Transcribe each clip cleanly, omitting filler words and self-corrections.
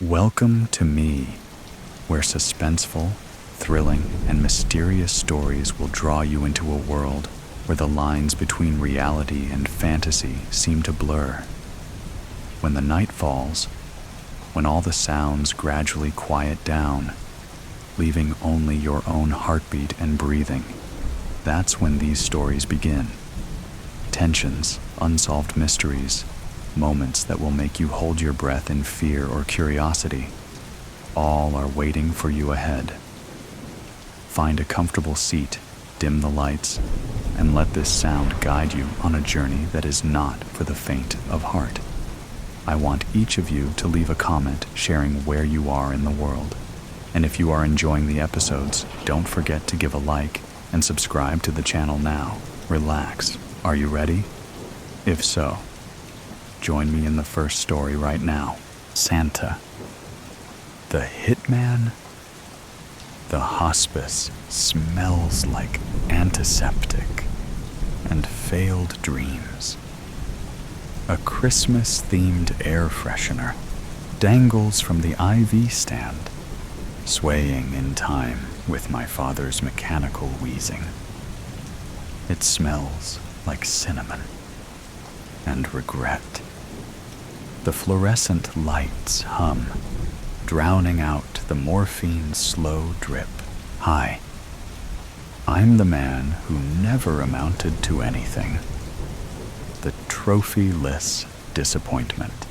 Welcome to me, where suspenseful, thrilling, and mysterious stories will draw you into a world where the lines between reality and fantasy seem to blur. When the night falls, when all the sounds gradually quiet down, leaving only your own heartbeat and breathing, that's when these stories begin. Tensions, unsolved mysteries, moments that will make you hold your breath in fear or curiosity, all are waiting for you ahead. Find a comfortable seat, dim the lights, and let this sound guide you on a journey that is not for the faint of heart. I want each of you to leave a comment sharing where you are in the world. And if you are enjoying the episodes, don't forget to give a like and subscribe to the channel now. Relax. Are you ready? If so, join me in the first story right now. Santa. The Hitman? The hospice smells like antiseptic and failed dreams. A Christmas-themed air freshener dangles from the IV stand, swaying in time with my father's mechanical wheezing. It smells like cinnamon and regret. The fluorescent lights hum, drowning out the morphine's slow drip. Hi, I'm the man who never amounted to anything. The trophyless disappointment.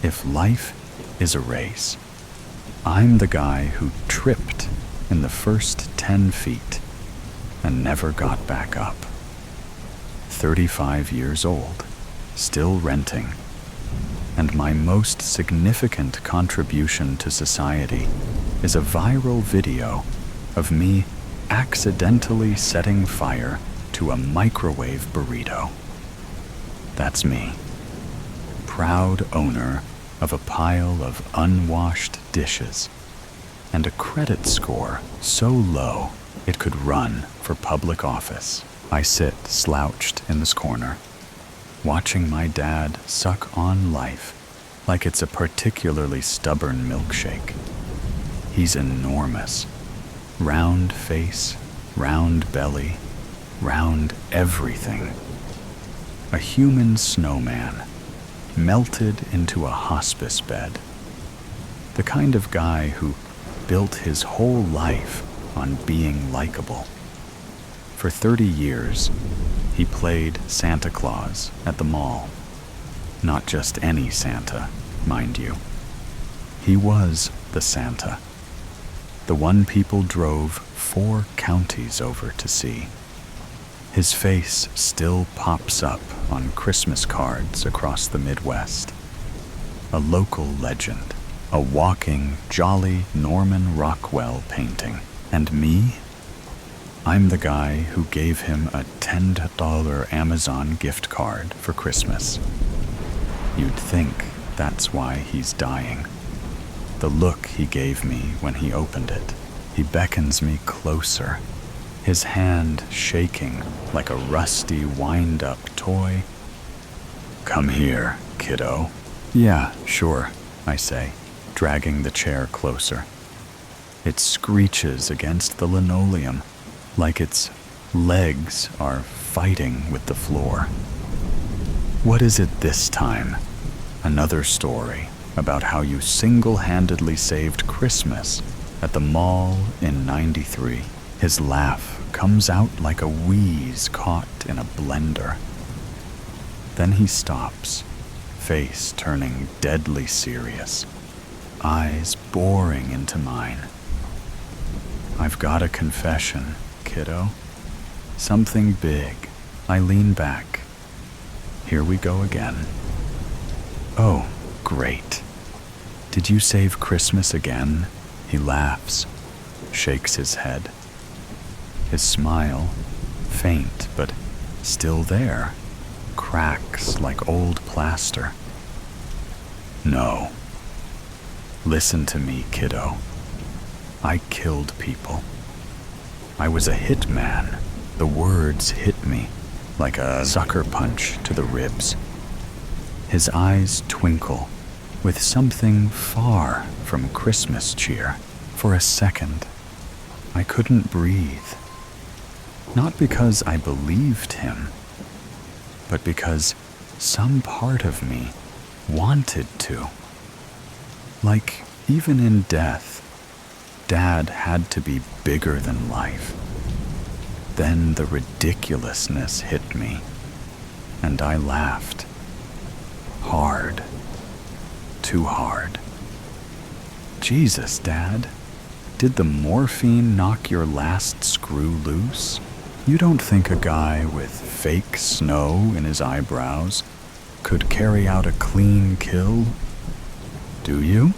If life is a race, I'm the guy who tripped in the first 10 feet and never got back up. 35 years old, still renting, and my most significant contribution to society is a viral video of me accidentally setting fire to a microwave burrito. That's me, proud owner of a pile of unwashed dishes and a credit score so low it could run for public office. I sit slouched in this corner, watching my dad suck on life like it's a particularly stubborn milkshake. He's enormous. Round face, round belly, round everything. A human snowman, melted into a hospice bed. The kind of guy who built his whole life on being likable. For 30 years, he played Santa Claus at the mall. Not just any Santa, mind you. He was the Santa. The one people drove 4 counties over to see. His face still pops up on Christmas cards across the Midwest. A local legend, a walking, jolly Norman Rockwell painting. And me? I'm the guy who gave him a $10 Amazon gift card for Christmas. You'd think that's why he's dying. The look he gave me when he opened it. He beckons me closer, his hand shaking like a rusty wind-up toy. Come here, kiddo. Yeah, sure, I say, dragging the chair closer. It screeches against the linoleum like its legs are fighting with the floor. What is it this time? Another story about how you single-handedly saved Christmas at the mall in '93. His laugh comes out like a wheeze caught in a blender. Then he stops, face turning deadly serious, eyes boring into mine. I've got a confession, kiddo. Something big. I lean back. Here we go again. Oh, great. Did you save Christmas again? He laughs, shakes his head. His smile, faint but still there, cracks like old plaster. No. Listen to me, kiddo. I killed people. I was a hitman. The words hit me like a sucker punch to the ribs. His eyes twinkle, with something far from Christmas cheer. For a second, I couldn't breathe. Not because I believed him, but because some part of me wanted to. Like, even in death, Dad had to be bigger than life. Then the ridiculousness hit me, and I laughed. Hard. Too hard. Jesus, Dad, did the morphine knock your last screw loose? You don't think a guy with fake snow in his eyebrows could carry out a clean kill? Do you?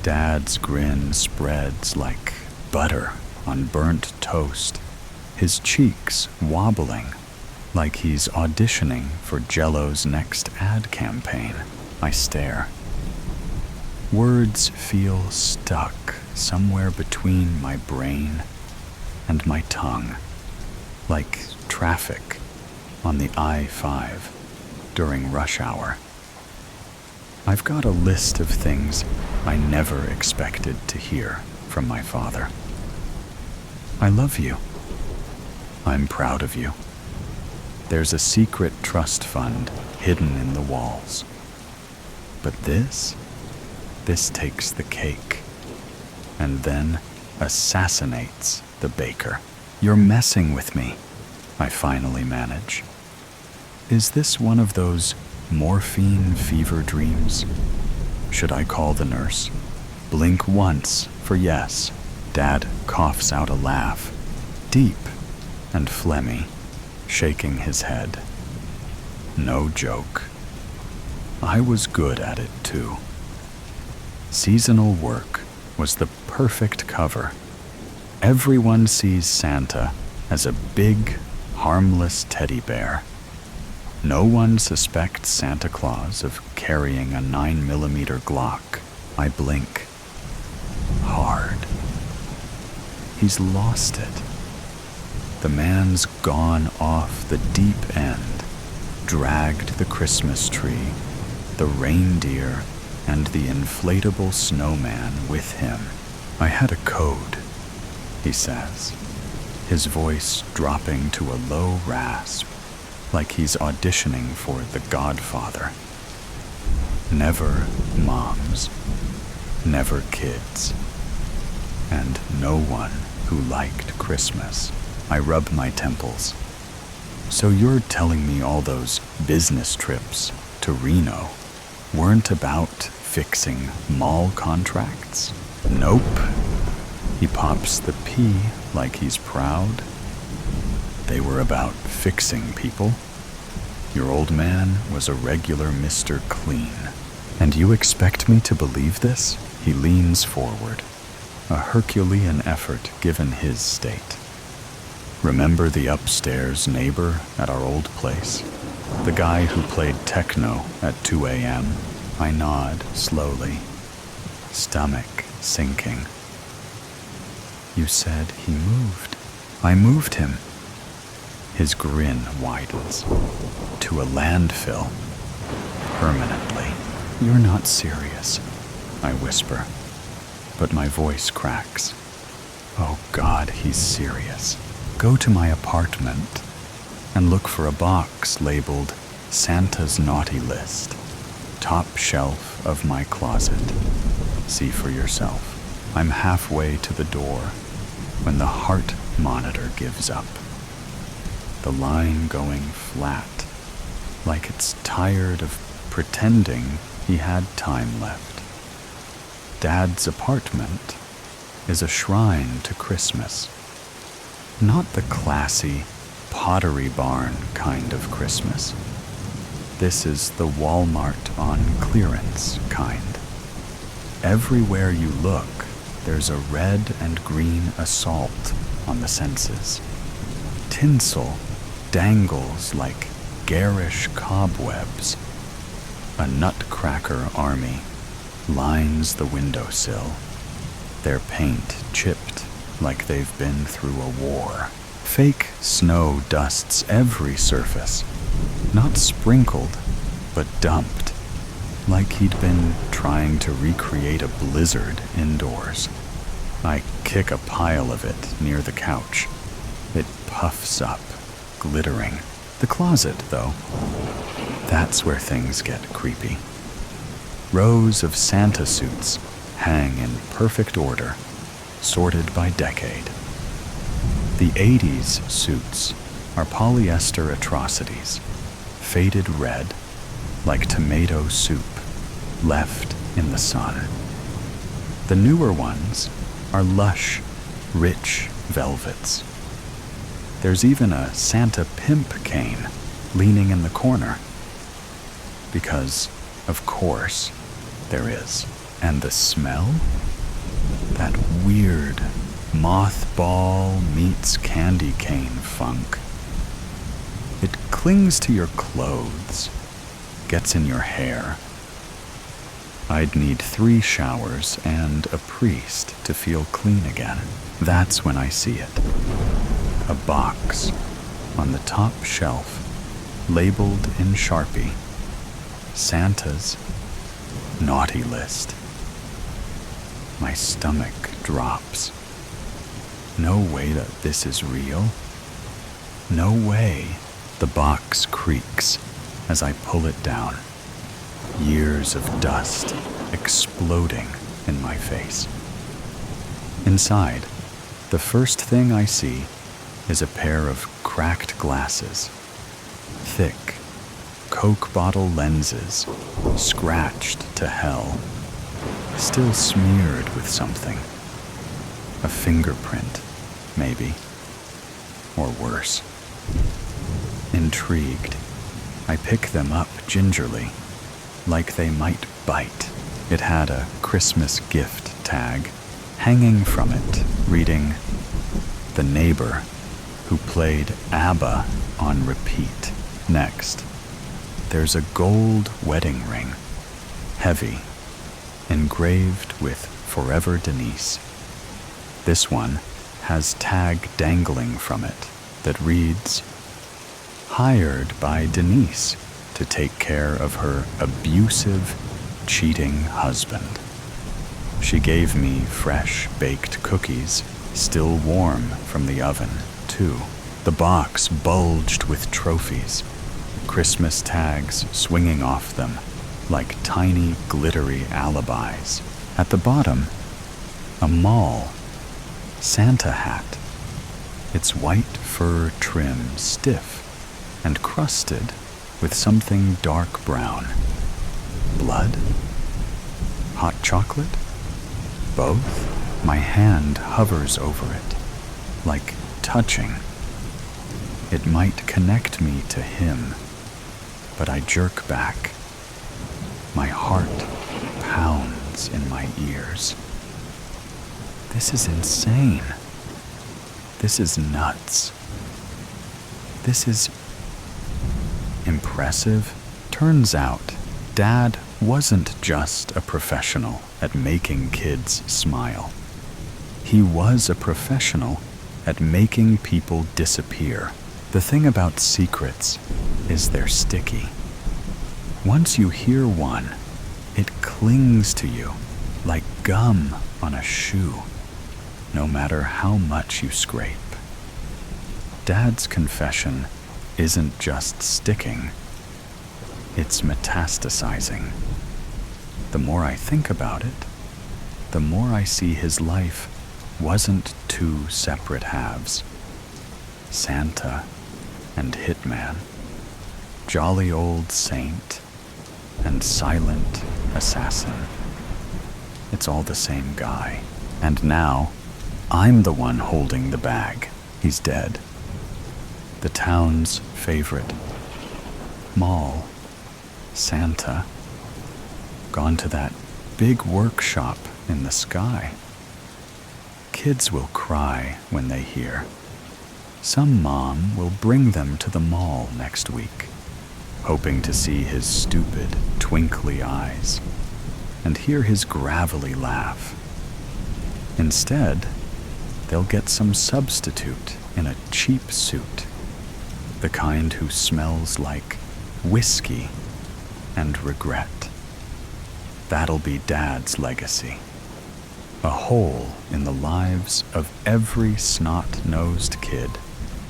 Dad's grin spreads like butter on burnt toast, his cheeks wobbling like he's auditioning for Jell-O's next ad campaign. I stare. Words feel stuck somewhere between my brain and my tongue, like traffic on the I-5 during rush hour. I've got a list of things I never expected to hear from my father. I love you. I'm proud of you. There's a secret trust fund hidden in the walls. But this takes the cake, and then assassinates the baker. You're messing with me, I finally manage. Is this one of those morphine fever dreams? Should I call the nurse? Blink once for yes. Dad coughs out a laugh, deep and phlegmy, shaking his head. No joke. I was good at it too. Seasonal work was the perfect cover. Everyone sees Santa as a big, harmless teddy bear. No one suspects Santa Claus of carrying a 9mm Glock. I blink. Hard. He's lost it. The man's gone off the deep end, dragged the Christmas tree, the reindeer, and the inflatable snowman with him. I had a code, he says, his voice dropping to a low rasp, like he's auditioning for The Godfather. Never moms, never kids, and no one who liked Christmas. I rub my temples. So you're telling me all those business trips to Reno weren't about fixing mall contracts? Nope. He pops the P like he's proud. They were about fixing people. Your old man was a regular Mr. Clean. And you expect me to believe this? He leans forward, a Herculean effort given his state. Remember the upstairs neighbor at our old place? The guy who played techno at 2 a.m.? I nod slowly, stomach sinking. You said he moved. I moved him. His grin widens. To a landfill. Permanently. You're not serious, I whisper, but my voice cracks. Oh God, he's serious. Go to my apartment and look for a box labeled Santa's Naughty List. Top shelf of my closet. See for yourself. I'm halfway to the door when the heart monitor gives up. The line going flat, like it's tired of pretending he had time left. Dad's apartment is a shrine to Christmas. Not the classy Pottery Barn kind of Christmas. This is the Walmart on clearance kind. Everywhere you look, there's a red and green assault on the senses. Tinsel dangles like garish cobwebs. A nutcracker army lines the windowsill, their paint chipped like they've been through a war. Fake snow dusts every surface, not sprinkled, but dumped. like he'd been trying to recreate a blizzard indoors. I kick a pile of it near the couch. It puffs up, glittering. The closet, though, that's where things get creepy. Rows of Santa suits hang in perfect order, sorted by decade. The 80s suits are polyester atrocities, faded red, like tomato soup, left in the sun. The newer ones are lush, rich velvets. There's even a Santa pimp cane leaning in the corner. Because, of course, there is. And the smell? That weird mothball meets candy cane funk. It clings to your clothes, gets in your hair. I'd need 3 showers and a priest to feel clean again. That's when I see it. A box on the top shelf, labeled in Sharpie, Santa's naughty list. My stomach drops. No way that this is real. No way. The box creaks as I pull it down. Years of dust exploding in my face. Inside, the first thing I see is a pair of cracked glasses. Thick, Coke bottle lenses, scratched to hell, still smeared with something. A fingerprint, maybe. Or worse. Intrigued, I pick them up gingerly, like they might bite. It had a Christmas gift tag hanging from it, reading, "The neighbor who played ABBA on repeat." Next, there's a gold wedding ring, heavy, engraved with "Forever Denise." This one has tag dangling from it that reads, "Hired by Denise to take care of her abusive, cheating husband." She gave me fresh baked cookies, still warm from the oven, too. The box bulged with trophies, Christmas tags swinging off them like tiny, glittery alibis. At the bottom, a mall Santa hat, its white fur trim stiff and crusted with something dark brown. Blood? Hot chocolate? Both? My hand hovers over it, like touching. It might connect me to him, but I jerk back. My heart pounds in my ears. This is insane. This is nuts. This is impressive. Turns out, Dad wasn't just a professional at making kids smile. He was a professional at making people disappear. The thing about secrets is they're sticky. Once you hear one, it clings to you like gum on a shoe, no matter how much you scrape. Dad's confession isn't just sticking, it's metastasizing. The more I think about it, the more I see his life wasn't 2 separate halves. Santa and Hitman, jolly old saint and silent assassin. It's all the same guy. And now, I'm the one holding the bag. He's dead. The town's favorite. Mall. Santa. Gone to that big workshop in the sky. Kids will cry when they hear. Some mom will bring them to the mall next week, hoping to see his stupid, twinkly eyes and hear his gravelly laugh. Instead, they'll get some substitute in a cheap suit, the kind who smells like whiskey and regret. That'll be Dad's legacy. A hole in the lives of every snot-nosed kid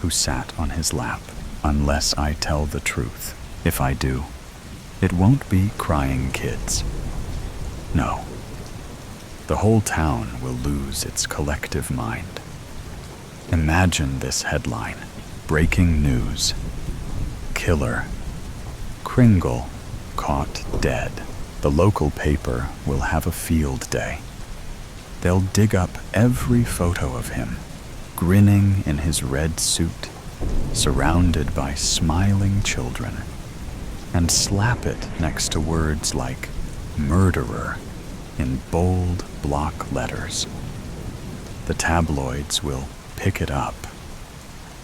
who sat on his lap, unless I tell the truth. If I do, it won't be crying kids. No. The whole town will lose its collective mind. Imagine this headline. Breaking news. Killer. Kringle caught dead. The local paper will have a field day. They'll dig up every photo of him, grinning in his red suit, surrounded by smiling children, and slap it next to words like murderer in bold block letters. The tabloids will pick it up.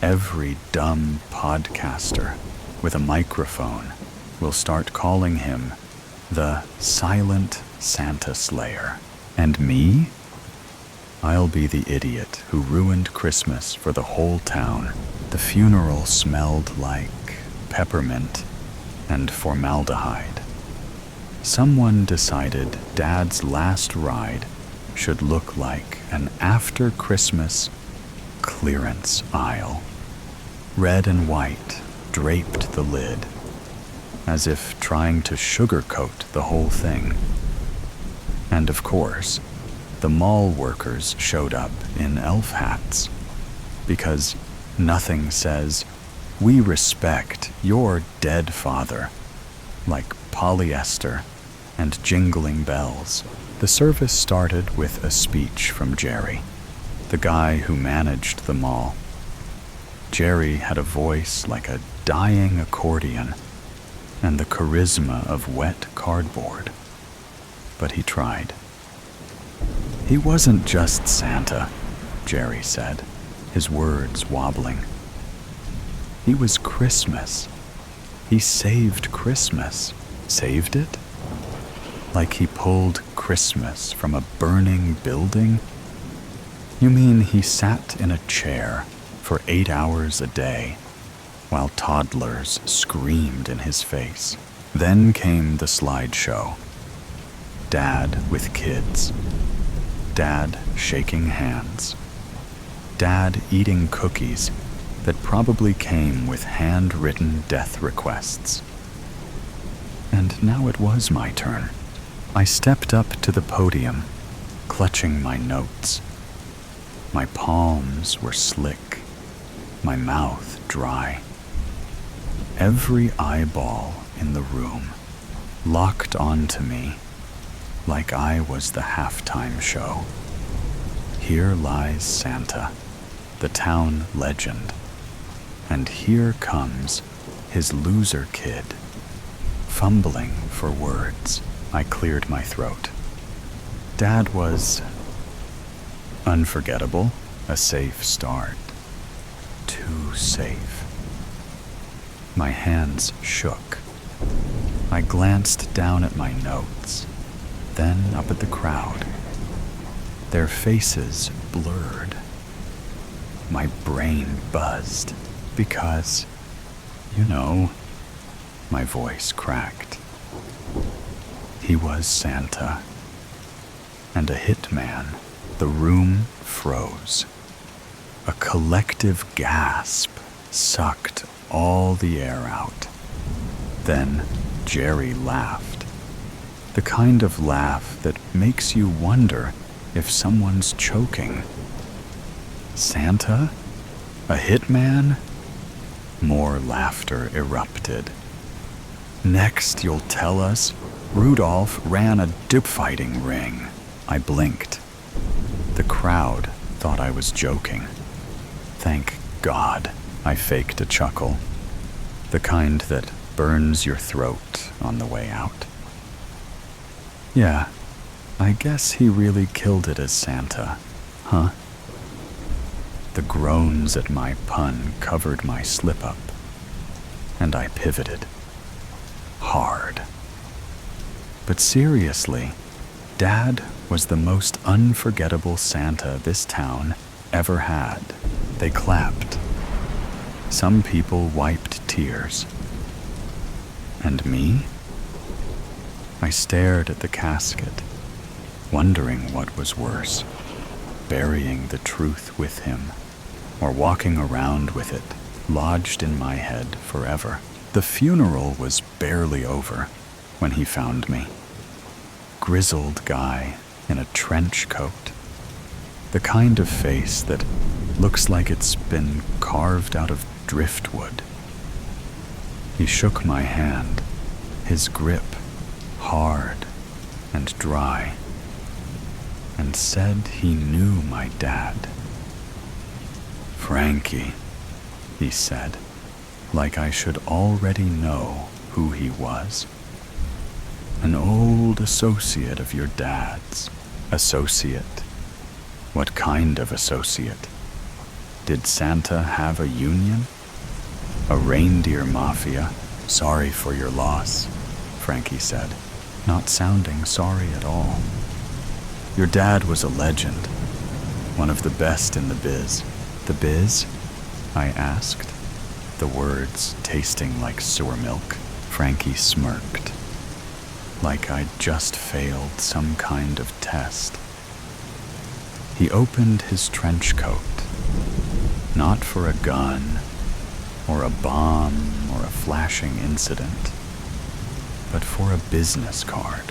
Every dumb podcaster with a microphone will start calling him the Silent Santa Slayer. And me? I'll be the idiot who ruined Christmas for the whole town. The funeral smelled like peppermint and formaldehyde. Someone decided Dad's last ride should look like an after-Christmas clearance aisle. Red and white draped the lid, as if trying to sugarcoat the whole thing. And of course, the mall workers showed up in elf hats, because nothing says, "We respect your dead father," like polyester and jingling bells. The service started with a speech from Jerry, the guy who managed the mall. Jerry had a voice like a dying accordion and the charisma of wet cardboard, but he tried. He wasn't just Santa, Jerry said, his words wobbling. He was Christmas. He saved Christmas. Saved it? Like he pulled Christmas from a burning building? You mean he sat in a chair for 8 hours a day while toddlers screamed in his face? Then came the slideshow. Dad with kids. Dad shaking hands. Dad eating cookies that probably came with handwritten death requests. And now it was my turn. I stepped up to the podium, clutching my notes. My palms were slick, my mouth dry. Every eyeball in the room locked onto me like I was the halftime show. Here lies Santa, the town legend, and here comes his loser kid, fumbling for words. I cleared my throat. Dad was unforgettable, a safe start. Too safe. My hands shook. I glanced down at my notes, then up at the crowd. Their faces blurred. My brain buzzed because, my voice cracked. He was Santa, and a hitman. The room froze. A collective gasp sucked all the air out. Then Jerry laughed. The kind of laugh that makes you wonder if someone's choking. Santa? A hitman? More laughter erupted. Next, you'll tell us Rudolph ran a dip-fighting ring. I blinked. The crowd thought I was joking. Thank God, I faked a chuckle. The kind that burns your throat on the way out. Yeah, I guess he really killed it as Santa, huh? The groans at my pun covered my slip-up, and I pivoted. Hard. But seriously, Dad was the most unforgettable Santa this town ever had. They clapped. Some people wiped tears. And me? I stared at the casket, wondering what was worse, burying the truth with him, or walking around with it, lodged in my head forever. The funeral was barely over when he found me. Grizzled guy in a trench coat. The kind of face that looks like it's been carved out of driftwood. He shook my hand, his grip hard and dry, and said he knew my dad. Frankie, he said, like I should already know who he was. An old associate of your dad's. Associate? What kind of associate? Did Santa have a union? A reindeer mafia? Sorry for your loss, Frankie said, not sounding sorry at all. Your dad was a legend, one of the best in the biz. The biz? I asked, the words tasting like sewer milk. Frankie smirked, like I'd just failed some kind of test. He opened his trench coat, not for a gun, or a bomb, or a flashing incident, but for a business card.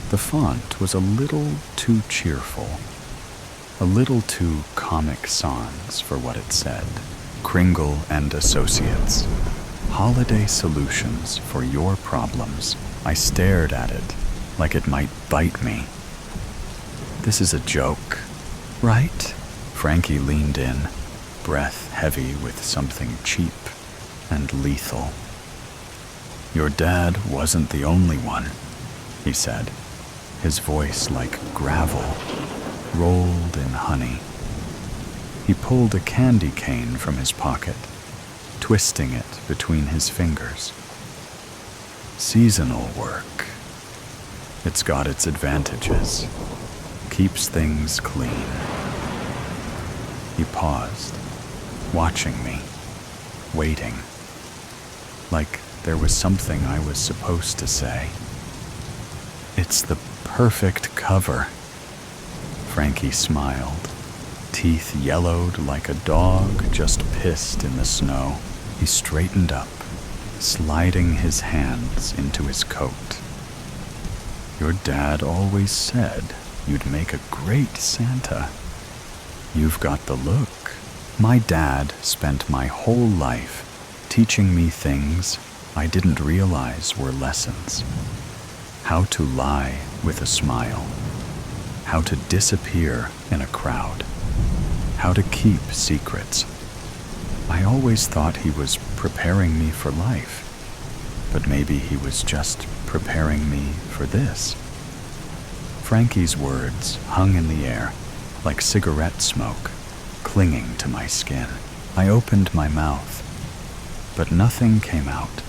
The font was a little too cheerful, a little too Comic Sans for what it said. Kringle and Associates. Holiday solutions for your problems. I stared at it like it might bite me. This is a joke, right? Frankie leaned in, breath heavy with something cheap and lethal. Your dad wasn't the only one, he said, his voice like gravel, rolled in honey. He pulled a candy cane from his pocket, twisting it between his fingers. Seasonal work. It's got its advantages. Keeps things clean. He paused, watching me, waiting, like there was something I was supposed to say. It's the perfect cover. Frankie smiled, teeth yellowed like a dog just pissed in the snow. He straightened up, sliding his hands into his coat. Your dad always said you'd make a great Santa. You've got the look. My dad spent my whole life teaching me things I didn't realize were lessons. How to lie with a smile. How to disappear in a crowd. How to keep secrets. I always thought he was preparing me for life, but maybe he was just preparing me for this. Frankie's words hung in the air like cigarette smoke, clinging to my skin. I opened my mouth, but nothing came out.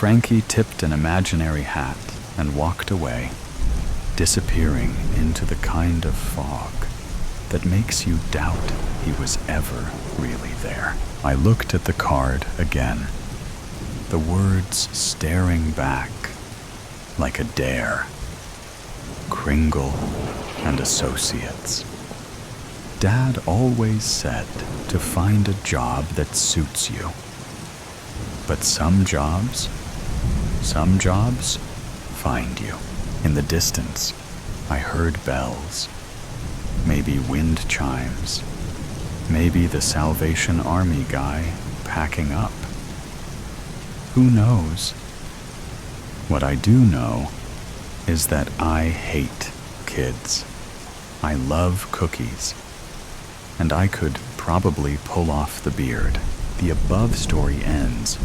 Frankie tipped an imaginary hat and walked away, disappearing into the kind of fog that makes you doubt he was ever really there. I looked at the card again, the words staring back like a dare. Kringle and Associates. Dad always said to find a job that suits you. But some jobs find you. In the distance, I heard bells. Maybe wind chimes. Maybe the Salvation Army guy packing up. Who knows? What I do know is that I hate kids. I love cookies. And I could probably pull off the beard. The above story ends,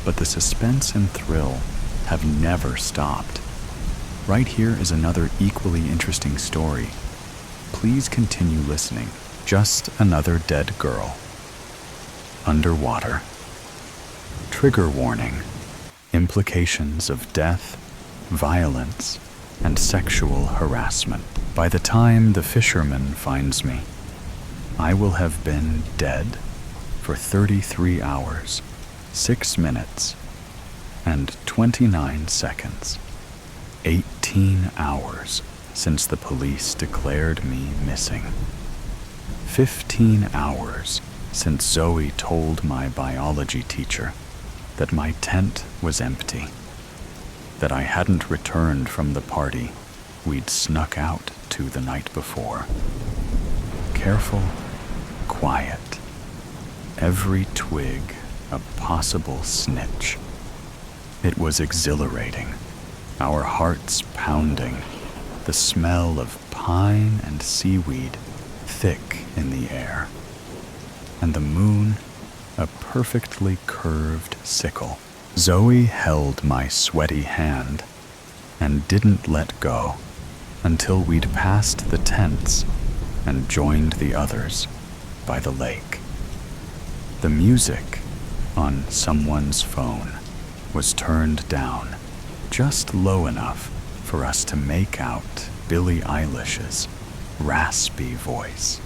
but the suspense and thrill have never stopped. Right here is another equally interesting story. Please continue listening. Just another dead girl. Underwater. Trigger warning. Implications of death, violence, and sexual harassment. By the time the fisherman finds me, I will have been dead for 33 hours, 6 minutes, and 29 seconds. 18 hours since the police declared me missing. 15 hours since Zoe told my biology teacher that my tent was empty, that I hadn't returned from the party we'd snuck out to the night before. Careful, quiet, every twig a possible snitch. It was exhilarating, our hearts pounding, the smell of pine and seaweed thick in the air, and the moon a perfectly curved sickle. Zoe held my sweaty hand and didn't let go until we'd passed the tents and joined the others by the lake. The music on someone's phone was turned down just low enough for us to make out Billie Eilish's raspy voice.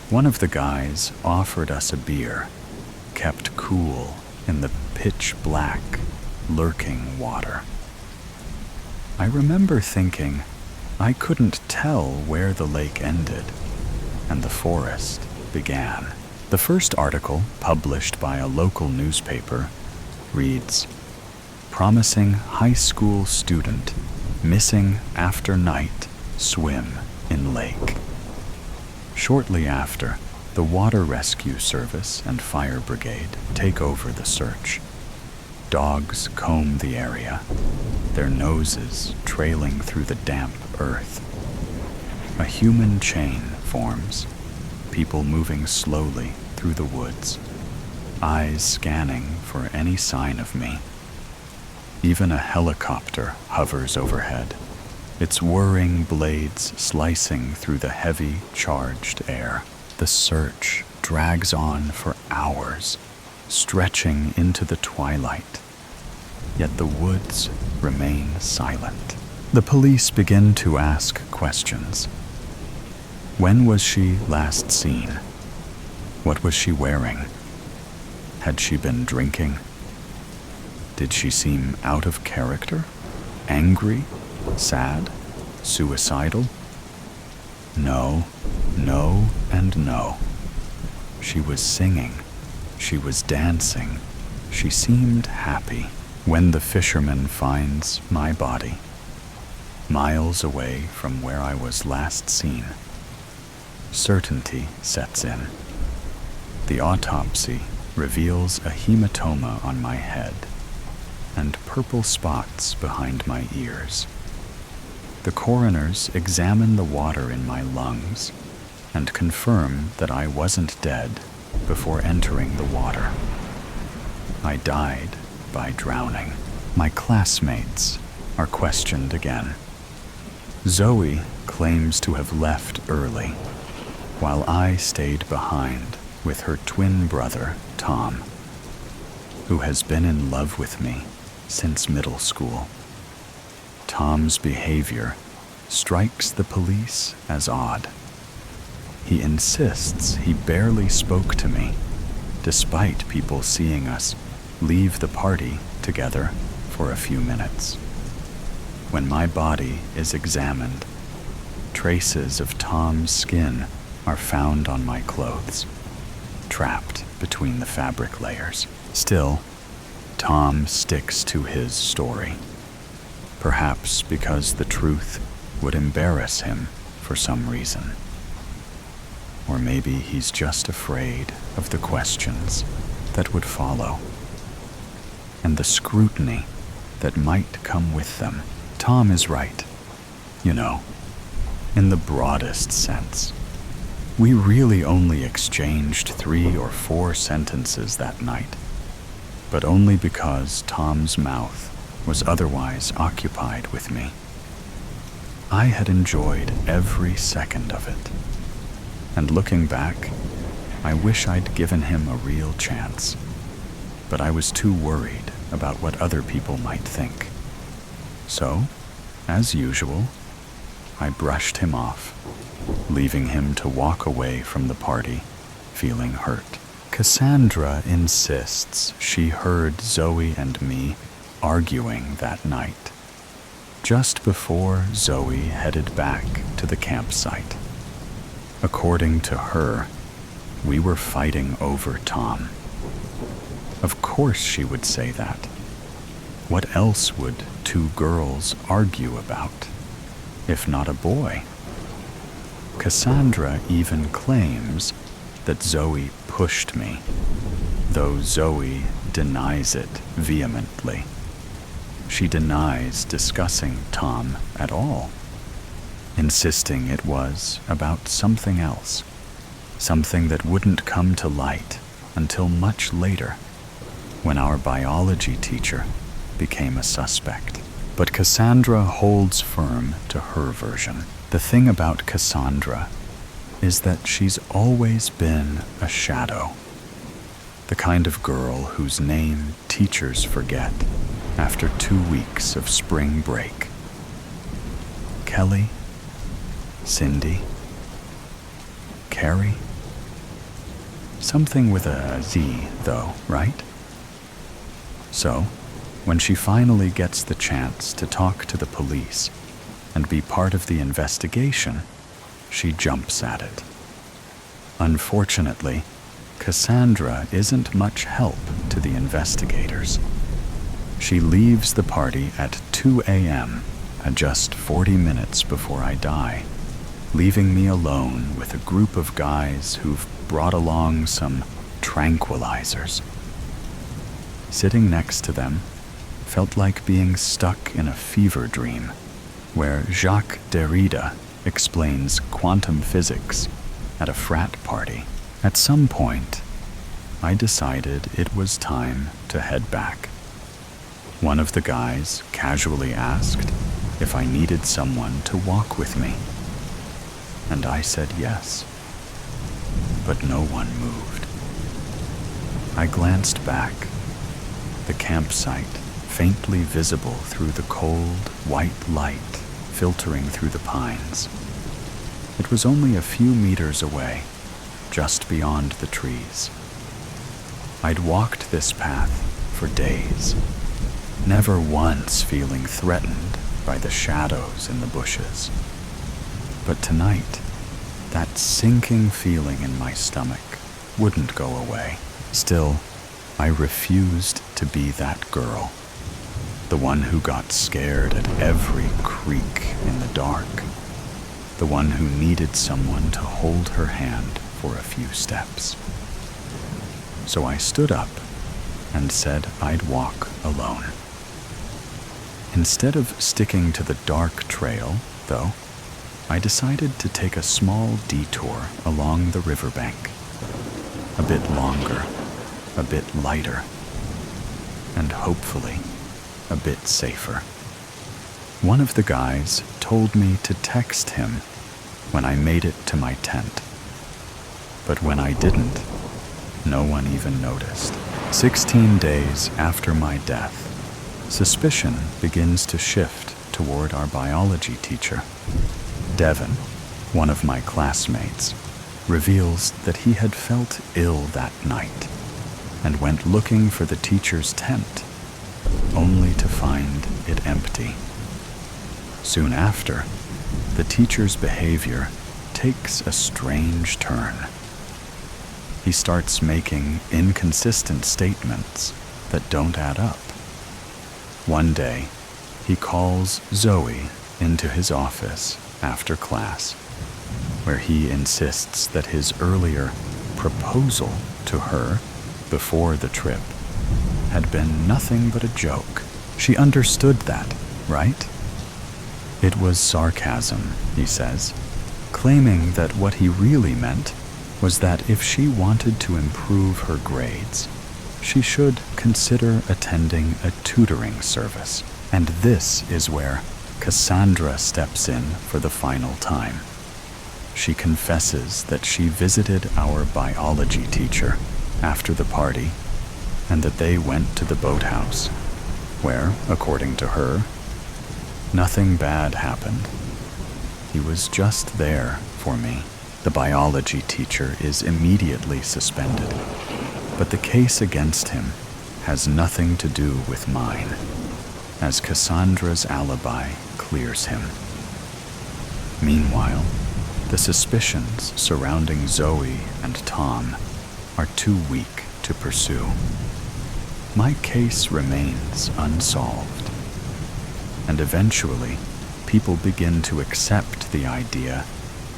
One of the guys offered us a beer, kept cool in the pitch-black, lurking water. I remember thinking I couldn't tell where the lake ended and the forest began. The first article, published by a local newspaper, reads, "Promising high school student missing after night swim in lake." Shortly after, the Water Rescue Service and Fire Brigade take over the search. Dogs comb the area, their noses trailing through the damp earth. A human chain forms, people moving slowly through the woods, eyes scanning for any sign of me. Even a helicopter hovers overhead, its whirring blades slicing through the heavy, charged air. The search drags on for hours, stretching into the twilight. Yet the woods remain silent. The police begin to ask questions. When was she last seen? What was she wearing? Had she been drinking? Did she seem out of character? Angry? Sad? Suicidal? No, and no. She was singing. She was dancing. She seemed happy. When the fisherman finds my body, miles away from where I was last seen, certainty sets in. The autopsy reveals a hematoma on my head and purple spots behind my ears. The coroners examine the water in my lungs and confirm that I wasn't dead before entering the water. I died by drowning. My classmates are questioned again. Zoe claims to have left early, while I stayed behind with her twin brother, Tom, who has been in love with me since middle school. Tom's behavior strikes the police as odd. He insists he barely spoke to me, despite people seeing us leave the party together for a few minutes. When my body is examined, traces of Tom's skin are found on my clothes, trapped between the fabric layers. Still, Tom sticks to his story, perhaps because the truth would embarrass him for some reason. Or maybe he's just afraid of the questions that would follow and the scrutiny that might come with them. Tom is right, you know, in the broadest sense. We really only exchanged 3 or 4 sentences that night, but only because Tom's mouth was otherwise occupied with me. I had enjoyed every second of it, and looking back, I wish I'd given him a real chance, but I was too worried about what other people might think. So, as usual, I brushed him off, leaving him to walk away from the party, feeling hurt. Cassandra insists she heard Zoe and me arguing that night, just before Zoe headed back to the campsite. According to her, we were fighting over Tom. Of course she would say that. What else would two girls argue about, if not a boy? Cassandra even claims that Zoe pushed me, though Zoe denies it vehemently. She denies discussing Tom at all, insisting it was about something else, something that wouldn't come to light until much later, when our biology teacher became a suspect. But Cassandra holds firm to her version. The thing about Cassandra is that she's always been a shadow, the kind of girl whose name teachers forget after 2 weeks of spring break. Kelly, Cindy, Carrie. Something with a Z, though, right? So, when she finally gets the chance to talk to the police and be part of the investigation, she jumps at it. Unfortunately, Cassandra isn't much help to the investigators. She leaves the party at 2 a.m., at just 40 minutes before I die, leaving me alone with a group of guys who've brought along some tranquilizers. Sitting next to them felt like being stuck in a fever dream, where Jacques Derrida explains quantum physics at a frat party. At some point, I decided it was time to head back. One of the guys casually asked if I needed someone to walk with me, and I said yes, but no one moved. I glanced back, the campsite faintly visible through the cold, white light filtering through the pines. It was only a few meters away, just beyond the trees. I'd walked this path for days, never once feeling threatened by the shadows in the bushes. But tonight, that sinking feeling in my stomach wouldn't go away. Still, I refused to be that girl, the one who got scared at every creak in the dark, the one who needed someone to hold her hand for a few steps. So I stood up and said I'd walk alone. Instead of sticking to the dark trail, though, I decided to take a small detour along the riverbank, a bit longer, a bit lighter, and hopefully a bit safer. One of the guys told me to text him when I made it to my tent. But when I didn't, no one even noticed. 16 days after my death, suspicion begins to shift toward our biology teacher. Devin, one of my classmates, reveals that he had felt ill that night and went looking for the teacher's tent, only to find it empty. Soon after, the teacher's behavior takes a strange turn. He starts making inconsistent statements that don't add up. One day, he calls Zoe into his office after class, where he insists that his earlier proposal to her before the trip had been nothing but a joke. She understood that, right? It was sarcasm, he says, claiming that what he really meant was that if she wanted to improve her grades, she should consider attending a tutoring service. And this is where Cassandra steps in for the final time. She confesses that she visited our biology teacher after the party, and that they went to the boathouse, where, according to her, nothing bad happened. He was just there for me. The biology teacher is immediately suspended, but the case against him has nothing to do with mine, as Cassandra's alibi clears him. Meanwhile, the suspicions surrounding Zoe and Tom are too weak to pursue. My case remains unsolved, and eventually, people begin to accept the idea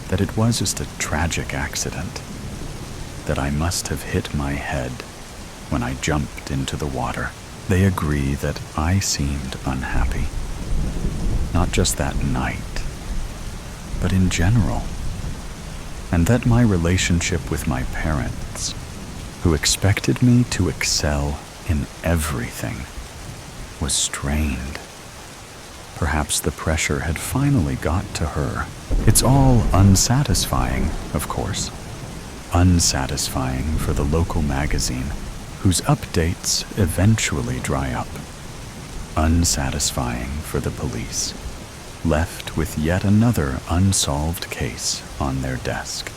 that it was just a tragic accident, that I must have hit my head when I jumped into the water. They agree that I seemed unhappy, not just that night, but in general, and that my relationship with my parents, who expected me to excel in everything, was strained. Perhaps the pressure had finally got to her. It's all unsatisfying, of course. Unsatisfying for the local magazine, whose updates eventually dry up. Unsatisfying for the police, left with yet another unsolved case on their desk.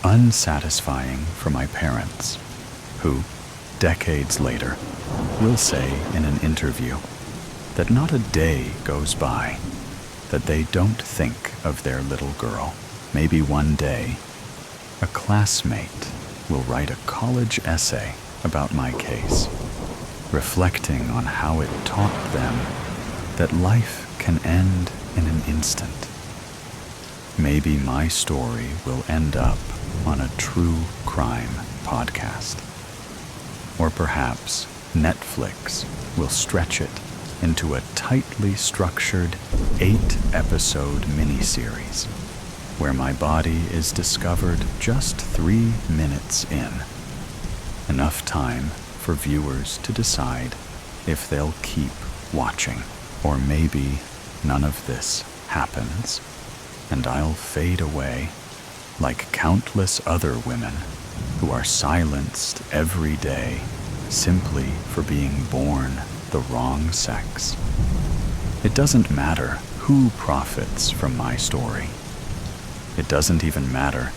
Unsatisfying for my parents, who, decades later, will say in an interview that not a day goes by that they don't think of their little girl. Maybe one day, a classmate will write a college essay about my case, reflecting on how it taught them that life can end in an instant. Maybe my story will end up on a true crime podcast. Or perhaps Netflix will stretch it into a tightly structured 8-episode miniseries where my body is discovered just 3 minutes in. Enough time for viewers to decide if they'll keep watching. Or maybe none of this happens, and I'll fade away like countless other women who are silenced every day simply for being born the wrong sex. It doesn't matter who profits from my story. It doesn't even matter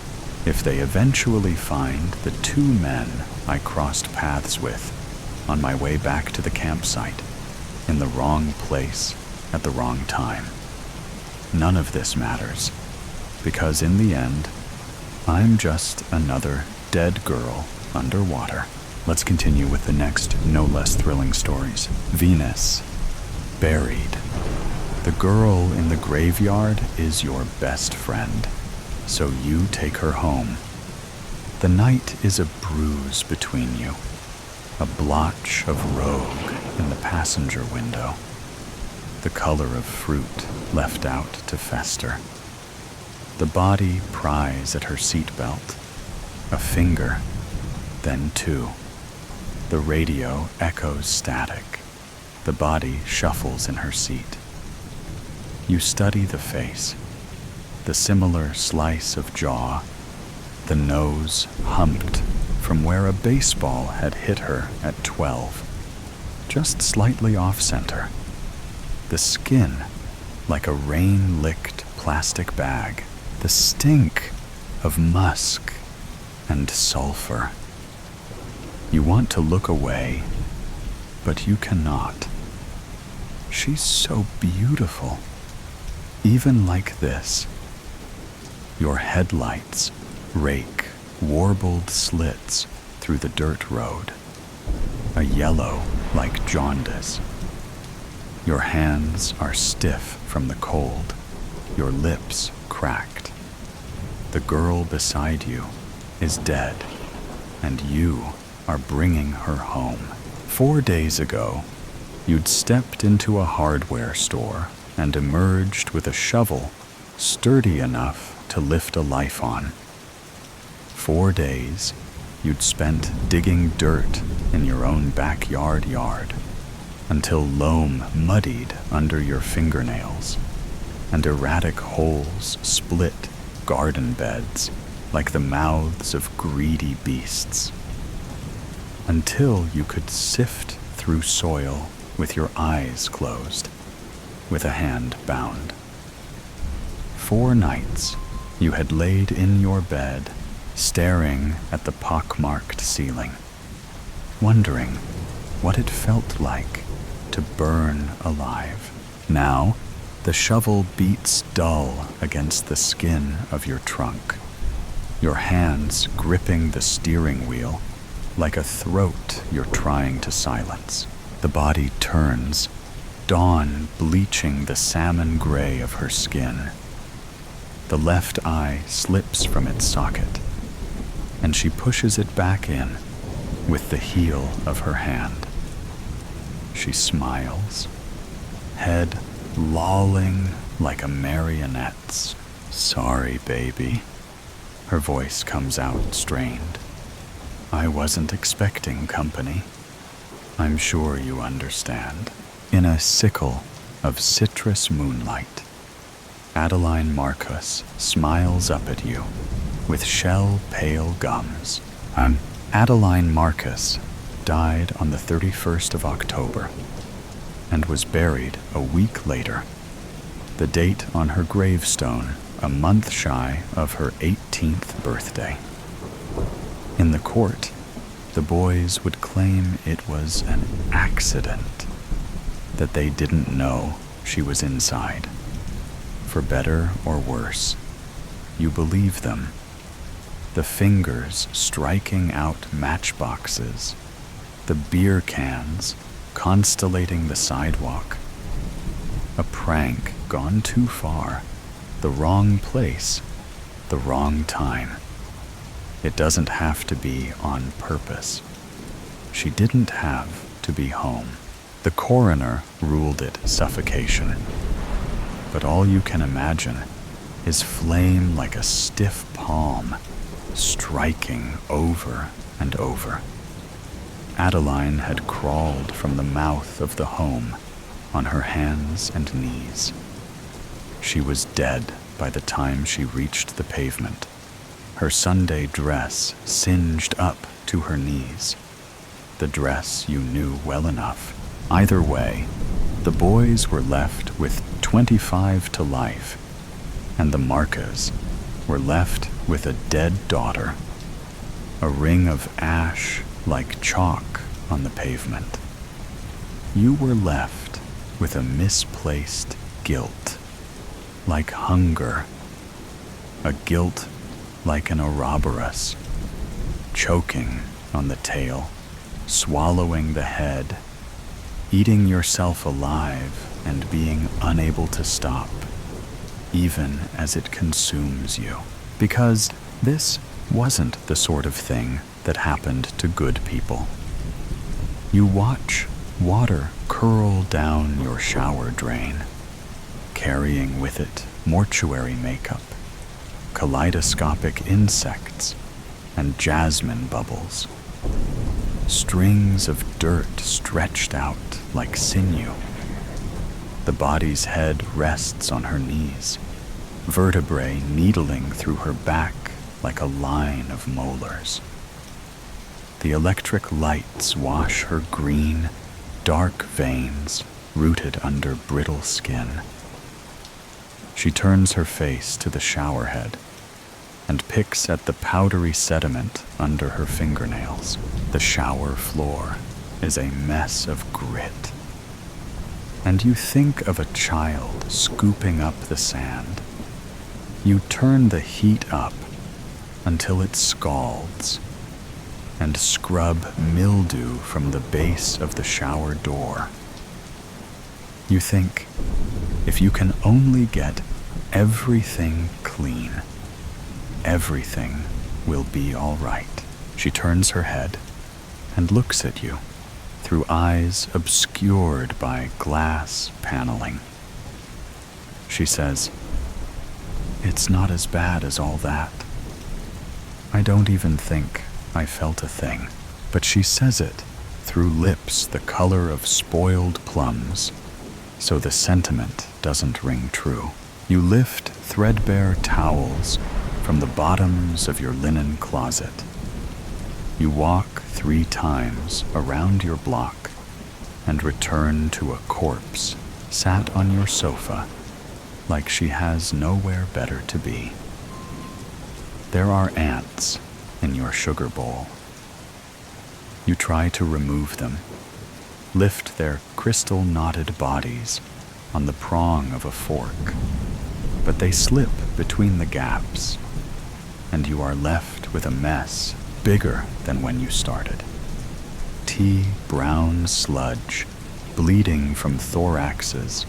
if they eventually find the 2 men I crossed paths with on my way back to the campsite in the wrong place at the wrong time. None of this matters, because in the end, I'm just another dead girl underwater. Let's continue with the next, no less thrilling stories. Venus, buried. The girl in the graveyard is your best friend, so you take her home. The night is a bruise between you, a blotch of rogue in the passenger window, the color of fruit left out to fester. The body pries at her seatbelt, a finger, then 2. The radio echoes static. The body shuffles in her seat. You study the face, the similar slice of jaw, the nose humped from where a baseball had hit her at 12, just slightly off-center. The skin like a rain-licked plastic bag, the stink of musk and sulfur. You want to look away, but you cannot. She's so beautiful, even like this. Your headlights rake warbled slits through the dirt road, a yellow like jaundice. Your hands are stiff from the cold, your lips cracked. The girl beside you is dead, and you are bringing her home. 4 days ago, you'd stepped into a hardware store and emerged with a shovel sturdy enough to lift a life on. 4 days, you'd spent digging dirt in your own backyard yard until loam muddied under your fingernails and erratic holes split garden beds like the mouths of greedy beasts, until you could sift through soil with your eyes closed, with a hand bound. 4 nights you had laid in your bed, staring at the pockmarked ceiling, wondering what it felt like to burn alive. Now, The shovel beats dull against the skin of your trunk, your hands gripping the steering wheel like a throat you're trying to silence. The body turns, dawn bleaching the salmon gray of her skin. The left eye slips from its socket, and she pushes it back in with the heel of her hand. She smiles, head lolling like a marionette's. "Sorry, baby." Her voice comes out strained. "I wasn't expecting company. I'm sure you understand." In a sickle of citrus moonlight, Adeline Marcus smiles up at you with shell-pale gums. Adeline Marcus died on the 31st of October and was buried a week later, the date on her gravestone a month shy of her 18th birthday. In the court, the boys would claim it was an accident, that they didn't know she was inside. For better or worse, you believe them. The fingers striking out matchboxes, the beer cans constellating the sidewalk. A prank gone too far, the wrong place, the wrong time. It doesn't have to be on purpose. She didn't have to be home. The coroner ruled it suffocation. But all you can imagine is flame like a stiff palm, striking over and over. Adeline had crawled from the mouth of the home on her hands and knees. She was dead by the time she reached the pavement, her Sunday dress singed up to her knees, the dress you knew well enough. Either way, the boys were left with 25 to life, and the Marcas were left with a dead daughter, a ring of ash like chalk on the pavement. You were left with a misplaced guilt, like hunger, a guilt like an Ouroboros, choking on the tail, swallowing the head, eating yourself alive and being unable to stop, even as it consumes you. Because this wasn't the sort of thing that happened to good people. You watch water curl down your shower drain, carrying with it mortuary makeup, kaleidoscopic insects, and jasmine bubbles. Strings of dirt stretched out like sinew. The body's head rests on her knees, vertebrae needling through her back like a line of molars. The electric lights wash her green, dark veins rooted under brittle skin. She turns her face to the showerhead and picks at the powdery sediment under her fingernails. The shower floor is a mess of grit. And you think of a child scooping up the sand. You turn the heat up until it scalds and scrub mildew from the base of the shower door. You think, if you can only get everything clean, everything will be all right. She turns her head and looks at you through eyes obscured by glass paneling. She says, "It's not as bad as all that. I don't even think I felt a thing." But she says it through lips the color of spoiled plums, so the sentiment doesn't ring true. You lift threadbare towels from the bottoms of your linen closet. You walk 3 times around your block and return to a corpse sat on your sofa like she has nowhere better to be. There are ants in your sugar bowl. You try to remove them, lift their crystal-knotted bodies on the prong of a fork, but they slip between the gaps, and you are left with a mess bigger than when you started. Tea brown sludge bleeding from thoraxes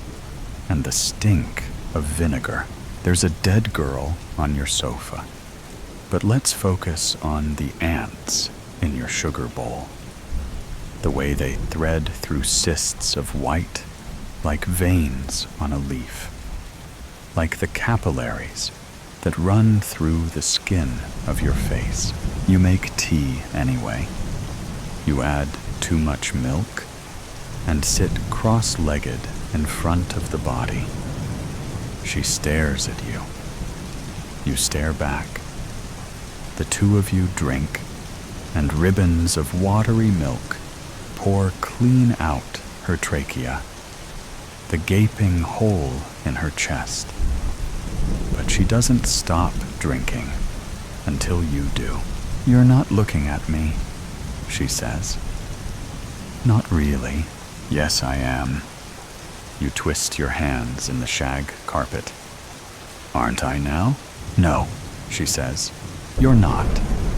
and the stink of vinegar. There's a dead girl on your sofa, but let's focus on the ants in your sugar bowl. The way they thread through cysts of white like veins on a leaf, like the capillaries that run through the skin of your face. You make tea anyway. You add too much milk and sit cross-legged in front of the body. She stares at you. You stare back. The two of you drink, and ribbons of watery milk pour clean out her trachea, the gaping hole in her chest. But she doesn't stop drinking until you do. "You're not looking at me," she says. "Not really." "Yes, I am." You twist your hands in the shag carpet. "Aren't I now?" "No," she says. "You're not."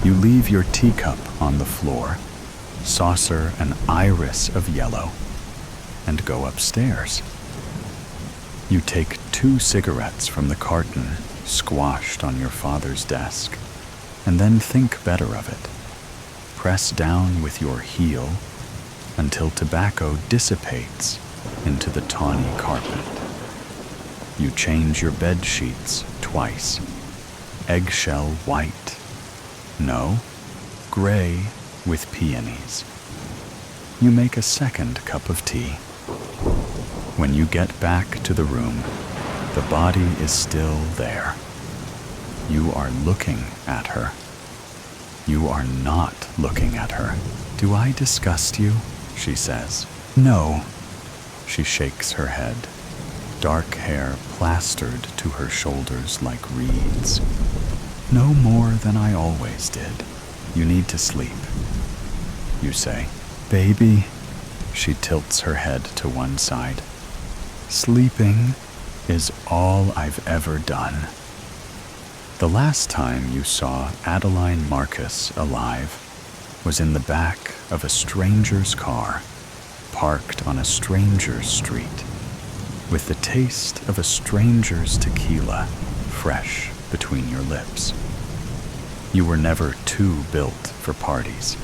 You leave your teacup on the floor, saucer an iris of yellow, and go upstairs. You take 2 cigarettes from the carton squashed on your father's desk, and then think better of it. Press down with your heel until tobacco dissipates into the tawny carpet. You change your bed sheets twice. Eggshell white. No, gray with peonies. You make a second cup of tea. When you get back to the room, the body is still there. You are looking at her. You are not looking at her. "Do I disgust you?" she says. "No." She shakes her head, dark hair plastered to her shoulders like reeds. "No more than I always did. You need to sleep." You say, "Baby." She tilts her head to one side. "Sleeping is all I've ever done." The last time you saw Adeline Marcus alive was in the back of a stranger's car, parked on a stranger's street, with the taste of a stranger's tequila fresh between your lips. You were never too built for parties,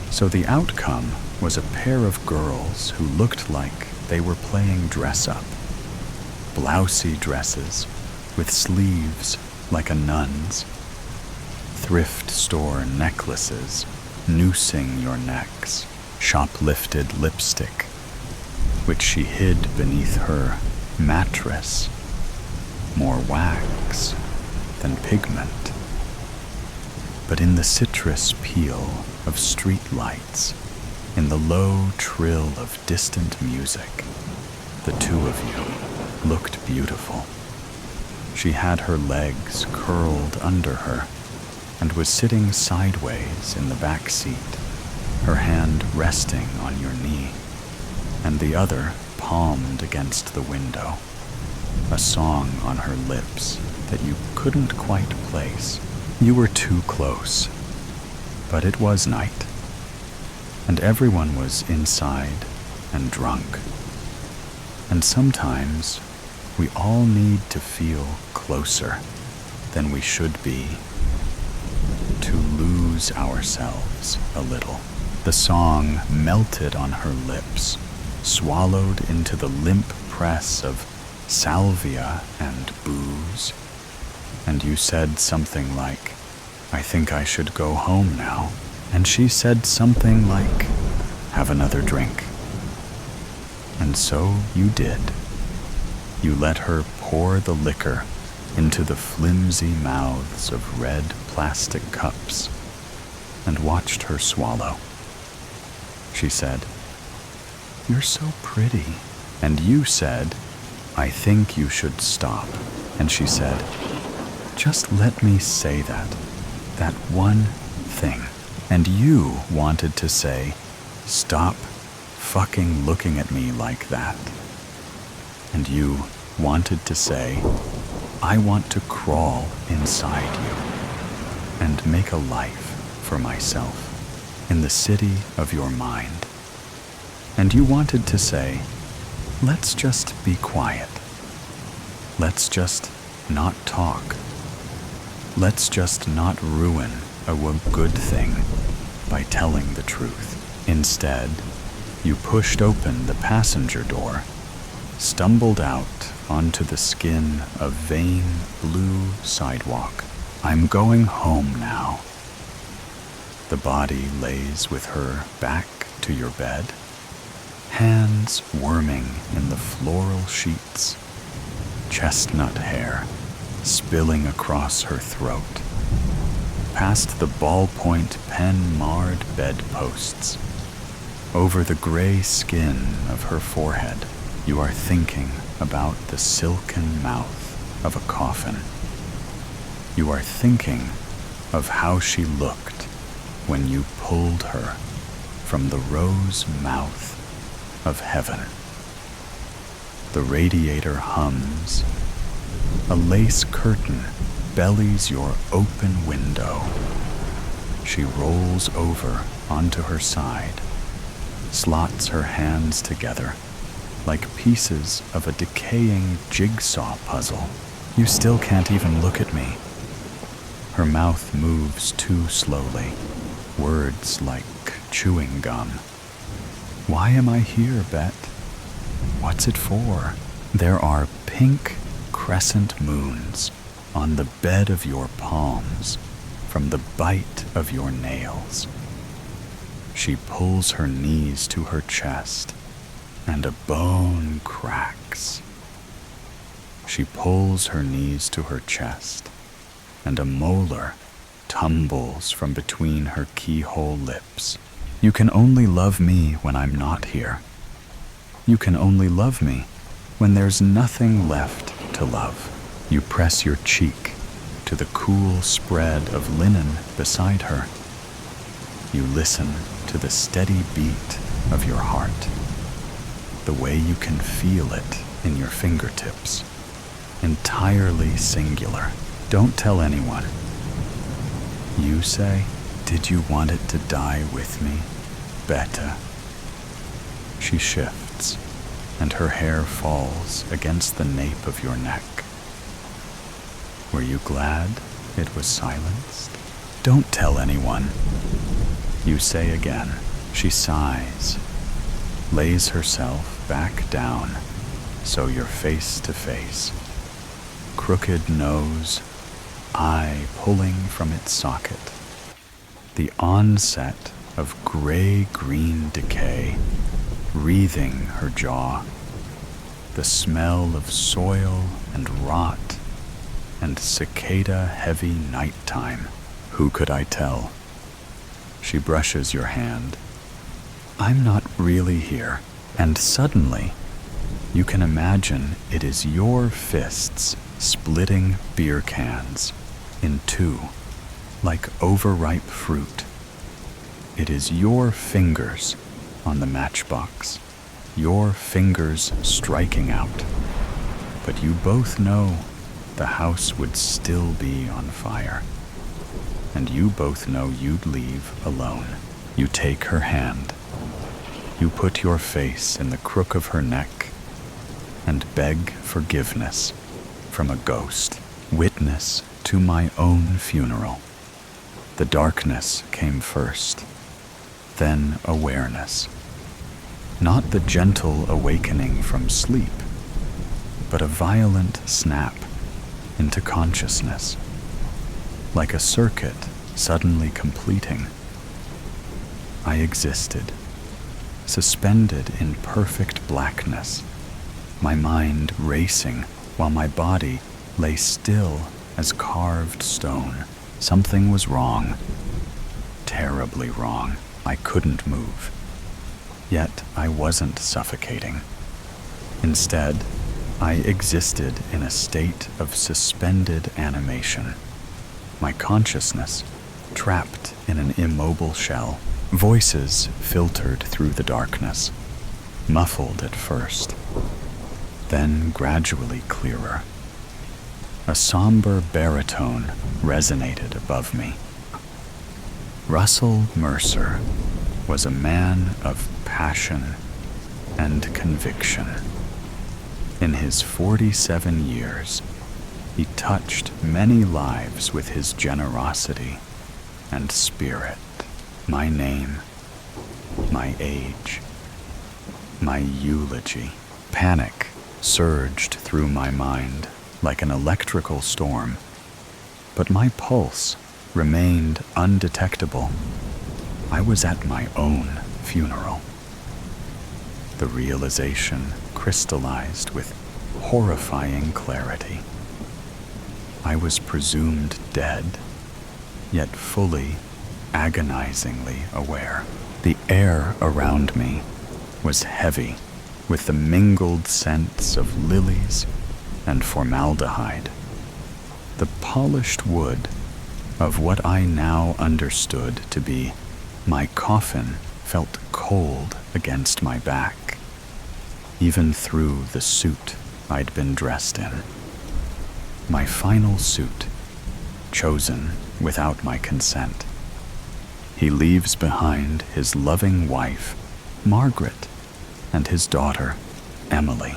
so the outcome was a pair of girls who looked like they were playing dress-up. Blousy dresses with sleeves like a nun's, thrift store necklaces noosing your necks, shoplifted lipstick, which she hid beneath her mattress, more wax than pigment. But in the citrus peel of street lights, in the low trill of distant music, the two of you looked beautiful. She had her legs curled under her and was sitting sideways in the back seat, her hand resting on your knee, and the other palmed against the window, a song on her lips that you couldn't quite place. You were too close, but it was night, and everyone was inside and drunk. And sometimes we all need to feel closer than we should be, to lose ourselves a little. The song melted on her lips, swallowed into the limp press of salvia and booze, and you said something like, "I think I should go home now," and she said something like, "Have another drink." And so you did. You let her pour the liquor into the flimsy mouths of red plastic cups and watched her swallow. She said, "You're so pretty." And you said, "I think you should stop." And she said, "Just let me say that one thing." And you wanted to say, "Stop fucking looking at me like that." And you wanted to say, I want to crawl inside you and make a life for myself in the city of your mind. And you wanted to say, let's just be quiet. Let's just not talk. Let's just not ruin a good thing by telling the truth. Instead, you pushed open the passenger door, stumbled out onto the skin of vain blue sidewalk. I'm going home now. The body lays with her back to your bed, hands worming in the floral sheets, chestnut hair spilling across her throat, past the ballpoint pen-marred bedposts. Over the gray skin of her forehead, you are thinking about the silken mouth of a coffin. You are thinking of how she looked when you pulled her from the rose mouth of heaven. The radiator hums. A lace curtain bellies your open window. She rolls over onto her side, slots her hands together like pieces of a decaying jigsaw puzzle. You still can't even look at me. Her mouth moves too slowly, words like chewing gum. Why am I here, Bet? What's it for? There are pink crescent moons on the bed of your palms from the bite of your nails. She pulls her knees to her chest, and a bone cracks. She pulls her knees to her chest, and a molar tumbles from between her keyhole lips. You can only love me when I'm not here. You can only love me when there's nothing left to love. You press your cheek to the cool spread of linen beside her. You listen to the steady beat of your heart, the way you can feel it in your fingertips. Entirely singular. Don't tell anyone. You say, did you want it to die with me, Beta? She shifts, and her hair falls against the nape of your neck. Were you glad it was silenced? Don't tell anyone. You say again. She sighs, lays herself back down, so you're face to face. Crooked nose, eye pulling from its socket. The onset of gray-green decay wreathing her jaw. The smell of soil and rot and cicada-heavy nighttime. Who could I tell? She brushes your hand. I'm not really here. And suddenly, you can imagine it is your fists splitting beer cans in two, like overripe fruit. It is your fingers on the matchbox, your fingers striking out. But you both know the house would still be on fire. And you both know you'd leave alone. You take her hand. You put your face in the crook of her neck and beg forgiveness from a ghost, witness to my own funeral. The darkness came first, then awareness. Not the gentle awakening from sleep, but a violent snap into consciousness, like a circuit suddenly completing. I existed, suspended in perfect blackness, my mind racing while my body lay still as carved stone. Something was wrong, terribly wrong. I couldn't move. Yet I wasn't suffocating. Instead, I existed in a state of suspended animation. My consciousness trapped in an immobile shell. Voices filtered through the darkness, muffled at first. then gradually clearer. A somber baritone resonated above me. Russell Mercer was a man of passion and conviction. In his 47 years, he touched many lives with his generosity and spirit. My name, my age, my eulogy. Panic surged through my mind like an electrical storm, but my pulse remained undetectable. I was at my own funeral. The realization crystallized with horrifying clarity. I was presumed dead, yet fully, agonizingly aware. The air around me was heavy with the mingled scents of lilies and formaldehyde. The polished wood of what I now understood to be my coffin felt cold against my back, even through the suit I'd been dressed in. My final suit, chosen without my consent. He leaves behind his loving wife, Margaret, and his daughter, Emily,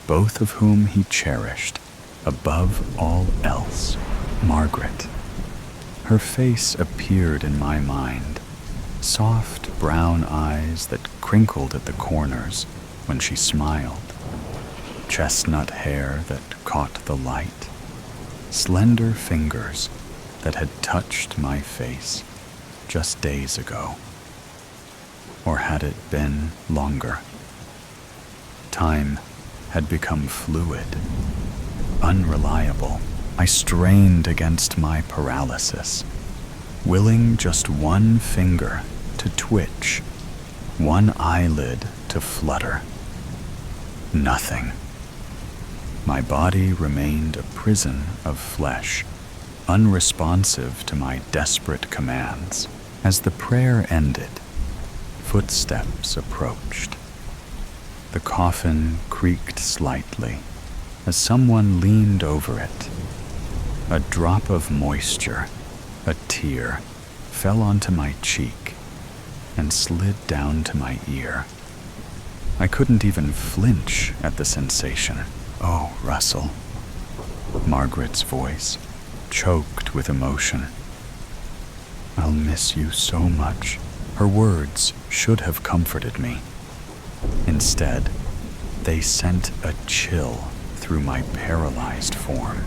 both of whom he cherished above all else. Margaret. Her face appeared in my mind, soft brown eyes that crinkled at the corners when she smiled, chestnut hair that caught the light, slender fingers that had touched my face just days ago. Or had it been longer? Time had become fluid, unreliable. I strained against my paralysis, willing just one finger to twitch, one eyelid to flutter. Nothing. My body remained a prison of flesh, unresponsive to my desperate commands. As the prayer ended, footsteps approached. The coffin creaked slightly as someone leaned over it. A drop of moisture, a tear, fell onto my cheek and slid down to my ear. I couldn't even flinch at the sensation. "Oh, Russell." Margaret's voice choked with emotion. "I'll miss you so much." Her words should have comforted me. Instead, they sent a chill through my paralyzed form.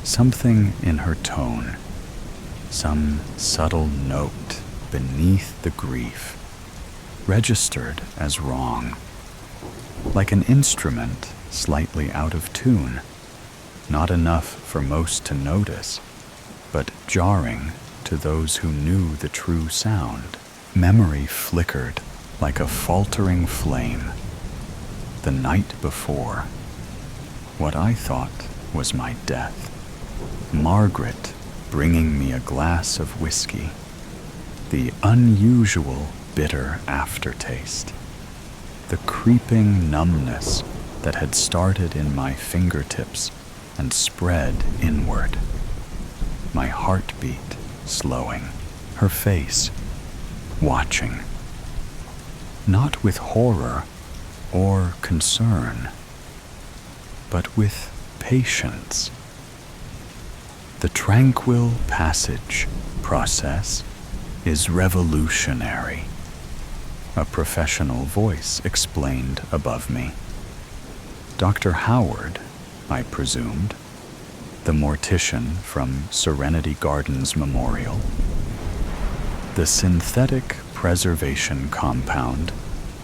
Something in her tone, some subtle note beneath the grief, registered as wrong, like an instrument slightly out of tune, not enough for most to notice, but jarring to those who knew the true sound. Memory flickered like a faltering flame. The night before, what I thought was my death. Margaret bringing me a glass of whiskey, the unusual bitter aftertaste, the creeping numbness that had started in my fingertips and spread inward, my heartbeat slowing, her face watching, not with horror or concern, but with patience. The tranquil passage process is revolutionary, a professional voice explained above me. Dr. Howard, I presumed, the mortician from Serenity Gardens Memorial. The synthetic preservation compound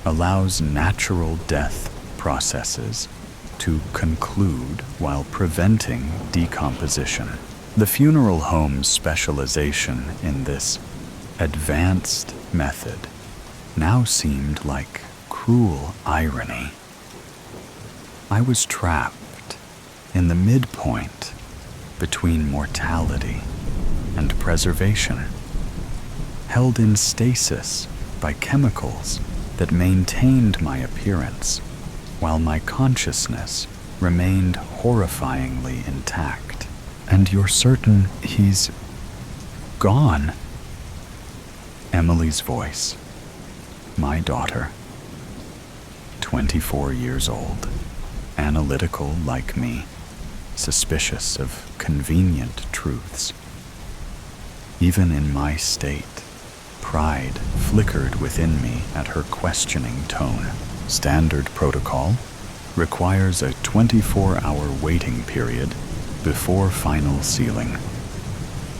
allows natural death processes to conclude while preventing decomposition. The funeral home's specialization in this advanced method now seemed like cruel irony. I was trapped in the midpoint between mortality and preservation, held in stasis by chemicals that maintained my appearance, while my consciousness remained horrifyingly intact. And you're certain he's gone? Emily's voice. My daughter. 24 years old. Analytical like me. Suspicious of convenient truths. Even in my state, pride flickered within me at her questioning tone. Standard protocol requires a 24-hour waiting period before final sealing.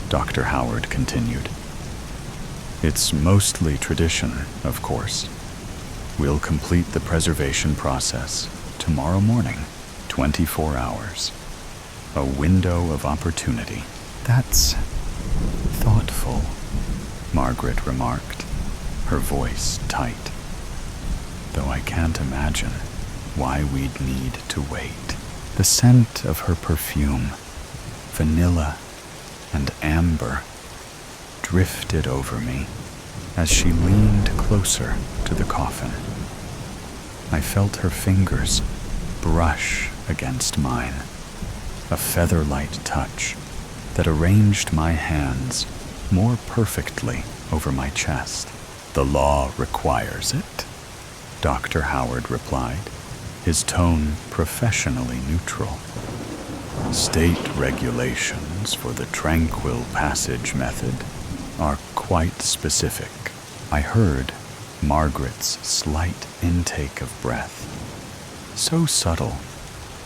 Dr. Howard continued. It's mostly tradition, of course. We'll complete the preservation process tomorrow morning, 24 hours. A window of opportunity. That's thoughtful, Margaret remarked, her voice tight. Though I can't imagine why we'd need to wait. The scent of her perfume, vanilla and amber, drifted over me as she leaned closer to the coffin. I felt her fingers brush against mine, a feather-light touch that arranged my hands more perfectly over my chest. The law requires it, Dr. Howard replied, his tone professionally neutral. State regulations for the tranquil passage method are quite specific. I heard Margaret's slight intake of breath, so subtle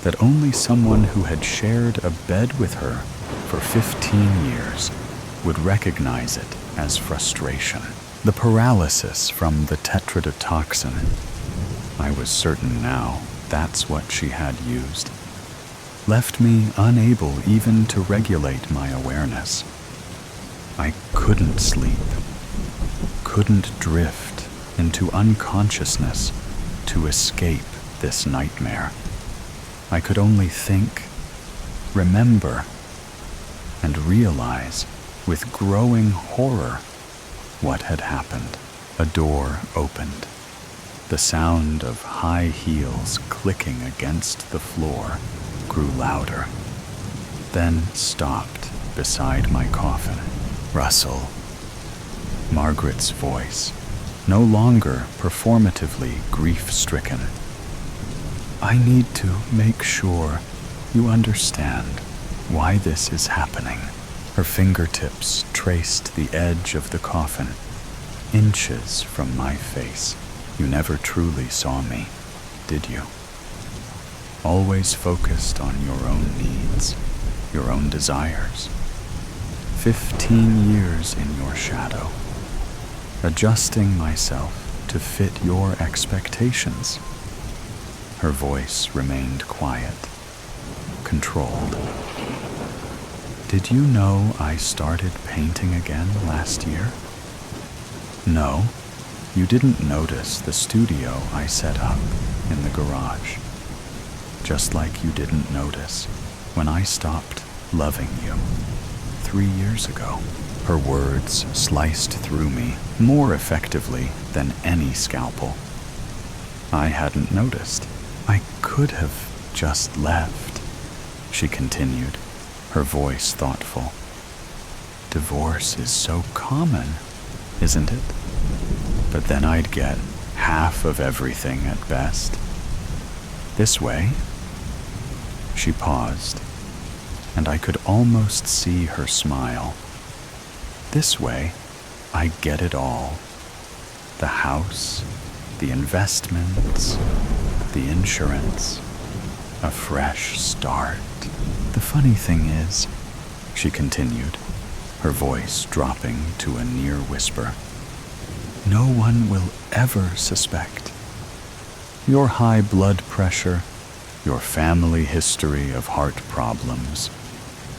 that only someone who had shared a bed with her for 15 years would recognize it as frustration. The paralysis from the tetrodotoxin. I was certain now that's what she had used. Left me unable even to regulate my awareness. I couldn't sleep, couldn't drift into unconsciousness to escape this nightmare. I could only think, remember, and realize with growing horror what had happened. A door opened. The sound of high heels clicking against the floor grew louder, then stopped beside my coffin. Russell. Margaret's voice, no longer performatively grief-stricken. I need to make sure you understand why this is happening. Her fingertips traced the edge of the coffin, inches from my face. You never truly saw me, did you? Always focused on your own needs, your own desires. 15 years in your shadow, adjusting myself to fit your expectations. Her voice remained quiet, controlled. Did you know I started painting again last year? No, you didn't notice the studio I set up in the garage. Just like you didn't notice when I stopped loving you 3 years ago. Her words sliced through me more effectively than any scalpel. I hadn't noticed. I could have just left, she continued, her voice thoughtful. Divorce is so common, isn't it? But then I'd get half of everything at best. This way. She paused, and I could almost see her smile. This way, I get it all. The house, the investments, the insurance, a fresh start. The funny thing is, she continued, her voice dropping to a near whisper, no one will ever suspect. Your high blood pressure, your family history of heart problems,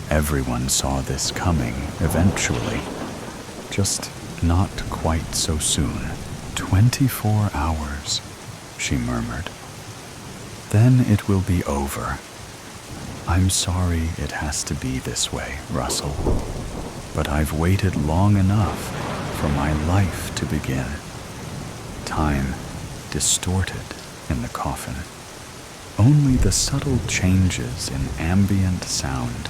everyone saw this coming eventually, just not quite so soon. 24 hours, she murmured. Then it will be over. I'm sorry it has to be this way, Russell, but I've waited long enough for my life to begin. Time distorted in the coffin. Only the subtle changes in ambient sound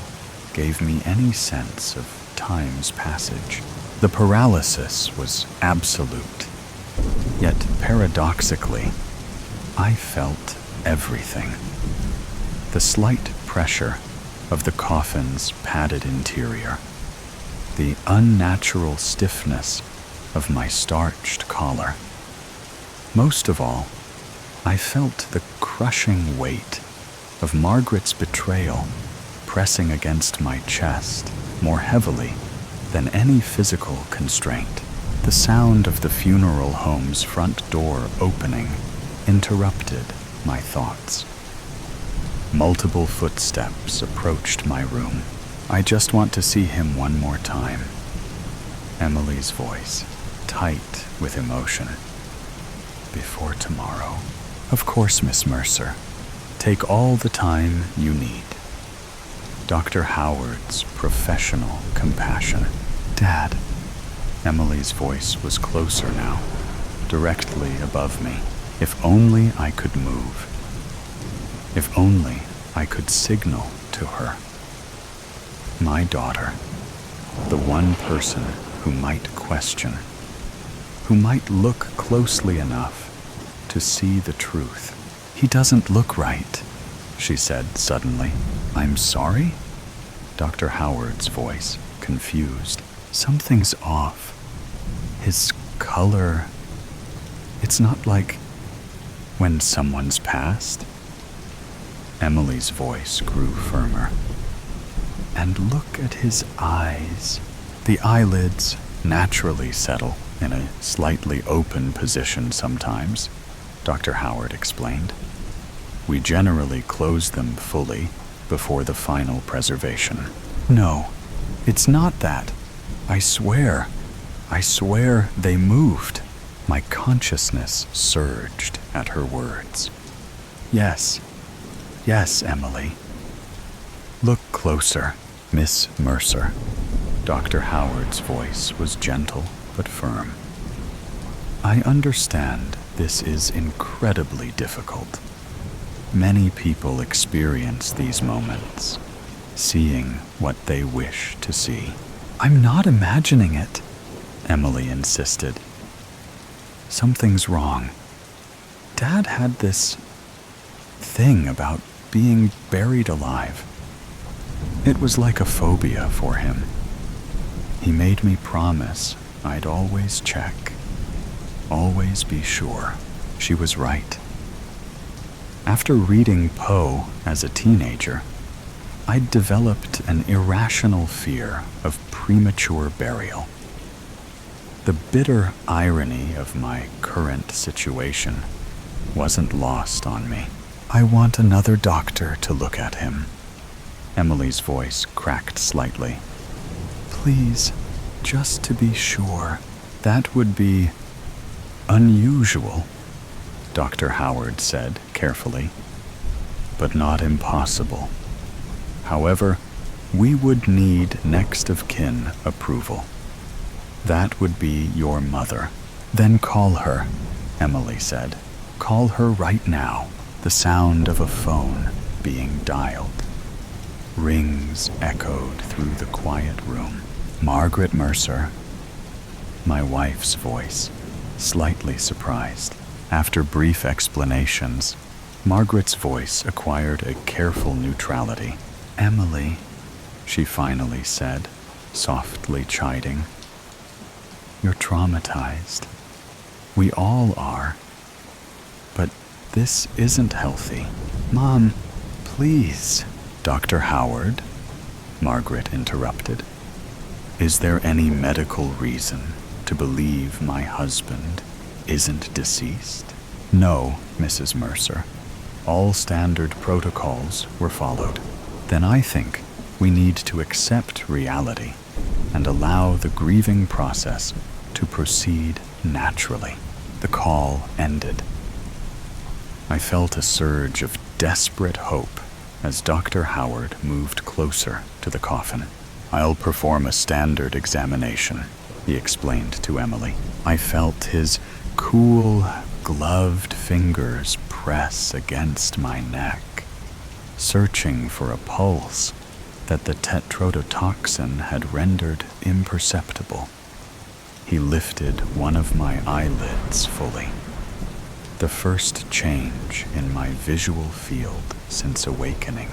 gave me any sense of time's passage. The paralysis was absolute, yet paradoxically, I felt everything. The slight pressure of the coffin's padded interior, the unnatural stiffness of my starched collar. Most of all, I felt the crushing weight of Margaret's betrayal pressing against my chest more heavily than any physical constraint. The sound of the funeral home's front door opening interrupted my thoughts. Multiple footsteps approached my room. I just want to see him one more time. Emily's voice, tight with emotion. Before tomorrow. Of course, Miss Mercer. Take all the time you need. Dr. Howard's professional compassion. Dad. Emily's voice was closer now, directly above me. If only I could move. If only I could signal to her. My daughter, the one person who might question, who might look closely enough to see the truth. He doesn't look right, she said suddenly. I'm sorry? Dr. Howard's voice, confused. Something's off. His color. It's not like when someone's passed. Emily's voice grew firmer. And look at his eyes. The eyelids naturally settle in a slightly open position sometimes, Dr. Howard explained. We generally close them fully before the final preservation. No, it's not that. I swear they moved. My consciousness surged at her words. Yes, Emily. Look closer, Miss Mercer. Dr. Howard's voice was gentle but firm. I understand this is incredibly difficult. Many people experience these moments, seeing what they wish to see. I'm not imagining it, Emily insisted. Something's wrong. Dad had this thing about being buried alive. It was like a phobia for him. He made me promise I'd always check, always be sure. She was right. After reading Poe as a teenager, I'd developed an irrational fear of premature burial. The bitter irony of my current situation wasn't lost on me. I want another doctor to look at him. Emily's voice cracked slightly. Please, just to be sure. That would be unusual, Dr. Howard said carefully, but not impossible. However, we would need next of kin approval. That would be your mother. Then call her, Emily said. Call her right now. The sound of a phone being dialed. Rings echoed through the quiet room. Margaret Mercer. My wife's voice, slightly surprised. After brief explanations, Margaret's voice acquired a careful neutrality. Emily, she finally said, softly chiding. You're traumatized. We all are. But this isn't healthy. Mom, please. Dr. Howard, Margaret interrupted. Is there any medical reason to believe my husband isn't deceased? No, Mrs. Mercer. All standard protocols were followed. Then I think we need to accept reality and allow the grieving process to proceed naturally. The call ended. I felt a surge of desperate hope as Dr. Howard moved closer to the coffin. I'll perform a standard examination, he explained to Emily. I felt his cool, gloved fingers press against my neck, searching for a pulse that the tetrodotoxin had rendered imperceptible. He lifted one of my eyelids fully. The first change in my visual field since awakening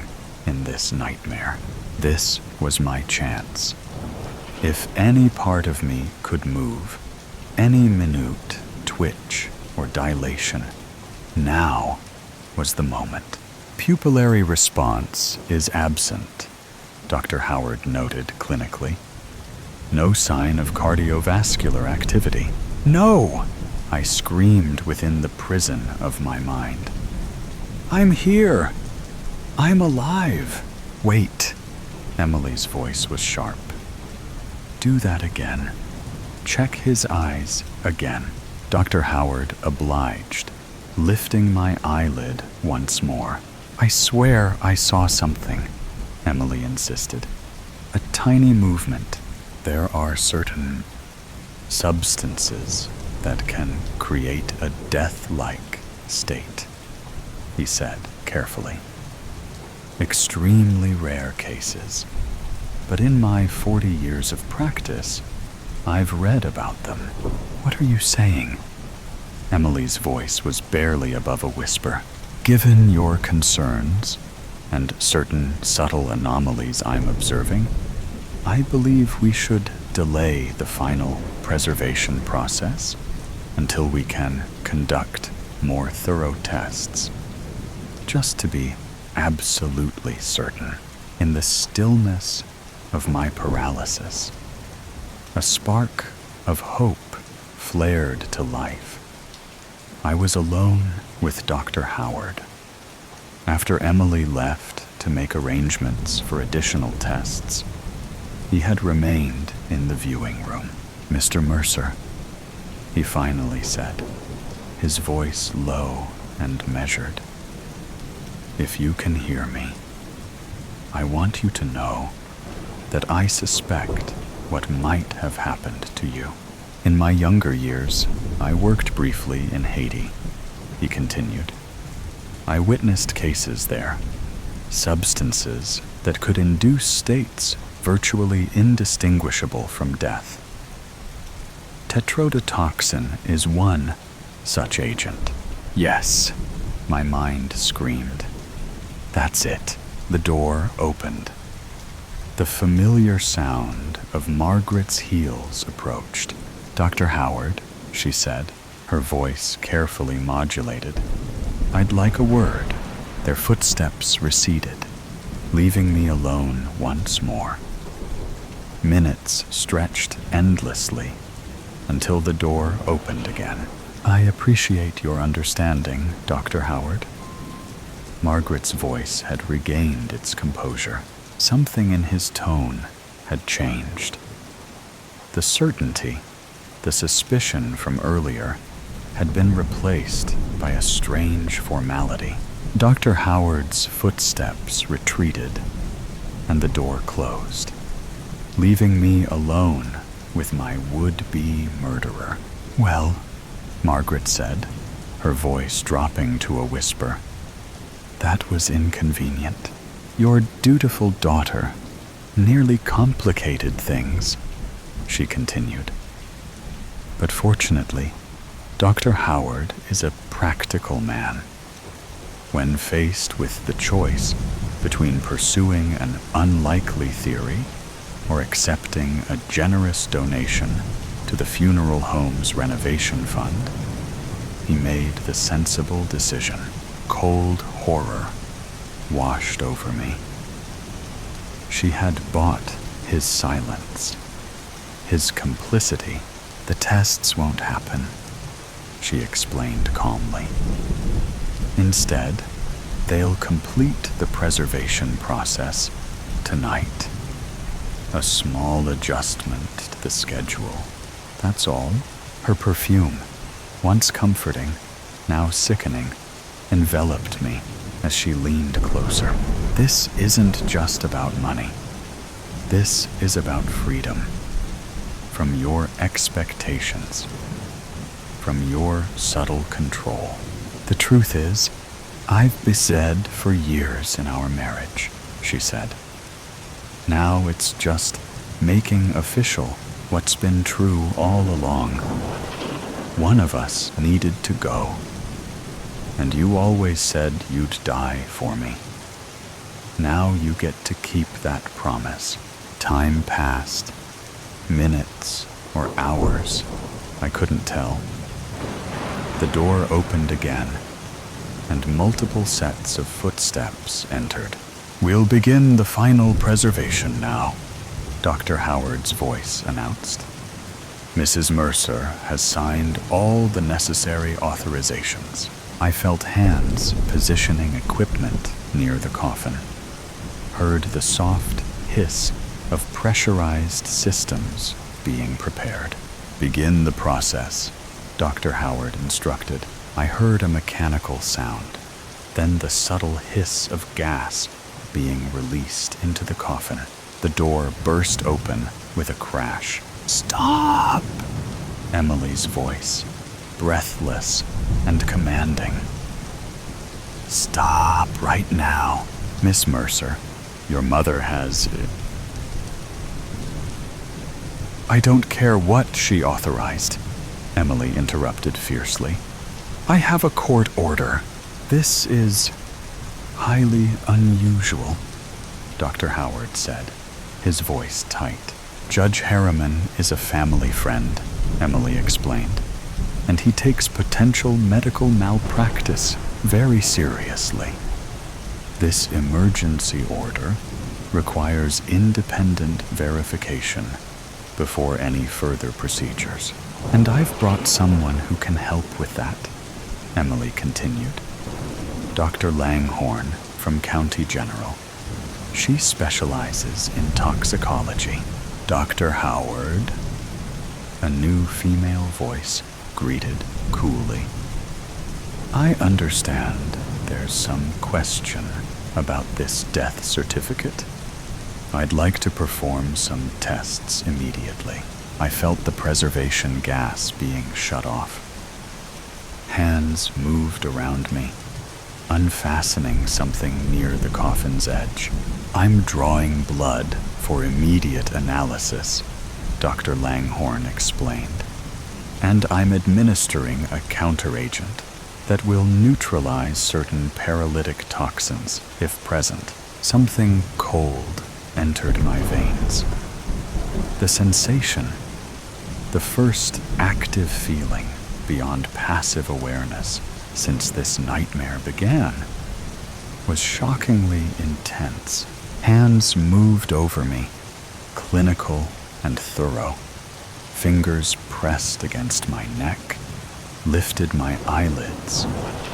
in this nightmare. This was my chance. If any part of me could move, any minute twitch or dilation, now was the moment. Pupillary response is absent, Dr. Howard noted clinically. No sign of cardiovascular activity. No! I screamed within the prison of my mind. I'm here! I'm alive! Wait! Emily's voice was sharp. Do that again. Check his eyes again. Dr. Howard obliged, lifting my eyelid once more. I swear I saw something, Emily insisted. A tiny movement. There are certain substances that can create a death-like state, he said carefully. Extremely rare cases, but in my 40 years of practice, I've read about them. What are you saying? Emily's voice was barely above a whisper. Given your concerns and certain subtle anomalies I'm observing, I believe we should delay the final preservation process until we can conduct more thorough tests, just to be absolutely certain. In the stillness of my paralysis, a spark of hope flared to life. I was alone with Dr. Howard. After Emily left to make arrangements for additional tests, he had remained in the viewing room. Mr. Mercer, he finally said, his voice low and measured. If you can hear me, I want you to know that I suspect what might have happened to you. In my younger years, I worked briefly in Haiti, he continued. I witnessed cases there, substances that could induce states virtually indistinguishable from death. Tetrodotoxin is one such agent. Yes, my mind screamed. That's it. The door opened. The familiar sound of Margaret's heels approached. Dr. Howard, she said, her voice carefully modulated. I'd like a word. Their footsteps receded, leaving me alone once more. Minutes stretched endlessly until the door opened again. I appreciate your understanding, Dr. Howard. Margaret's voice had regained its composure. Something in his tone had changed. The certainty, the suspicion from earlier, had been replaced by a strange formality. Dr. Howard's footsteps retreated, and the door closed, leaving me alone with my would-be murderer. Well, Margaret said, her voice dropping to a whisper. That was inconvenient. Your dutiful daughter nearly complicated things, she continued. But fortunately, Dr. Howard is a practical man. When faced with the choice between pursuing an unlikely theory or accepting a generous donation to the funeral home's renovation fund, he made the sensible decision. Cold horror washed over me. She had bought his silence, his complicity. The tests won't happen, she explained calmly. Instead, they'll complete the preservation process tonight. A small adjustment to the schedule, that's all. Her perfume, once comforting, now sickening, enveloped me as she leaned closer. This isn't just about money. This is about freedom. From your expectations. From your subtle control. The truth is, I've been said for years in our marriage, she said. Now it's just making official what's been true all along. One of us needed to go, and you always said you'd die for me. Now you get to keep that promise. Time passed, minutes or hours, I couldn't tell. The door opened again, and multiple sets of footsteps entered. We'll begin the final preservation now, Dr. Howard's voice announced. Mrs. Mercer has signed all the necessary authorizations. I felt hands positioning equipment near the coffin, heard the soft hiss of pressurized systems being prepared. Begin the process, Dr. Howard instructed. I heard a mechanical sound, then the subtle hiss of gas being released into the coffin. The door burst open with a crash. Stop! Emily's voice, breathless and commanding. Stop right now, Miss Mercer. Your mother has... I don't care what she authorized, Emily interrupted fiercely. I have a court order. This is highly unusual, Dr. Howard said, his voice tight. Judge Harriman is a family friend, Emily explained, and he takes potential medical malpractice very seriously. This emergency order requires independent verification before any further procedures, and I've brought someone who can help with that, Emily continued. Dr. Langhorne from County General. She specializes in toxicology. Dr. Howard, a new female voice greeted coolly. I understand there's some question about this death certificate. I'd like to perform some tests immediately. I felt the preservation gas being shut off. Hands moved around me, unfastening something near the coffin's edge. I'm drawing blood for immediate analysis, Dr. Langhorne explained. And I'm administering a counteragent that will neutralize certain paralytic toxins, if present. Something cold entered my veins. The sensation, the first active feeling beyond passive awareness since this nightmare began, was shockingly intense. Hands moved over me, clinical and thorough. Fingers pressed against my neck, lifted my eyelids,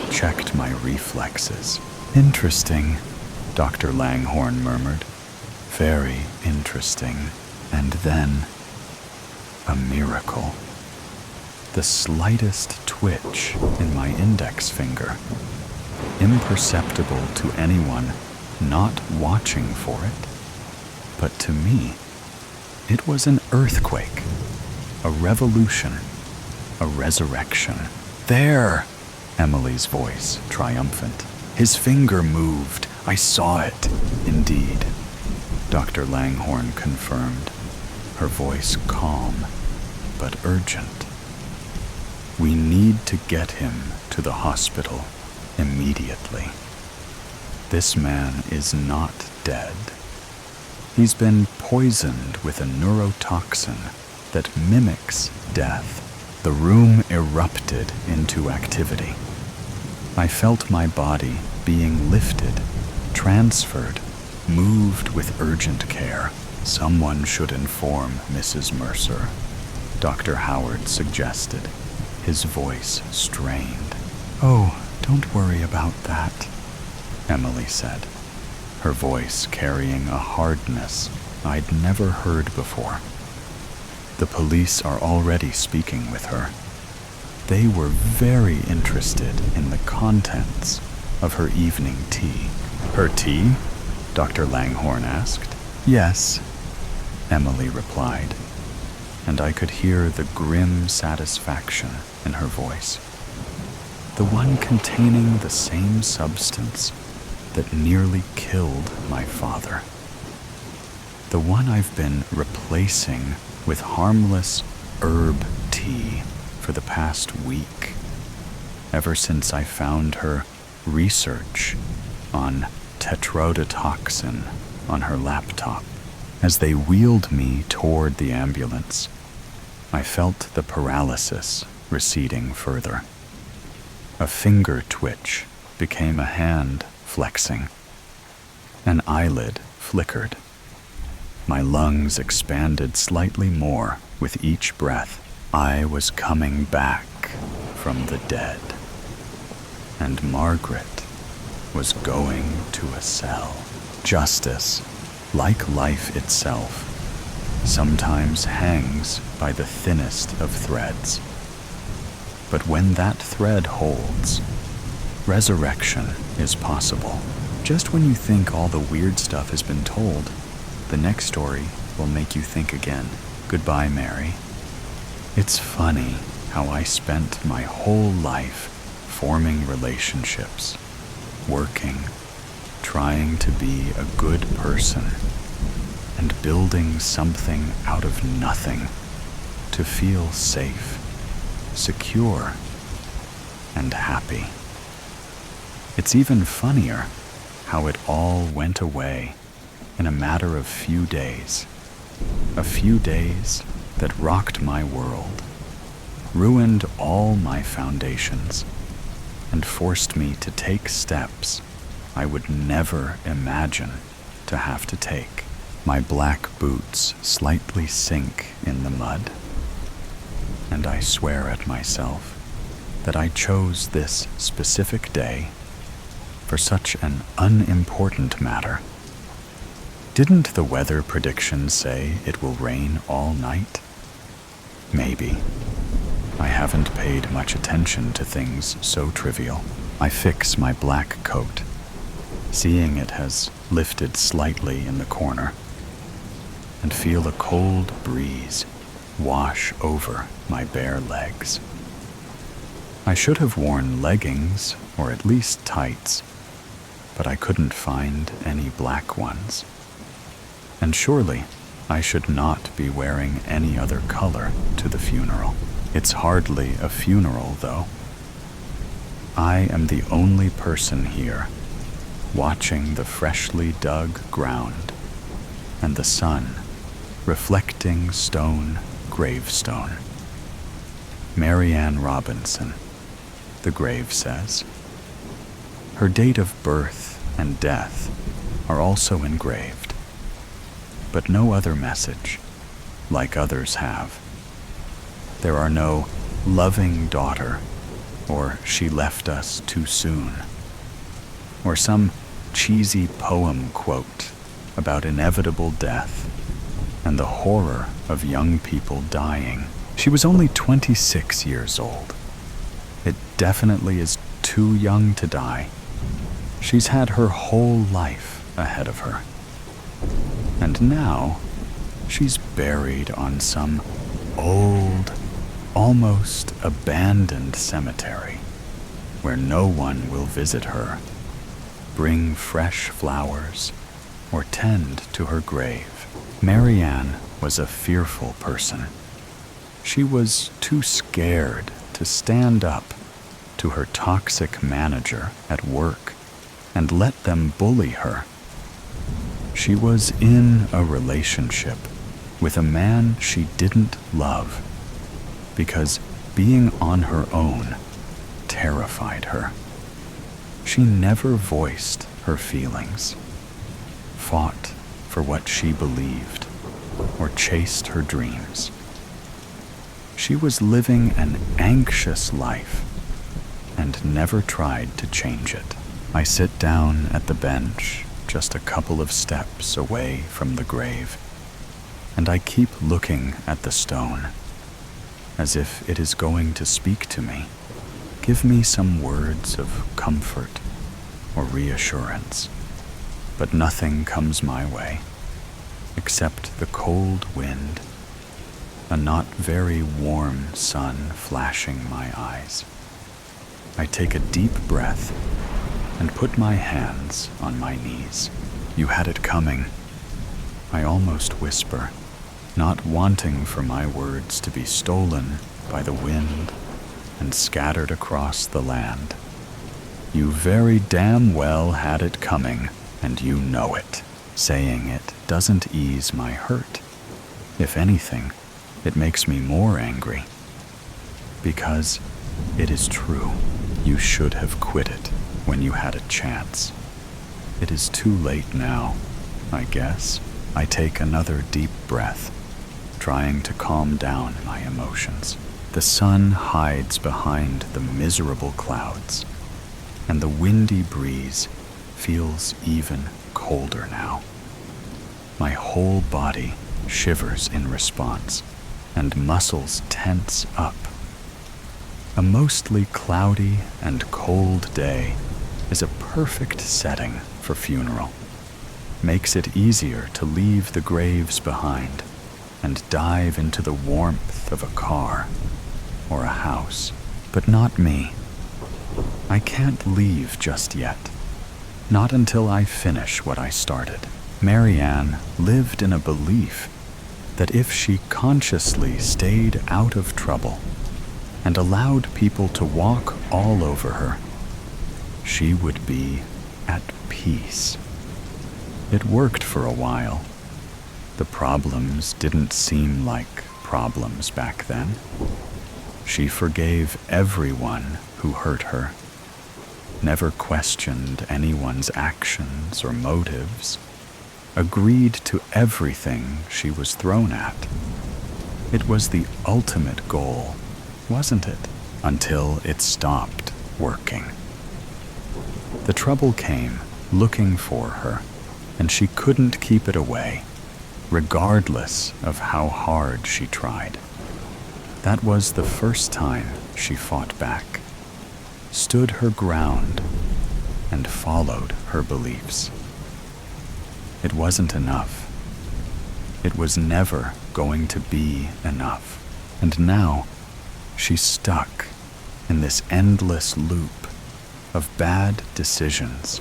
checked my reflexes. Interesting, Dr. Langhorne murmured. Very interesting. And then, a miracle. The slightest twitch in my index finger, imperceptible to anyone not watching for it, but to me, it was an earthquake, a revolution, a resurrection. There! Emily's voice, triumphant. His finger moved. I saw it. Indeed. Dr. Langhorne confirmed, her voice calm but urgent. We need to get him to the hospital immediately. This man is not dead. He's been poisoned with a neurotoxin that mimics death. The room erupted into activity. I felt my body being lifted, transferred, moved with urgent care. Someone should inform Mrs. Mercer, Dr. Howard suggested, his voice strained. Oh, don't worry about that, Emily said, her voice carrying a hardness I'd never heard before. The police are already speaking with her. They were very interested in the contents of her evening tea. Her tea? Dr. Langhorne asked. Yes, Emily replied, and I could hear the grim satisfaction in her voice. the one containing the same substance that nearly killed my father. The one I've been replacing with harmless herb tea for the past week, ever since I found her research on tetrodotoxin on her laptop. As they wheeled me toward the ambulance, I felt the paralysis receding further. A finger twitch became a hand flexing. An eyelid flickered. My lungs expanded slightly more with each breath. I was coming back from the dead. And Margaret was going to a cell. Justice, like life itself, sometimes hangs by the thinnest of threads. But when that thread holds, resurrection is possible. Just when you think all the weird stuff has been told, the next story will make you think again. Goodbye, Mary. It's funny how I spent my whole life forming relationships, working, trying to be a good person, and building something out of nothing to feel safe, secure, and happy. It's even funnier how it all went away in a matter of few days. A few days that rocked my world, ruined all my foundations, and forced me to take steps I would never imagine to have to take. My black boots slightly sink in the mud, and I swear at myself that I chose this specific day for such an unimportant matter. Didn't the weather predictions say it will rain all night? Maybe. I haven't paid much attention to things so trivial. I fix my black coat, seeing it has lifted slightly in the corner, and feel a cold breeze wash over my bare legs. I should have worn leggings or at least tights, but I couldn't find any black ones. And surely I should not be wearing any other color to the funeral. It's hardly a funeral, though. I am the only person here watching the freshly dug ground and the sun reflecting stone gravestone. Marianne Robinson, the grave says. Her date of birth and death are also engraved, but no other message, like others have. There are no loving daughter, or she left us too soon, or some cheesy poem quote about inevitable death and the horror of young people dying. She was only 26 years old. It definitely is too young to die. She's had her whole life ahead of her. And now, she's buried on some old, almost abandoned cemetery where no one will visit her, bring fresh flowers, or tend to her grave. Marianne was a fearful person. She was too scared to stand up to her toxic manager at work and let them bully her. She was in a relationship with a man she didn't love because being on her own terrified her. She never voiced her feelings, fought for what she believed, or chased her dreams. She was living an anxious life and never tried to change it. I sit down at the bench just a couple of steps away from the grave, and I keep looking at the stone as if it is going to speak to me, give me some words of comfort or reassurance. But nothing comes my way except the cold wind, a not very warm sun flashing my eyes. I take a deep breath and put my hands on my knees. You had it coming, I almost whisper, not wanting for my words to be stolen by the wind and scattered across the land. You very damn well had it coming, and you know it. Saying it doesn't ease my hurt. If anything, it makes me more angry. Because it is true, you should have quit it when you had a chance. It is too late now, I guess. I take another deep breath, trying to calm down my emotions. The sun hides behind the miserable clouds, and the windy breeze feels even colder now. My whole body shivers in response, and muscles tense up. A mostly cloudy and cold day is a perfect setting for funeral. Makes it easier to leave the graves behind and dive into the warmth of a car or a house. But not me. I can't leave just yet. Not until I finish what I started. Marianne lived in a belief that if she consciously stayed out of trouble and allowed people to walk all over her, she would be at peace. It worked for a while. The problems didn't seem like problems back then. She forgave everyone who hurt her, never questioned anyone's actions or motives, agreed to everything she was thrown at. It was the ultimate goal, wasn't it? Until it stopped working. The trouble came looking for her, and she couldn't keep it away, regardless of how hard she tried. That was the first time she fought back, stood her ground, and followed her beliefs. It wasn't enough. It was never going to be enough. And now, she's stuck in this endless loop of bad decisions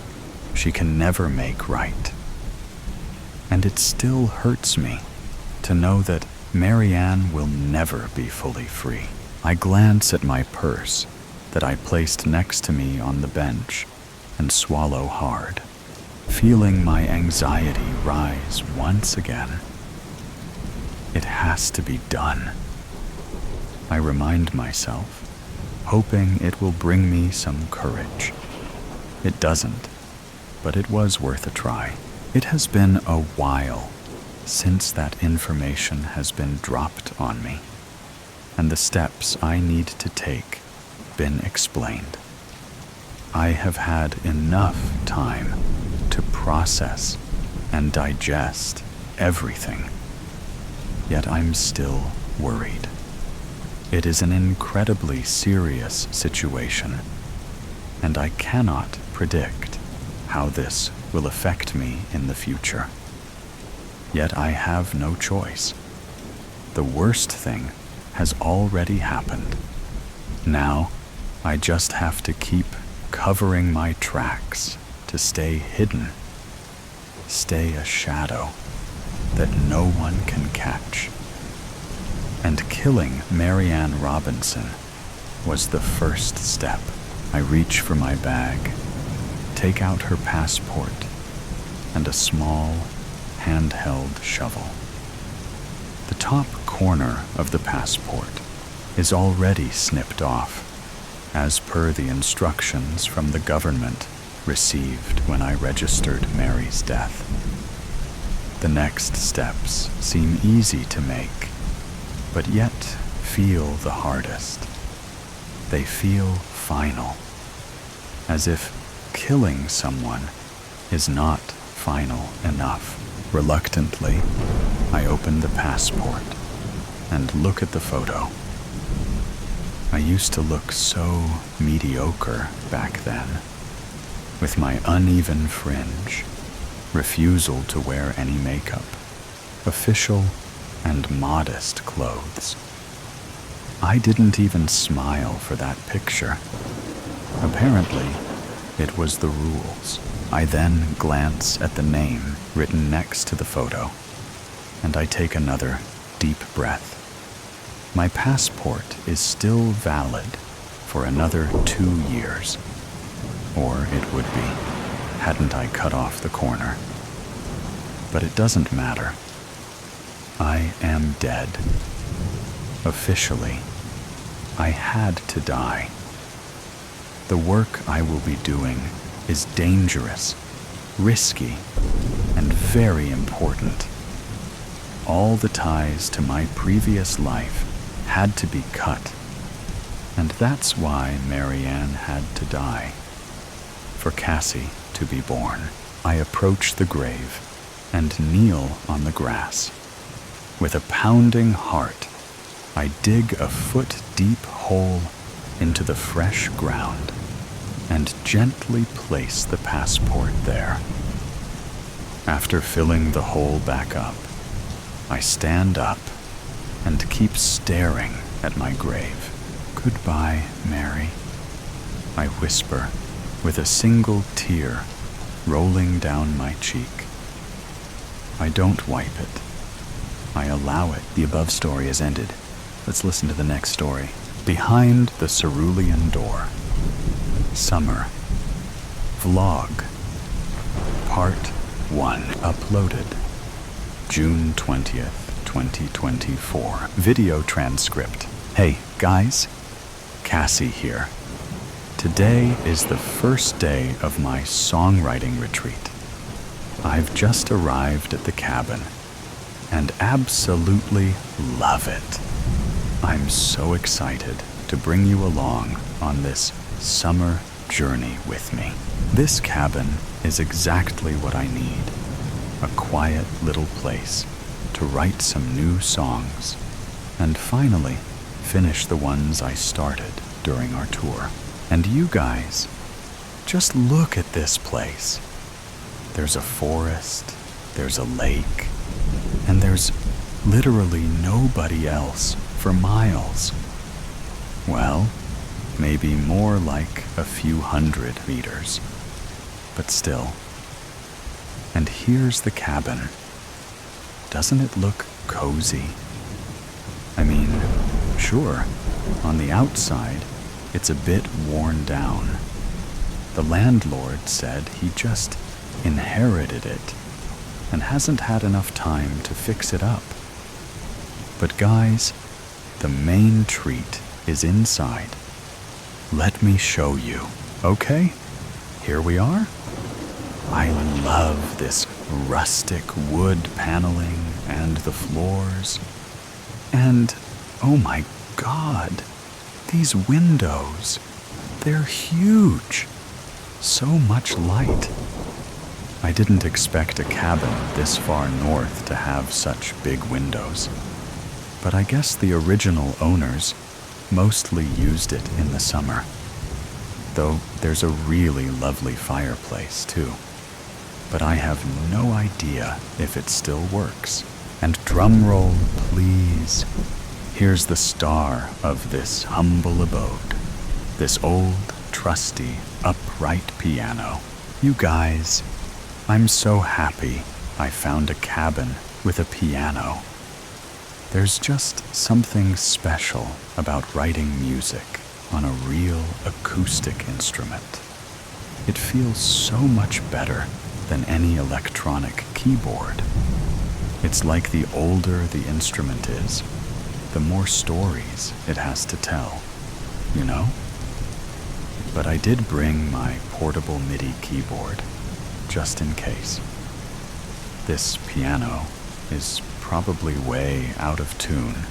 she can never make right. And it still hurts me to know that Marianne will never be fully free. I glance at my purse that I placed next to me on the bench and swallow hard, feeling my anxiety rise once again. It has to be done. I remind myself, hoping it will bring me some courage. It doesn't, but it was worth a try. It has been a while since that information has been dropped on me, and the steps I need to take been explained. I have had enough time to process and digest everything, yet I'm still worried. It is an incredibly serious situation, and I cannot predict how this will affect me in the future. Yet I have no choice. The worst thing has already happened. Now, I just have to keep covering my tracks to stay hidden, stay a shadow that no one can catch. And killing Marianne Robinson was the first step. I reach for my bag, take out her passport, and a small, handheld shovel. The top corner of the passport is already snipped off, as per the instructions from the government received when I registered Mary's death. The next steps seem easy to make, but yet feel the hardest. They feel final, as if killing someone is not final enough. Reluctantly, I open the passport and look at the photo. I used to look so mediocre back then, with my uneven fringe, refusal to wear any makeup, official and modest clothes. I didn't even smile for that picture. Apparently, it was the rules. I then glance at the name written next to the photo, and I take another deep breath. My passport is still valid for another 2 years. Or it would be, hadn't I cut off the corner. But it doesn't matter. I am dead. Officially, I had to die. The work I will be doing is dangerous, risky, and very important. All the ties to my previous life had to be cut, and that's why Marianne had to die. For Cassie to be born, I approach the grave and kneel on the grass. With a pounding heart, I dig a foot-deep hole into the fresh ground and gently place the passport there. After filling the hole back up, I stand up and keep staring at my grave. "Goodbye, Mary," I whisper, with a single tear rolling down my cheek. I don't wipe it. I allow it. The above story has ended. Let's listen to the next story. Behind the Cerulean Door. Summer. Vlog. Part 1. Uploaded June 20th, 2024. Video transcript. Hey, guys. Cassie here. Today is the first day of my songwriting retreat. I've just arrived at the cabin and absolutely love it. I'm so excited to bring you along on this summer journey with me. This cabin is exactly what I need. A quiet little place to write some new songs and finally finish the ones I started during our tour. And you guys, just look at this place. There's a forest, there's a lake, and there's literally nobody else for miles. Well, maybe more like a few 100 meters, but still. And here's the cabin. Doesn't it look cozy? I mean, sure, on the outside, it's a bit worn down. The landlord said he just inherited it and hasn't had enough time to fix it up. But guys, the main treat is inside. Let me show you, okay? Here we are. I love this rustic wood paneling and the floors. And, oh my God, these windows, they're huge. So much light. I didn't expect a cabin this far north to have such big windows. But I guess the original owners mostly used it in the summer. Though there's a really lovely fireplace too. But I have no idea if it still works. And drum roll, please. Here's the star of this humble abode. This old, trusty, upright piano. You guys, I'm so happy I found a cabin with a piano. There's just something special about writing music on a real acoustic instrument. It feels so much better than any electronic keyboard. It's like the older the instrument is, the more stories it has to tell, you know? But I did bring my portable MIDI keyboard, just in case. This piano is probably way out of tune,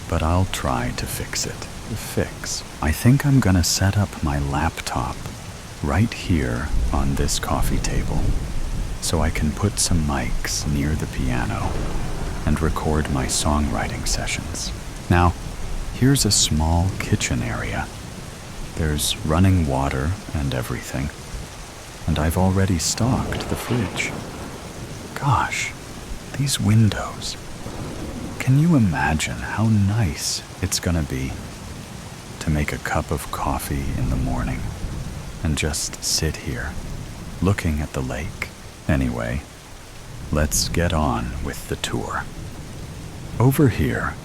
but I'll try to fix it. I think I'm gonna set up my laptop right here on this coffee table, so I can put some mics near the piano and record my songwriting sessions. Now, here's a small kitchen area. There's running water and everything, and I've already stocked the fridge. Gosh, these windows. Can you imagine how nice it's gonna be to make a cup of coffee in the morning and just sit here, looking at the lake. Anyway, let's get on with the tour. Over here,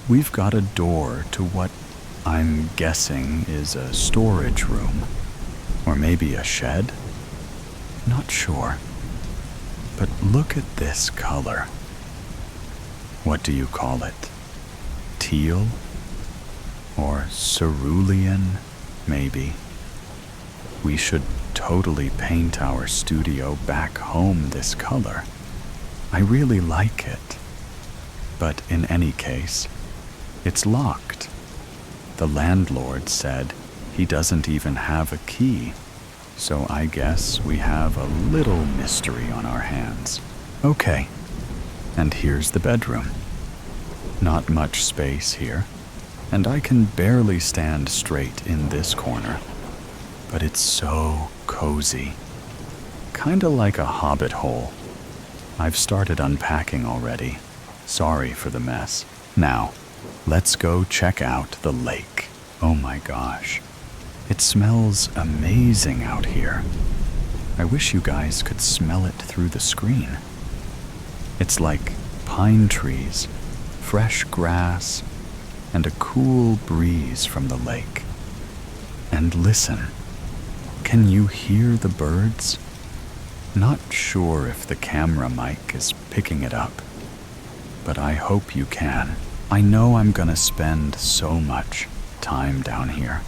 we've got a door to what I'm guessing is a storage room, or maybe a shed. Not sure. But look at this color. What do you call it? Teal? Or cerulean, maybe? We should totally paint our studio back home this color. I really like it. But in any case, it's locked. The landlord said he doesn't even have a key, so I guess we have a little mystery on our hands. Okay, and here's the bedroom. Not much space here, and I can barely stand straight in this corner, but it's so cozy. Kinda like a hobbit hole. I've started unpacking already. Sorry for the mess. Now, let's go check out the lake. Oh my gosh. It smells amazing out here. I wish you guys could smell it through the screen. It's like pine trees, fresh grass, and a cool breeze from the lake. And listen, can you hear the birds? Not sure if the camera mic is picking it up, but I hope you can. I know I'm gonna spend so much time down here,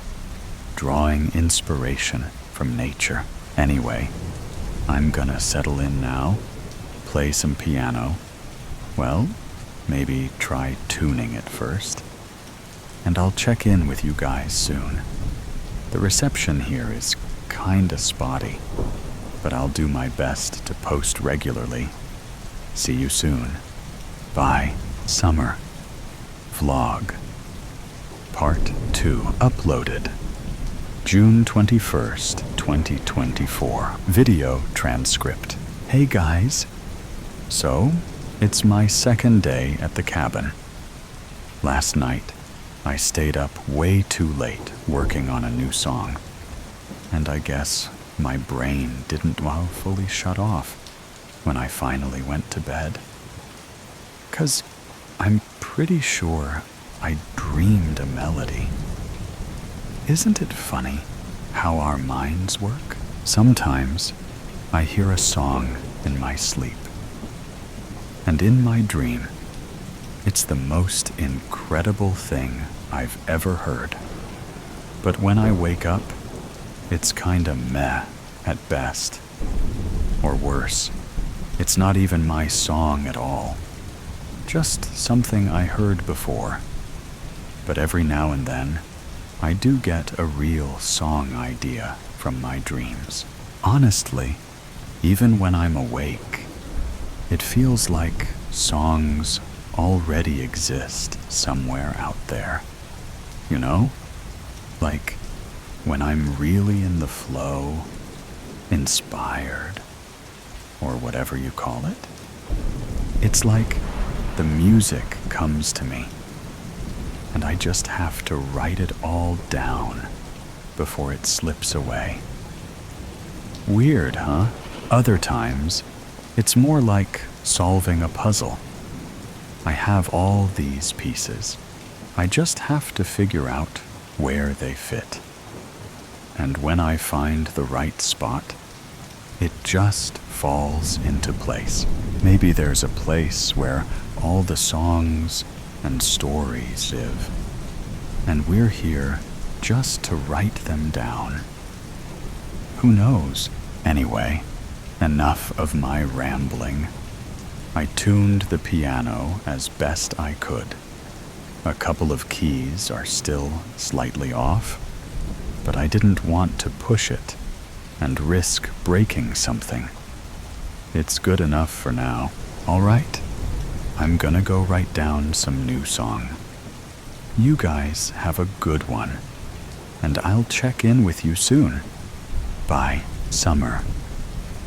drawing inspiration from nature. Anyway, I'm gonna settle in now, play some piano, well, maybe try tuning it first, and I'll check in with you guys soon. The reception here is kinda spotty, but I'll do my best to post regularly. See you soon. Bye. Summer Vlog Part 2 uploaded June 21st, 2024. Video transcript. Hey guys. So, it's my second day at the cabin. Last night, I stayed up way too late working on a new song. And I guess my brain didn't fully shut off when I finally went to bed. 'Cause I'm pretty sure I dreamed a melody. Isn't it funny how our minds work? Sometimes I hear a song in my sleep. And in my dream, it's the most incredible thing I've ever heard. But when I wake up, it's kinda meh at best. Or worse, it's not even my song at all. Just something I heard before. But every now and then, I do get a real song idea from my dreams. Honestly, even when I'm awake, it feels like songs already exist somewhere out there. You know? Like when I'm really in the flow, inspired, or whatever you call it. It's like the music comes to me, and I just have to write it all down before it slips away. Weird, huh? Other times, it's more like solving a puzzle. I have all these pieces. I just have to figure out where they fit. And when I find the right spot, it just falls into place. Maybe there's a place where all the songs and stories live, and we're here just to write them down. Who knows? Anyway, enough of my rambling. I tuned the piano as best I could. A couple of keys are still slightly off, but I didn't want to push it and risk breaking something. It's good enough for now. All right, I'm gonna go write down some new song. You guys have a good one, and I'll check in with you soon. Bye. Summer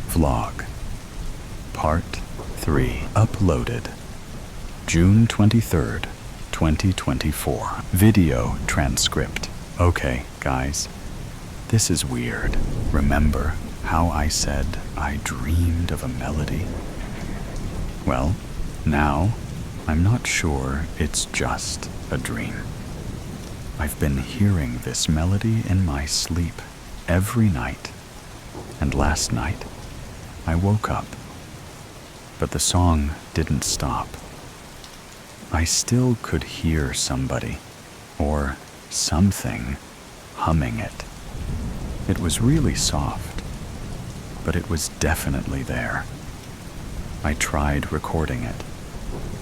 Vlog Part 3 uploaded June 23rd, 2024. Video transcript. Okay, guys, This is weird. Remember how I said I dreamed of a melody? Well, now I'm not sure it's just a dream. I've been hearing this melody in my sleep every night, and last night I woke up, but the song didn't stop. I still could hear somebody or something humming it. It was really soft, but it was definitely there. I tried recording it,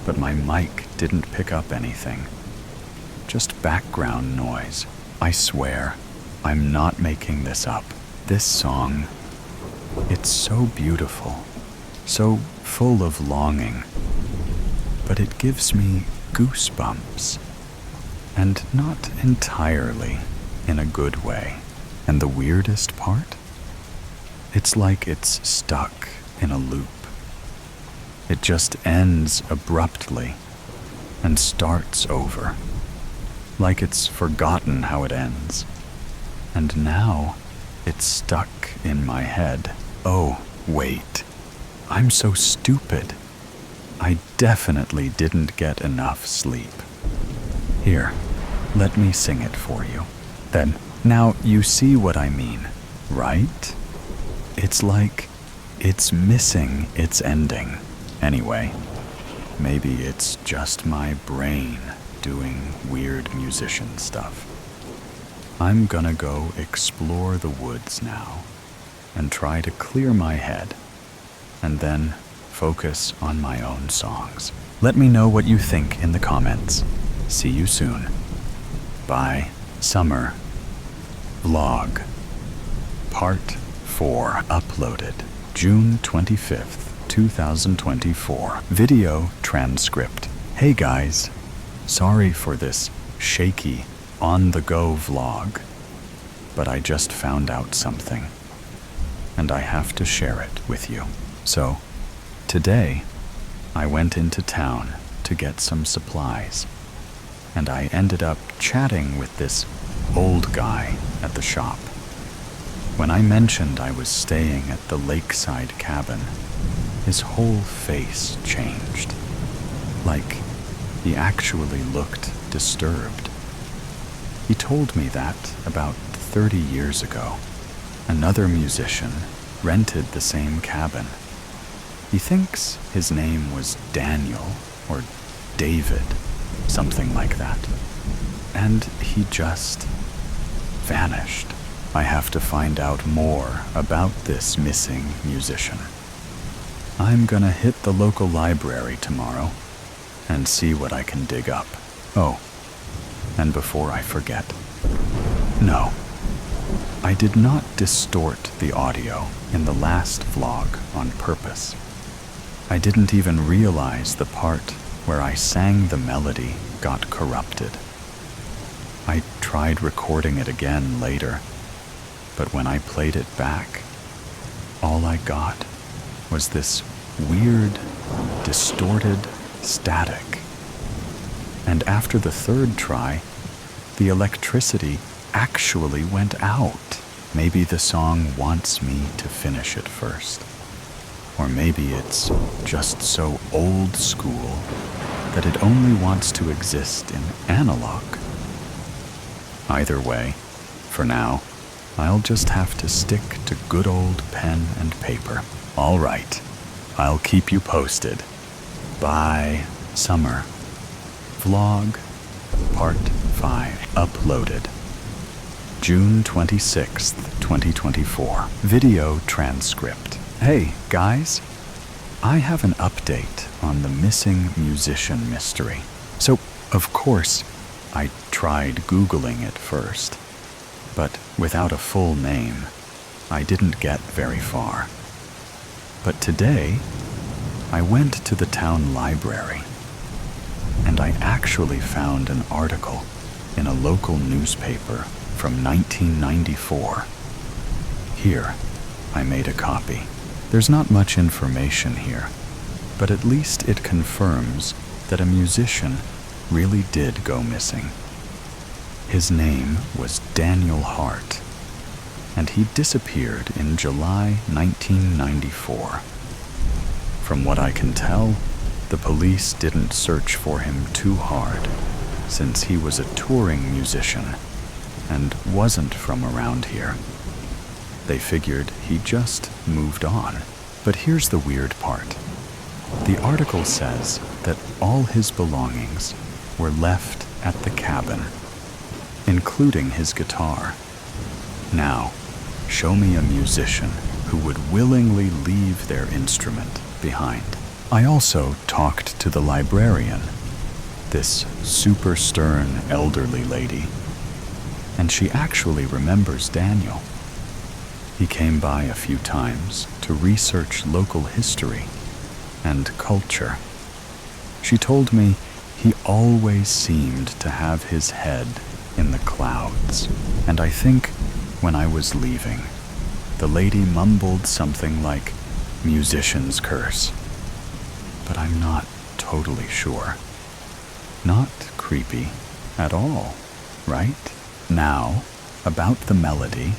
but my mic didn't pick up anything. Just background noise. I swear, I'm not making this up. This song, it's so beautiful, so full of longing, but it gives me goosebumps, and not entirely in a good way. And the weirdest part? It's like it's stuck in a loop. It just ends abruptly and starts over, like it's forgotten how it ends. And now it's stuck in my head. Oh, wait. I'm so stupid. I definitely didn't get enough sleep. Here, let me sing it for you. Then, now you see what I mean, right? It's like it's missing its ending. Anyway, maybe it's just my brain doing weird musician stuff. I'm gonna go explore the woods now and try to clear my head, and then focus on my own songs. Let me know what you think in the comments. See you soon. Bye. Summer Vlog Part 4 uploaded June 25th, 2024. Video transcript. Hey guys, sorry for this shaky, on-the-go vlog, but I just found out something, and I have to share it with you. So, today, I went into town to get some supplies, and I ended up chatting with this old guy at the shop. When I mentioned I was staying at the lakeside cabin, his whole face changed. Like, he actually looked disturbed. He told me that about 30 years ago, another musician rented the same cabin. He thinks his name was Daniel or David, something like that. And he just vanished. I have to find out more about this missing musician. I'm gonna hit the local library tomorrow and see what I can dig up. Oh, and before I forget, no, I did not distort the audio in the last vlog on purpose. I didn't even realize the part where I sang the melody got corrupted. I tried recording it again later, but when I played it back, all I got was this weird, distorted static. And after the third try, the electricity actually went out. Maybe the song wants me to finish it first. Or maybe it's just so old school that it only wants to exist in analog. Either way, for now, I'll just have to stick to good old pen and paper. All right, I'll keep you posted. Bye. Summer Vlog Part 5 uploaded June 26th, 2024. Video transcript. Hey, guys. I have an update on the missing musician mystery. So, of course, I tried Googling it first, but without a full name, I didn't get very far. But today, I went to the town library, and I actually found an article in a local newspaper from 1994. Here, I made a copy. There's not much information here, but at least it confirms that a musician really did go missing. His name was Daniel Hart, and he disappeared in July 1994. From what I can tell, the police didn't search for him too hard, since he was a touring musician and wasn't from around here. They figured he just moved on. But here's the weird part. The article says that all his belongings were left at the cabin, including his guitar. Now, show me a musician who would willingly leave their instrument behind. I also talked to the librarian, this super stern elderly lady, and she actually remembers Daniel. He came by a few times to research local history and culture. She told me he always seemed to have his head in the clouds, and I think when I was leaving, the lady mumbled something like musician's curse, but I'm not totally sure. Not creepy at all, right? Now, about the melody,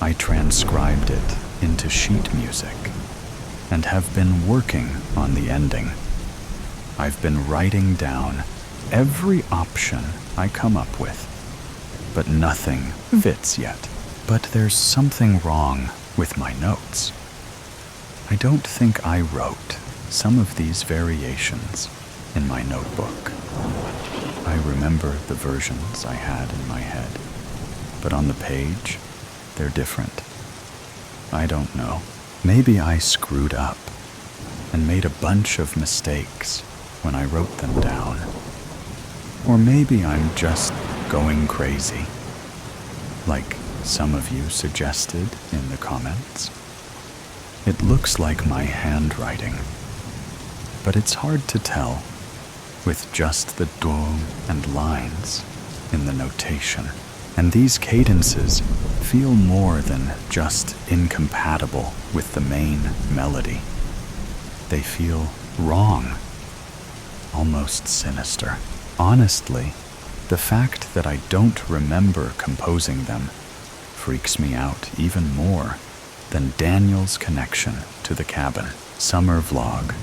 I transcribed it into sheet music and have been working on the ending. I've been writing down every option I come up with, but nothing fits yet. But there's something wrong with my notes. I don't think I wrote some of these variations in my notebook. I remember the versions I had in my head, but on the page, they're different. I don't know. Maybe I screwed up and made a bunch of mistakes when I wrote them down. Or maybe I'm just going crazy, like some of you suggested in the comments. It looks like my handwriting, but it's hard to tell with just the do and lines in the notation. And these cadences feel more than just incompatible with the main melody. They feel wrong, almost sinister. Honestly, the fact that I don't remember composing them freaks me out even more than Daniel's connection to the cabin. Summer Vlog,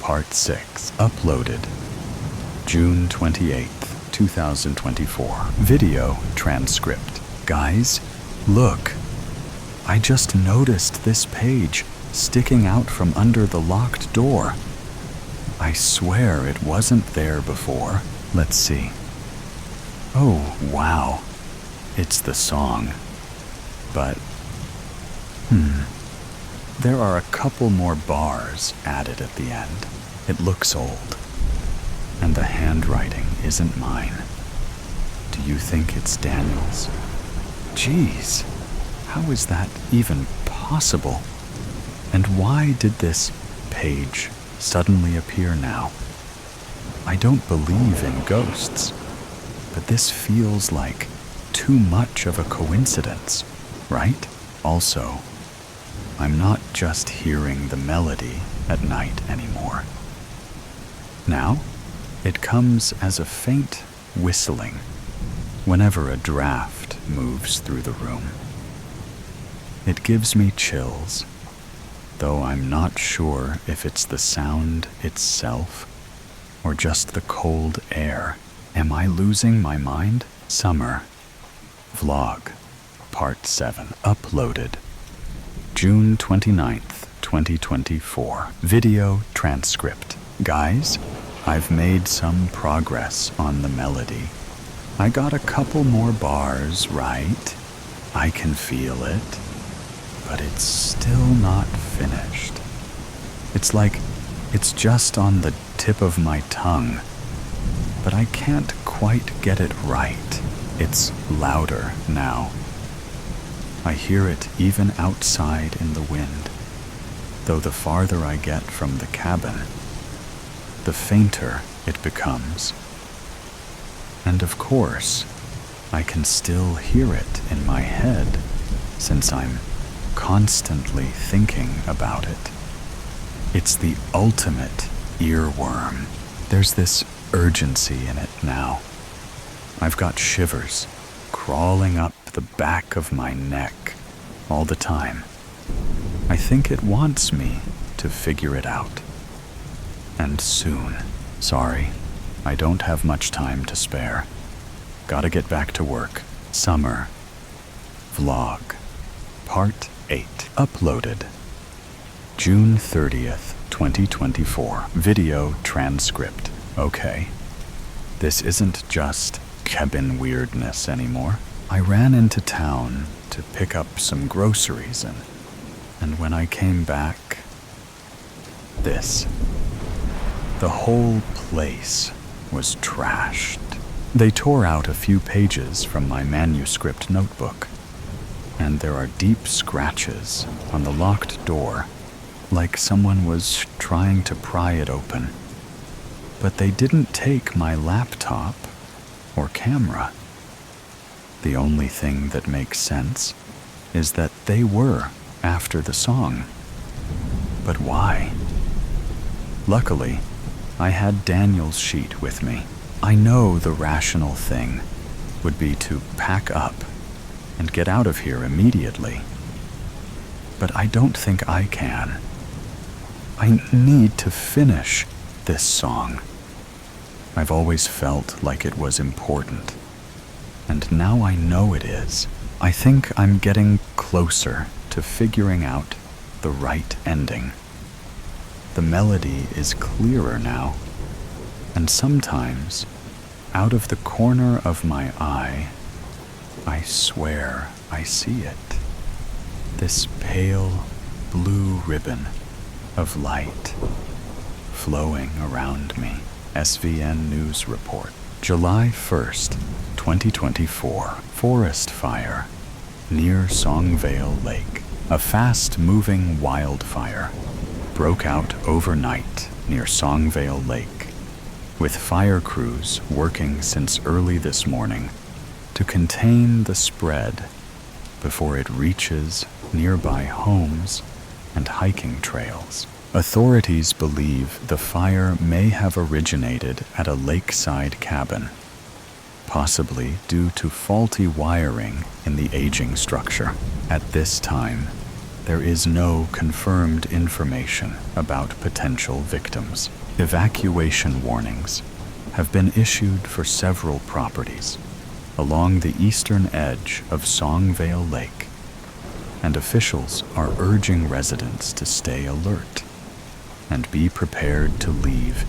Part 6, uploaded June 28th, 2024. Video transcript. Guys, look. I just noticed this page sticking out from under the locked door. I swear it wasn't there before. Let's see. Oh, wow. It's the song. But, there are a couple more bars added at the end. It looks old. And the handwriting isn't mine. Do you think it's Daniel's? Jeez, how is that even possible? And why did this page suddenly appear now? I don't believe in ghosts, but this feels like too much of a coincidence, right? Also, I'm not just hearing the melody at night anymore. Now, it comes as a faint whistling whenever a draft moves through the room. It gives me chills, though I'm not sure if it's the sound itself or just the cold air. Am I losing my mind? Summer Vlog, Part 7, uploaded June 29th, 2024. Video transcript. Guys, I've made some progress on the melody. I got a couple more bars right. I can feel it, but it's still not finished. It's like it's just on the tip of my tongue, but I can't quite get it right. It's louder now. I hear it even outside in the wind, though the farther I get from the cabin, the fainter it becomes. And of course, I can still hear it in my head since I'm constantly thinking about it. It's the ultimate earworm. There's this urgency in it now. I've got shivers crawling up the back of my neck all the time. I think it wants me to figure it out. And soon. Sorry, I don't have much time to spare. Gotta get back to work. Summer. Vlog. Part 8. Uploaded. June 30th, 2024. Video transcript. Okay. This isn't just cabin weirdness anymore. I ran into town to pick up some groceries and when I came back, this. The whole place was trashed. They tore out a few pages from my manuscript notebook, and there are deep scratches on the locked door, like someone was trying to pry it open. But they didn't take my laptop or camera. The only thing that makes sense is that they were after the song. But why? Luckily, I had Daniel's sheet with me. I know the rational thing would be to pack up and get out of here immediately. But I don't think I can. I need to finish this song. I've always felt like it was important, and now I know it is. I think I'm getting closer to figuring out the right ending. The melody is clearer now, and sometimes, out of the corner of my eye, I swear I see it. This pale blue ribbon of light flowing around me. SVN News Report. July 1st, 2024. Forest fire near Songvale Lake. A fast-moving wildfire broke out overnight near Songvale Lake, with fire crews working since early this morning to contain the spread before it reaches nearby homes and hiking trails. Authorities believe the fire may have originated at a lakeside cabin, possibly due to faulty wiring in the aging structure. At this time, there is no confirmed information about potential victims. Evacuation warnings have been issued for several properties along the eastern edge of Songvale Lake, and officials are urging residents to stay alert and be prepared to leave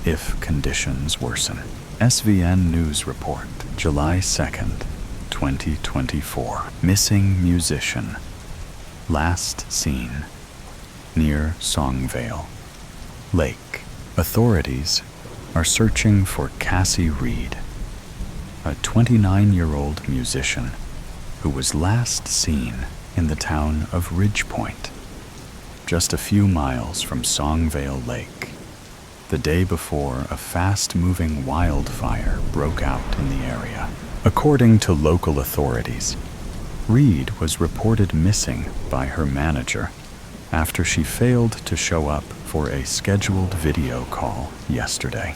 if conditions worsen. SVN News Report, July 2nd, 2024. Missing musician. Last seen near Songvale Lake. Authorities are searching for Cassie Reed, a 29-year-old musician who was last seen in the town of Ridgepoint, just a few miles from Songvale Lake, the day before a fast-moving wildfire broke out in the area. According to local authorities, Reed was reported missing by her manager after she failed to show up for a scheduled video call yesterday.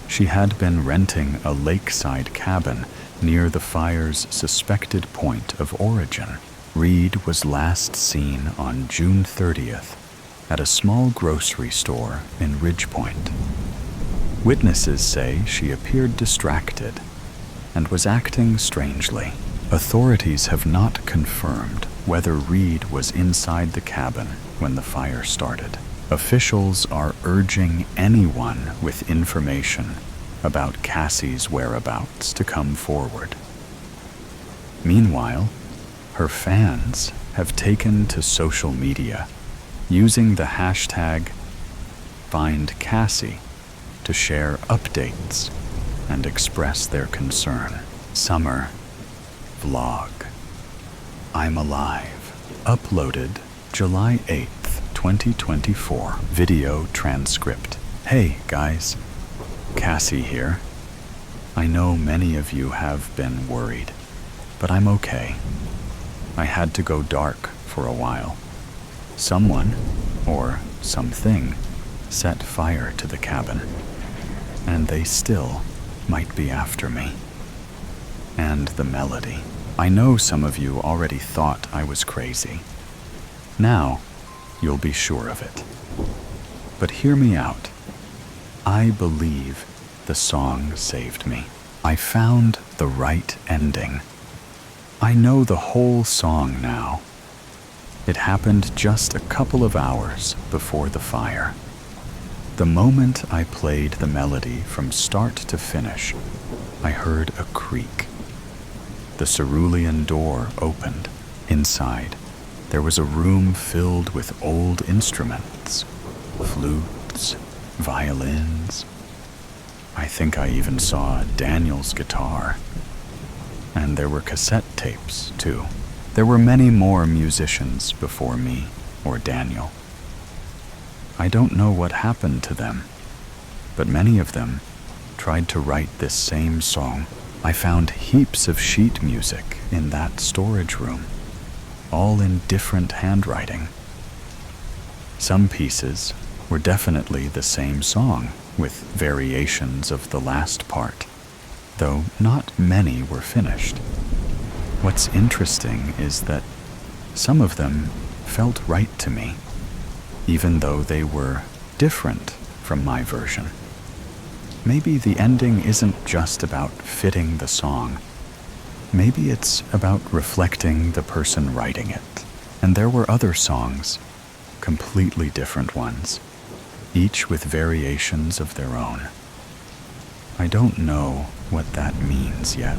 She had been renting a lakeside cabin near the fire's suspected point of origin. Reed was last seen on June 30th at a small grocery store in Ridgepoint. Witnesses say she appeared distracted and was acting strangely. Authorities have not confirmed whether Reed was inside the cabin when the fire started. Officials are urging anyone with information about Cassie's whereabouts to come forward. Meanwhile, her fans have taken to social media, using the hashtag #FindCassie to share updates and express their concern. Summer Vlog. I'm Alive. Uploaded July 8th, 2024. Video transcript. Hey guys, Cassie here. I know many of you have been worried, but I'm okay. I had to go dark for a while. Someone, or something, set fire to the cabin, and they still might be after me. and the melody. I know some of you already thought I was crazy. Now, you'll be sure of it. But hear me out. I believe the song saved me. I found the right ending. I know the whole song now. It happened just a couple of hours before the fire. The moment I played the melody from start to finish, I heard a creak. The cerulean door opened. Inside, there was a room filled with old instruments, flutes, violins. I think I even saw Daniel's guitar. And there were cassette tapes, too. There were many more musicians before me or Daniel. I don't know what happened to them, but many of them tried to write this same song. I found heaps of sheet music in that storage room, all in different handwriting. Some pieces were definitely the same song, with variations of the last part, though not many were finished. What's interesting is that some of them felt right to me, even though they were different from my version. Maybe the ending isn't just about fitting the song. Maybe it's about reflecting the person writing it. And there were other songs, completely different ones, each with variations of their own. I don't know what that means yet,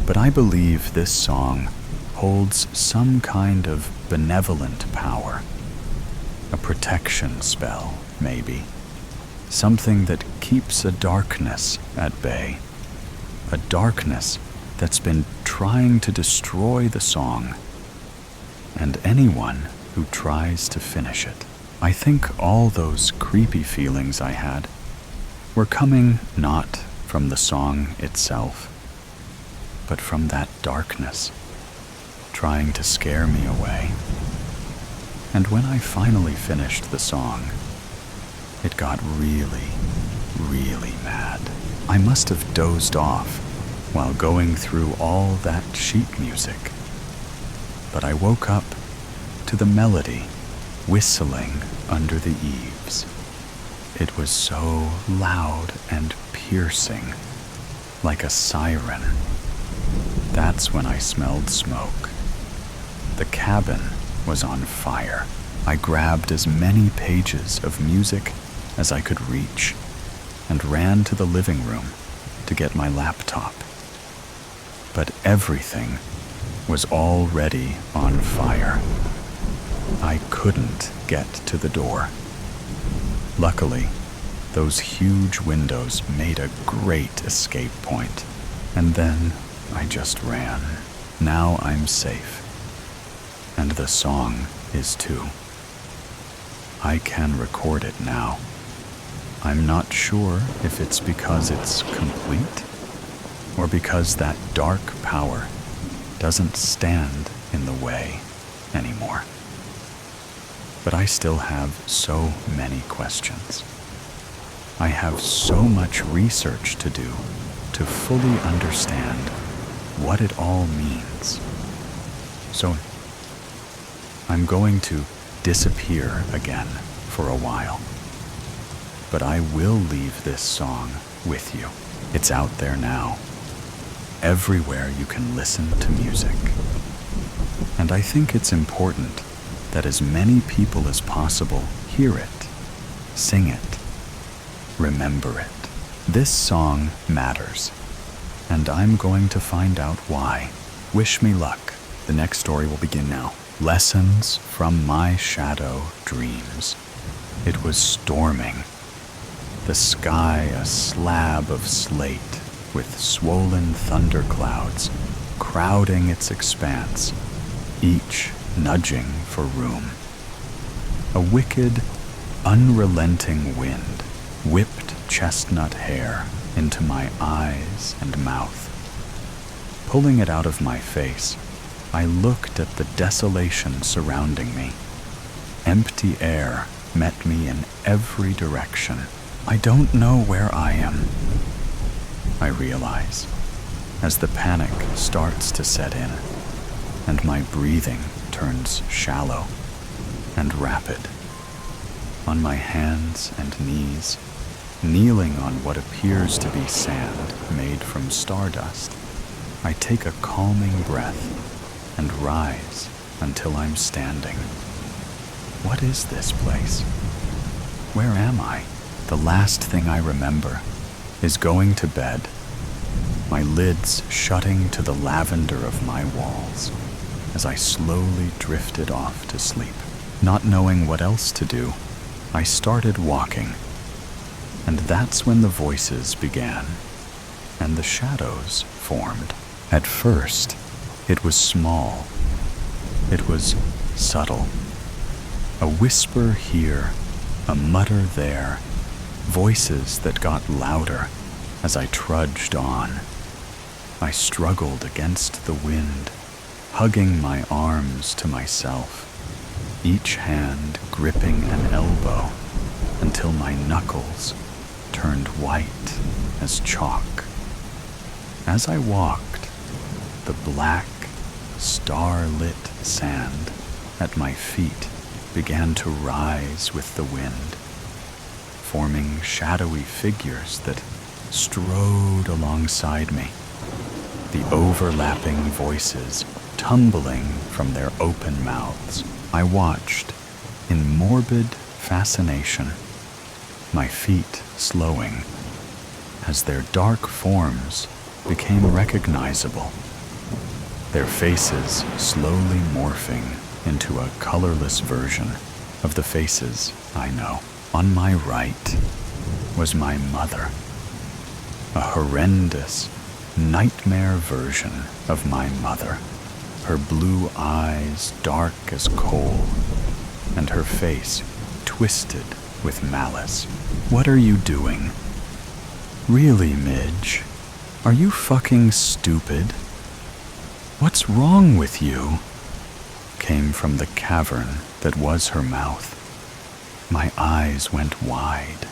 but I believe this song holds some kind of benevolent power. A protection spell, maybe. Something that keeps a darkness at bay. A darkness that's been trying to destroy the song and anyone who tries to finish it. I think all those creepy feelings I had were coming not from the song itself, but from that darkness, trying to scare me away. And when I finally finished the song, it got really, really mad. I must have dozed off while going through all that sheet music. But I woke up to the melody whistling under the eaves. It was so loud and piercing, like a siren. That's when I smelled smoke. The cabin was on fire. I grabbed as many pages of music as I could reach and ran to the living room to get my laptop. But everything was already on fire. I couldn't get to the door. Luckily, those huge windows made a great escape point, and then I just ran. Now I'm safe. And the song is too. I can record it now. I'm not sure if it's because it's complete or because that dark power doesn't stand in the way anymore. But I still have so many questions. I have so much research to do to fully understand what it all means. So I'm going to disappear again for a while. But I will leave this song with you. It's out there now, everywhere you can listen to music. And I think it's important that as many people as possible hear it, sing it, remember it. This song matters, and I'm going to find out why. Wish me luck. The next story will begin now. Lessons from my shadow dreams. It was storming. The sky a slab of slate with swollen thunderclouds crowding its expanse, each nudging for room. A wicked, unrelenting wind whipped chestnut hair into my eyes and mouth. Pulling it out of my face, I looked at the desolation surrounding me. Empty air met me in every direction. I don't know where I am, I realize. as the panic starts to set in, and my breathing turns shallow and rapid. On my hands and knees, kneeling on what appears to be sand made from stardust, I take a calming breath and rise until I'm standing. What is this place? Where am I? The last thing I remember is going to bed, my lids shutting to the lavender of my walls as I slowly drifted off to sleep. Not knowing what else to do, I started walking, and that's when the voices began and the shadows formed. At first, it was small. It was subtle. A whisper here, a mutter there, voices that got louder as I trudged on. I struggled against the wind, hugging my arms to myself, each hand gripping an elbow until my knuckles turned white as chalk. As I walked, the black, star-lit sand at my feet began to rise with the wind, forming shadowy figures that strode alongside me, the overlapping voices tumbling from their open mouths. I watched in morbid fascination, my feet slowing as their dark forms became recognizable, their faces slowly morphing into a colorless version of the faces I know. On my right was my mother, a horrendous, nightmare version of my mother, her blue eyes dark as coal, and her face twisted with malice. What are you doing? Really, Midge? Are you fucking stupid? What's wrong with you? Came from the cavern that was her mouth. My eyes went wide,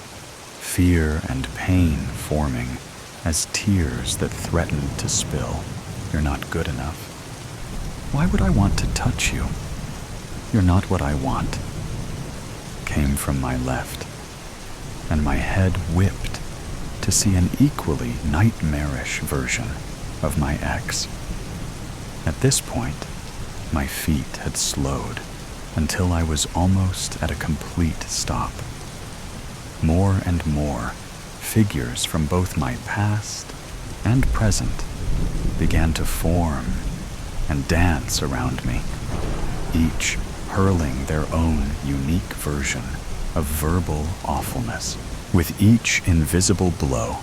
fear and pain forming as tears that threatened to spill. You're not good enough. Why would I want to touch you? You're not what I want. Came from my left, and my head whipped to see an equally nightmarish version of my ex. At this point, my feet had slowed until I was almost at a complete stop. More and more, figures from both my past and present began to form and dance around me, each hurling their own unique version of verbal awfulness. With each invisible blow,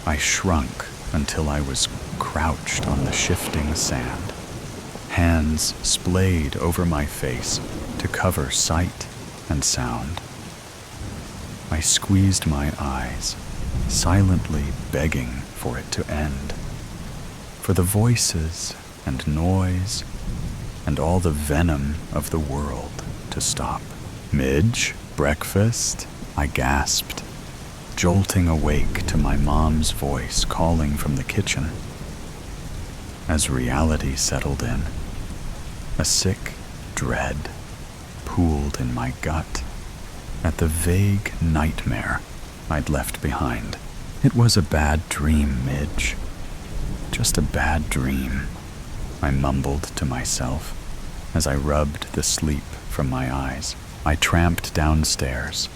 I shrunk until I was crouched on the shifting sand, hands splayed over my face to cover sight and sound. I squeezed my eyes, silently begging for it to end, for the voices and noise and all the venom of the world to stop. Midge, breakfast? I gasped, jolting awake to my mom's voice calling from the kitchen. As reality settled in, a sick dread pooled in my gut at the vague nightmare I'd left behind. It was a bad dream, Midge. Just a bad dream, I mumbled to myself as I rubbed the sleep from my eyes. I tramped downstairs,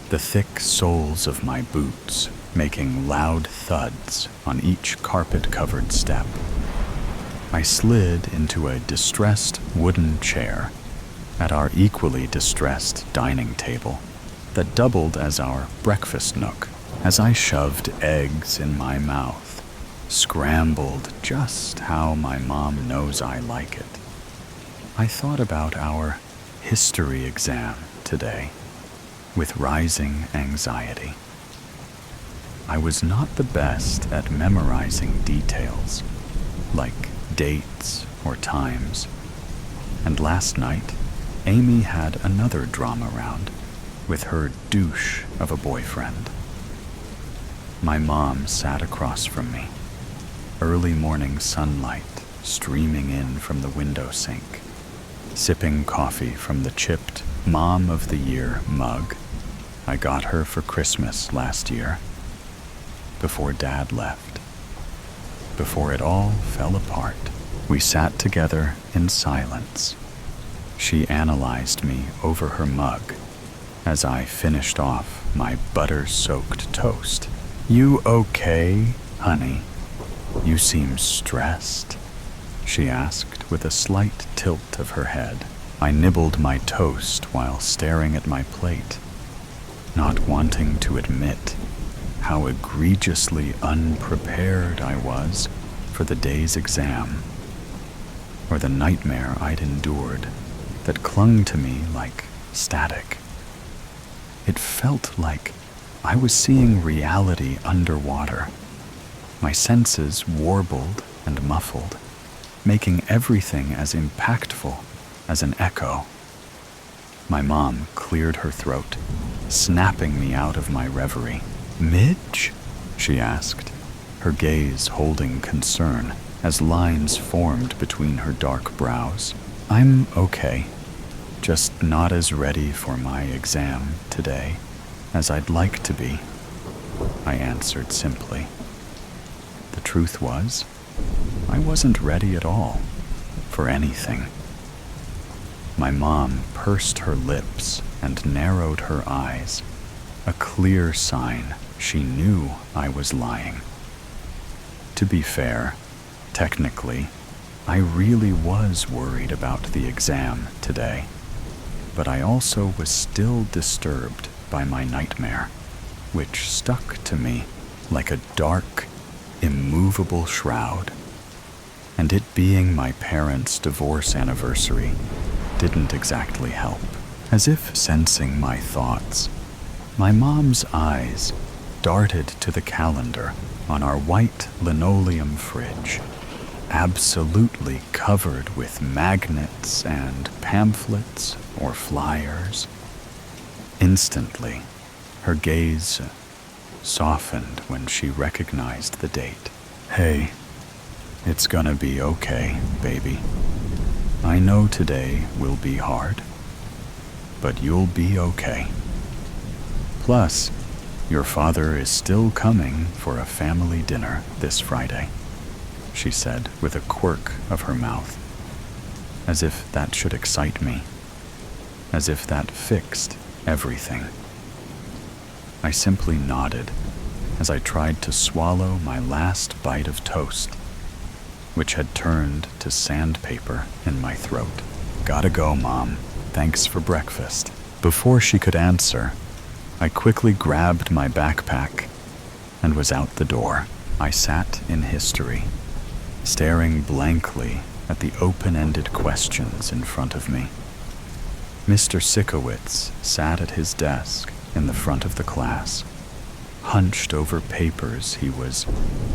the thick soles of my boots making loud thuds on each carpet-covered step. I slid into a distressed wooden chair at our equally distressed dining table that doubled as our breakfast nook. As I shoved eggs in my mouth, scrambled just how my mom knows I like it, I thought about our history exam today with rising anxiety. I was not the best at memorizing details, like dates or times, and last night, Amy had another drama round with her douche of a boyfriend. My mom sat across from me, early morning sunlight streaming in from the window sink, sipping coffee from the chipped Mom of the Year mug I got her for Christmas last year, before Dad left. Before it all fell apart, we sat together in silence. She analyzed me over her mug as I finished off my butter-soaked toast. "You okay, honey? You seem stressed," she asked with a slight tilt of her head. I nibbled my toast while staring at my plate, not wanting to admit how egregiously unprepared I was for the day's exam, or the nightmare I'd endured that clung to me like static. It felt like I was seeing reality underwater, my senses warbled and muffled, making everything as impactful as an echo. My mom cleared her throat, snapping me out of my reverie. "Midge?" she asked, her gaze holding concern as lines formed between her dark brows. "I'm okay, just not as ready for my exam today as I'd like to be," I answered simply. The truth was, I wasn't ready at all for anything. My mom pursed her lips and narrowed her eyes, a clear sign she knew I was lying. To be fair, technically, I really was worried about the exam today, but I also was still disturbed by my nightmare, which stuck to me like a dark, immovable shroud. And it being my parents' divorce anniversary didn't exactly help. As if sensing my thoughts, my mom's eyes darted to the calendar on our white linoleum fridge, absolutely covered with magnets and pamphlets or flyers. Instantly, her gaze softened when she recognized the date. "Hey, it's gonna be okay, baby. I know today will be hard, but you'll be okay. Plus, your father is still coming for a family dinner this Friday," she said with a quirk of her mouth, as if that should excite me, as if that fixed everything. I simply nodded as I tried to swallow my last bite of toast, which had turned to sandpaper in my throat. "Gotta go, Mom. Thanks for breakfast." Before she could answer, I quickly grabbed my backpack and was out the door. I sat in history, staring blankly at the open-ended questions in front of me. Mr. Sikowitz sat at his desk in the front of the class, hunched over papers he was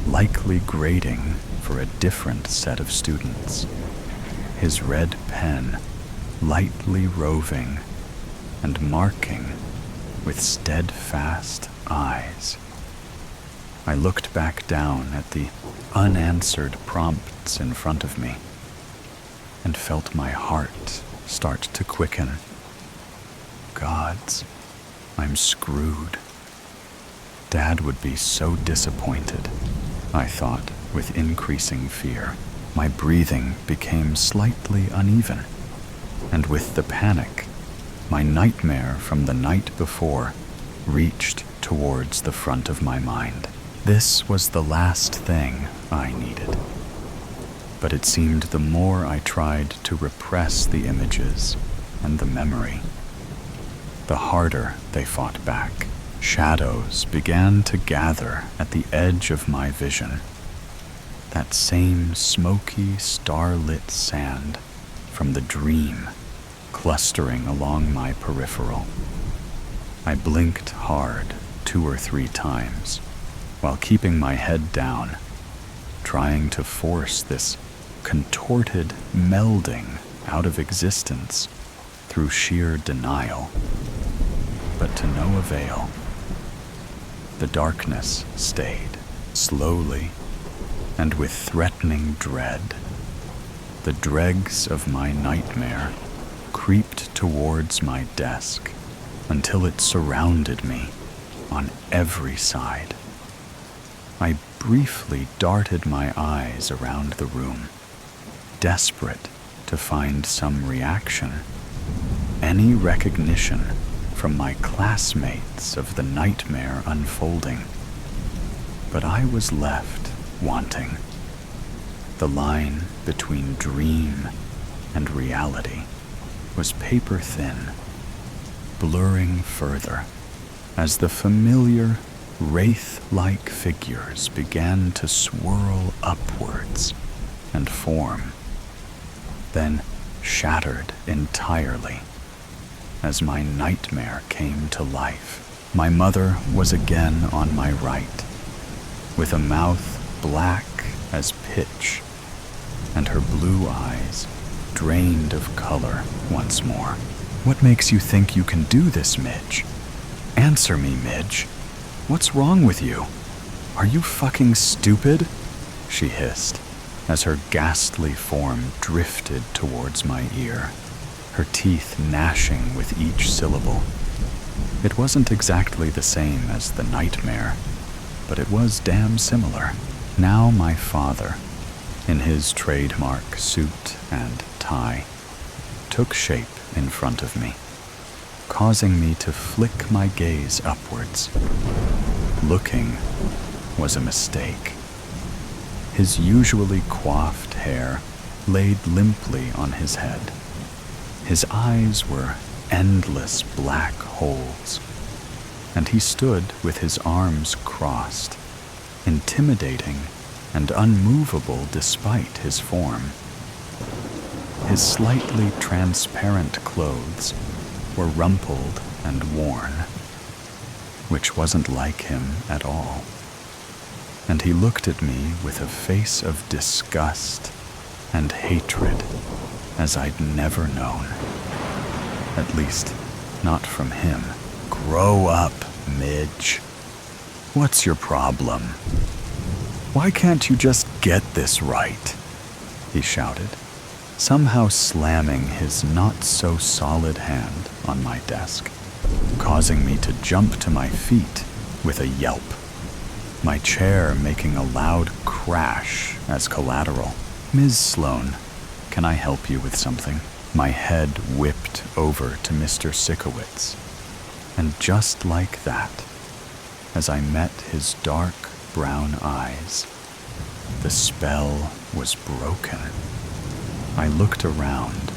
likely grading for a different set of students, his red pen lightly roving and marking with steadfast eyes. I looked back down at the unanswered prompts in front of me and felt my heart start to quicken. Gods, I'm screwed. Dad would be so disappointed, I thought with increasing fear. My breathing became slightly uneven, and with the panic, my nightmare from the night before reached towards the front of my mind. This was the last thing I needed. But it seemed the more I tried to repress the images and the memory, the harder they fought back. Shadows began to gather at the edge of my vision. That same smoky, starlit sand from the dream clustering along my peripheral. I blinked hard 2 or 3 times while keeping my head down, trying to force this contorted melding out of existence through sheer denial, but to no avail. The darkness stayed. Slowly, and with threatening dread, the dregs of my nightmare creeped towards my desk until it surrounded me on every side. I briefly darted my eyes around the room, desperate to find some reaction, any recognition from my classmates of the nightmare unfolding. But I was left wanting. The line between dream and reality was paper thin, blurring further as the familiar wraith-like figures began to swirl upwards and form, then shattered entirely as my nightmare came to life. My mother was again on my right, with a mouth black as pitch and her blue eyes drained of color once more. "What makes you think you can do this, Midge? Answer me, Midge. What's wrong with you? Are you fucking stupid?" she hissed as her ghastly form drifted towards my ear, her teeth gnashing with each syllable. It wasn't exactly the same as the nightmare, but it was damn similar. Now my father, in his trademark suit and tie, took shape in front of me, causing me to flick my gaze upwards. Looking was a mistake. His usually coiffed hair laid limply on his head. His eyes were endless black holes, and he stood with his arms crossed, intimidating and unmovable despite his form. His slightly transparent clothes were rumpled and worn, which wasn't like him at all. And he looked at me with a face of disgust and hatred as I'd never known. At least, not from him. "Grow up, Midge. What's your problem? Why can't you just get this right?" he shouted, somehow slamming his not-so-solid hand on my desk, causing me to jump to my feet with a yelp, my chair making a loud crash as collateral. "Ms. Sloan, can I help you with something?" My head whipped over to Mr. Sikowitz, and just like that, as I met his dark brown eyes, the spell was broken. I looked around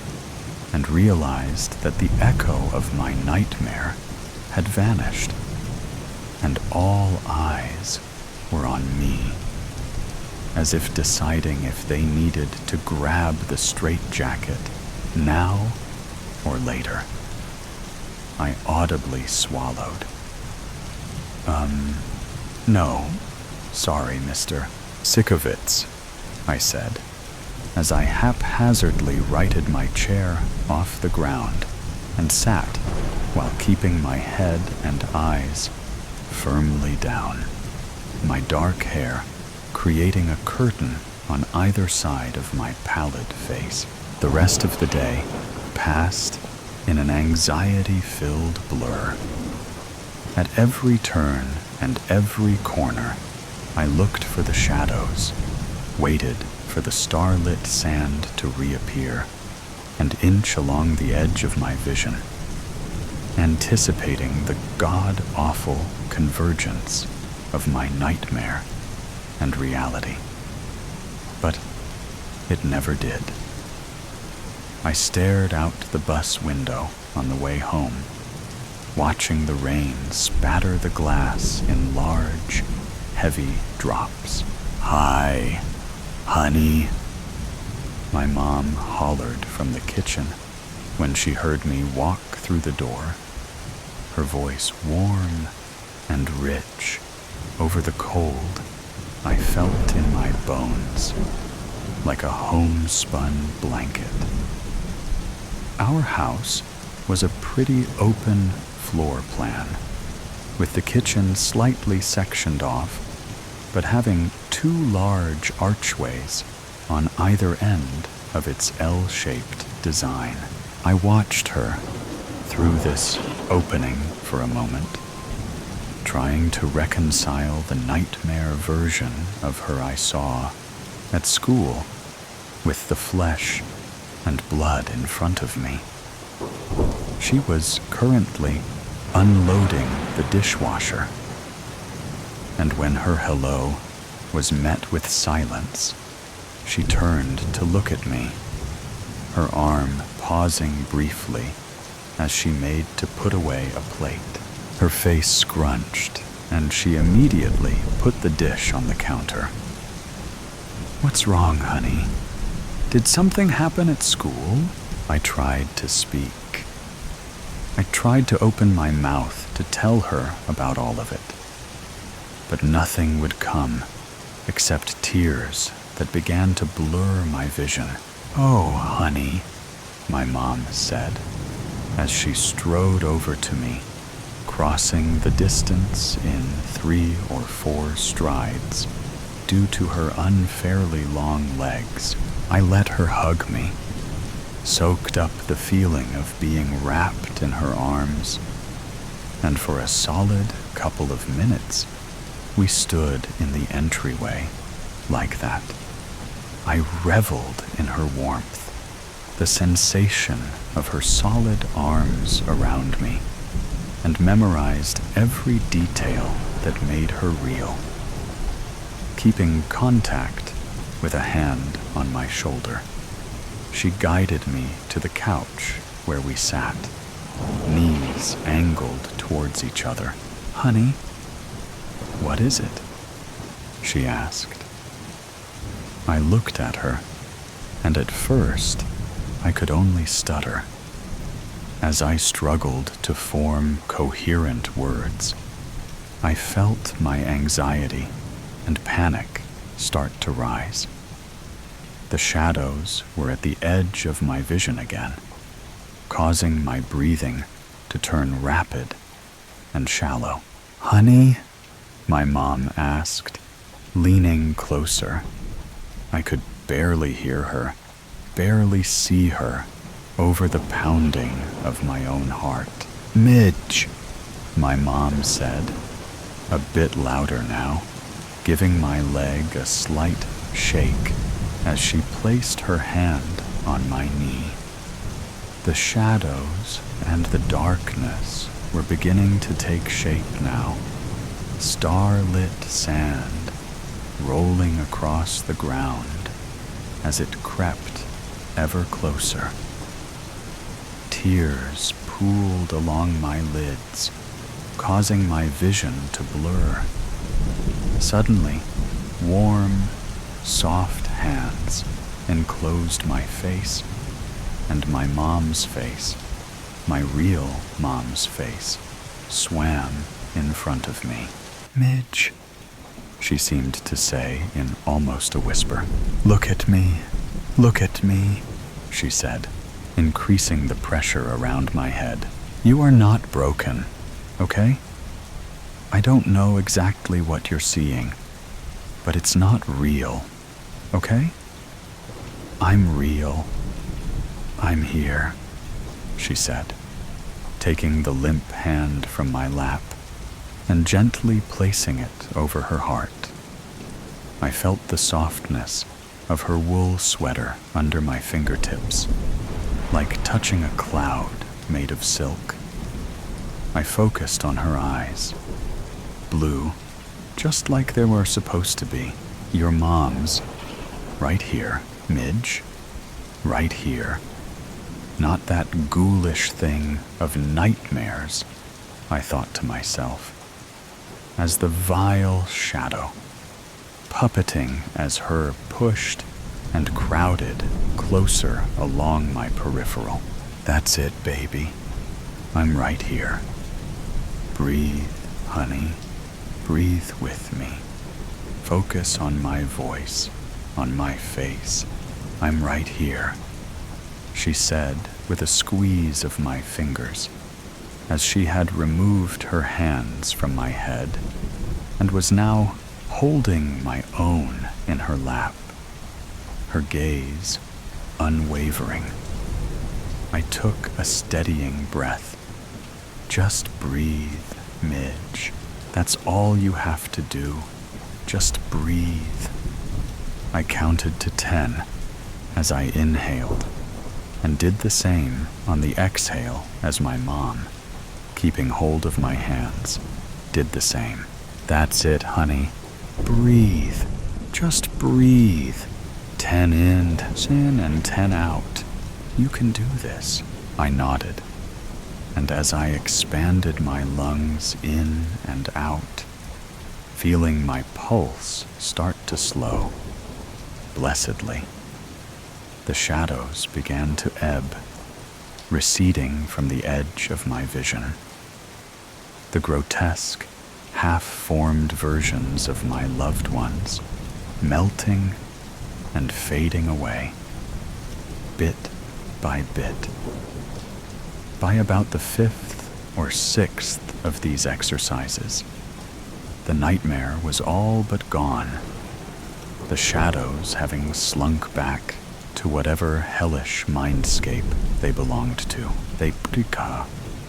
and realized that the echo of my nightmare had vanished, and all eyes were on me, as if deciding if they needed to grab the straitjacket now or later. I audibly swallowed. No, sorry, Mr. Sikowitz," I said, as I haphazardly righted my chair off the ground and sat while keeping my head and eyes firmly down, my dark hair creating a curtain on either side of my pallid face. The rest of the day passed in an anxiety-filled blur. At every turn and every corner, I looked for the shadows, waited for the starlit sand to reappear, and inch along the edge of my vision, anticipating the god-awful convergence of my nightmare and reality. But it never did. I stared out the bus window on the way home, watching the rain spatter the glass in large, heavy drops. "Hi, honey," my mom hollered from the kitchen when she heard me walk through the door, her voice warm and rich over the cold I felt in my bones, like a homespun blanket. Our house was a pretty open floor plan, with the kitchen slightly sectioned off, but having two large archways on either end of its L-shaped design. I watched her through this opening for a moment, trying to reconcile the nightmare version of her I saw at school with the flesh and blood in front of me. She was currently unloading the dishwasher, and when her hello was met with silence, she turned to look at me, her arm pausing briefly as she made to put away a plate. Her face scrunched, and she immediately put the dish on the counter. "What's wrong, honey? Did something happen at school?" I tried to speak. I tried to open my mouth to tell her about all of it, but nothing would come except tears that began to blur my vision. "Oh, honey," my mom said, as she strode over to me, crossing the distance in 3 or 4 strides due to her unfairly long legs. I let her hug me, soaked up the feeling of being wrapped in her arms, and for a solid couple of minutes, we stood in the entryway like that. I reveled in her warmth, the sensation of her solid arms around me, and memorized every detail that made her real, keeping contact with a hand on my shoulder. She guided me to the couch where we sat, knees angled towards each other. "Honey, what is it?" she asked. I looked at her, and at first I could only stutter. As I struggled to form coherent words, I felt my anxiety and panic start to rise. The shadows were at the edge of my vision again, causing my breathing to turn rapid and shallow. "Honey?" my mom asked, leaning closer. I could barely hear her, barely see her over the pounding of my own heart. "Midge," my mom said, a bit louder now, giving my leg a slight shake as she placed her hand on my knee. The shadows and the darkness were beginning to take shape now, starlit sand rolling across the ground as it crept ever closer. Tears pooled along my lids, causing my vision to blur. Suddenly, warm, soft hands enclosed my face, and my mom's face, my real mom's face, swam in front of me. "Midge," she seemed to say in almost a whisper. Look at me," she said, increasing the pressure around my head. "You are not broken, okay? I don't know exactly what you're seeing, but it's not real, okay? I'm real. I'm here," she said, taking the limp hand from my lap and gently placing it over her heart. I felt the softness of her wool sweater under my fingertips, like touching a cloud made of silk. I focused on her eyes, blue, just like they were supposed to be. "Your mom's, right here, Midge, right here. Not that ghoulish thing of nightmares," I thought to myself, as the vile shadow, puppeting as her, pushed and crowded closer along my peripheral. "That's it, baby. I'm right here. Breathe, honey. Breathe with me. Focus on my voice, on my face. I'm right here," she said with a squeeze of my fingers, as she had removed her hands from my head and was now holding my own in her lap, her gaze unwavering. I took a steadying breath. Just breathe, Midge. That's all you have to do. Just breathe. I counted to 10 as I inhaled, and did the same on the exhale as my mom, keeping hold of my hands, did the same. That's it, honey. Breathe. Just breathe. 10 in and 10 out. You can do this. I nodded, and as I expanded my lungs in and out, feeling my pulse start to slow, blessedly, the shadows began to ebb, receding from the edge of my vision. The grotesque, half-formed versions of my loved ones melting and fading away, bit by bit. By about the 5th or 6th of these exercises, the nightmare was all but gone, the shadows having slunk back to whatever hellish mindscape they belonged to.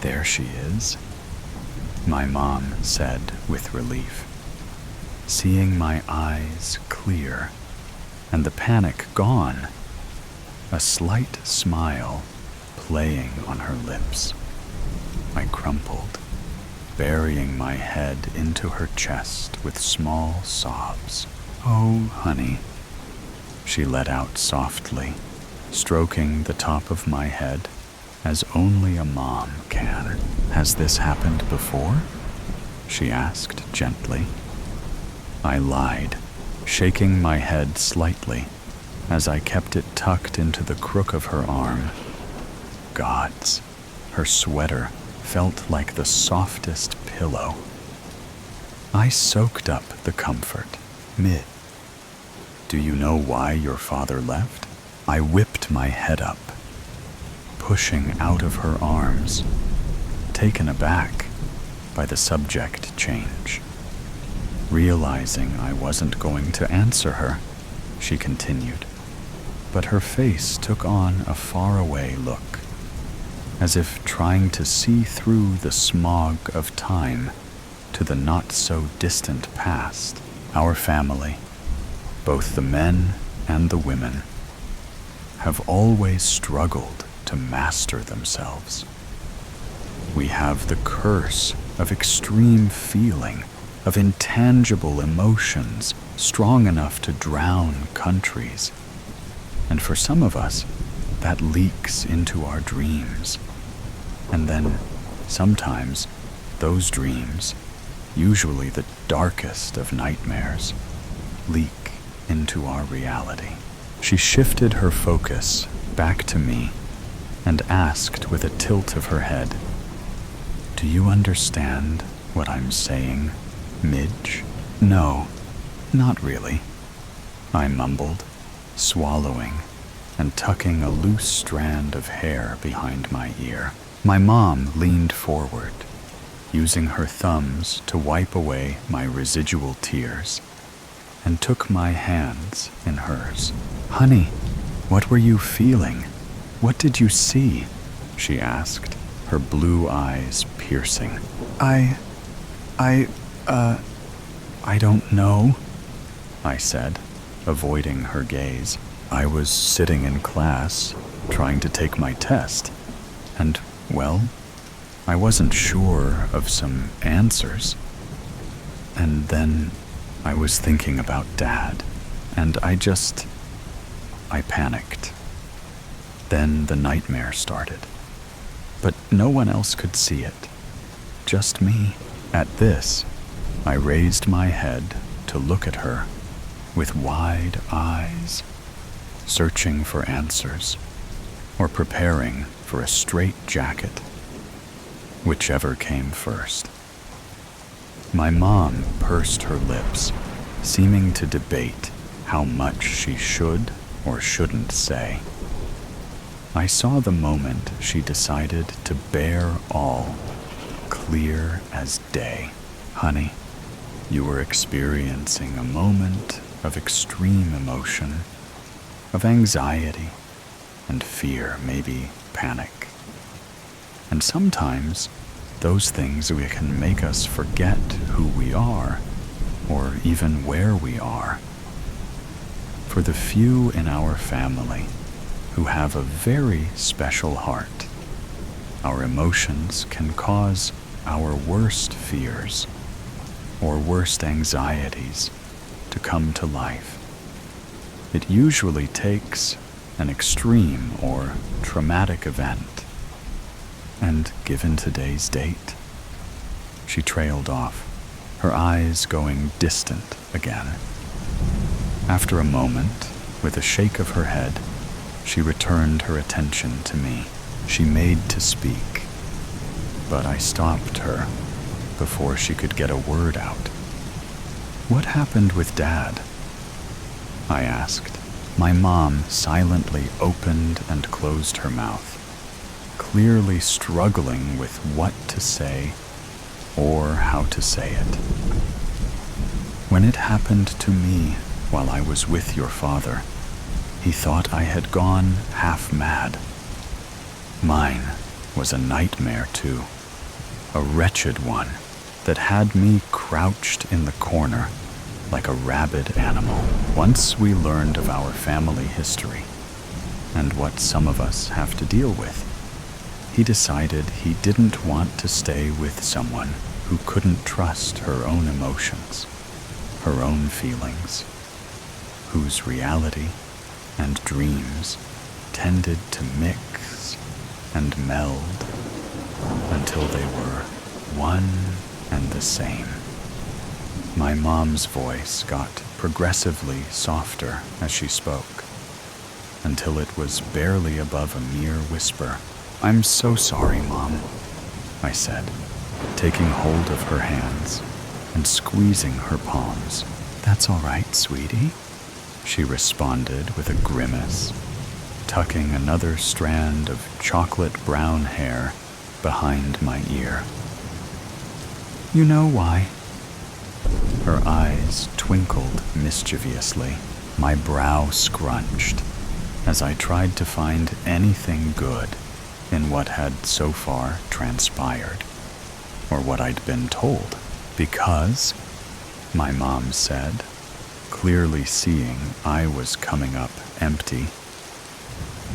There she is, my mom said with relief, seeing my eyes clear and the panic gone, a slight smile playing on her lips. I crumpled, burying my head into her chest with small sobs. Oh, honey, she let out softly, stroking the top of my head as only a mom can. Has this happened before? She asked gently. I lied, shaking my head slightly as I kept it tucked into the crook of her arm. Gods, her sweater felt like the softest pillow. I soaked up the comfort. Do you know why your father left? I whipped my head up, pushing out of her arms, taken aback by the subject change. Realizing I wasn't going to answer her, she continued, but her face took on a faraway look, as if trying to see through the smog of time to the not-so-distant past. Our family, both the men and the women, have always struggled to master themselves. We have the curse of extreme feeling, of intangible emotions strong enough to drown countries. And for some of us, that leaks into our dreams. And then, sometimes, those dreams, usually the darkest of nightmares, leak into our reality. She shifted her focus back to me and asked with a tilt of her head, "Do you understand what I'm saying, Midge?" "No, not really," I mumbled, swallowing and tucking a loose strand of hair behind my ear. My mom leaned forward, using her thumbs to wipe away my residual tears, and took my hands in hers. "Honey, what were you feeling? What did you see?" she asked, her blue eyes piercing. I don't know," I said, avoiding her gaze. "I was sitting in class, trying to take my test, and, well, I wasn't sure of some answers. And then I was thinking about Dad, and I panicked. Then the nightmare started. But no one else could see it, just me." At this, I raised my head to look at her with wide eyes, searching for answers, or preparing for a straitjacket, whichever came first. My mom pursed her lips, seeming to debate how much she should or shouldn't say. I saw the moment she decided to bear all, clear as day. "Honey, You were experiencing a moment of extreme emotion, of anxiety and fear, maybe panic. And sometimes those things can make us forget who we are, or even where we are. For the few in our family who have a very special heart, our emotions can cause our worst fears or worst anxieties to come to life. It usually takes an extreme or traumatic event. And given today's date, she trailed off, her eyes going distant again. After a moment, with a shake of her head, she returned her attention to me. She made to speak, but I stopped her before she could get a word out. "What happened with Dad?" I asked. My mom silently opened and closed her mouth, clearly struggling with what to say or how to say it. "When it happened to me while I was with your father, he thought I had gone half mad. Mine was a nightmare too, a wretched one that had me crouched in the corner like a rabid animal. Once we learned of our family history and what some of us have to deal with, he decided he didn't want to stay with someone who couldn't trust her own emotions, her own feelings, whose reality and dreams tended to mix and meld until they were one and the same." My mom's voice got progressively softer as she spoke, until it was barely above a mere whisper. "I'm so sorry, Mom," I said, taking hold of her hands and squeezing her palms. "That's all right, sweetie," she responded with a grimace, tucking another strand of chocolate brown hair behind my ear. "You know why?" Her eyes twinkled mischievously. My brow scrunched as I tried to find anything good in what had so far transpired, or what I'd been told. "Because," my mom said, clearly seeing I was coming up empty,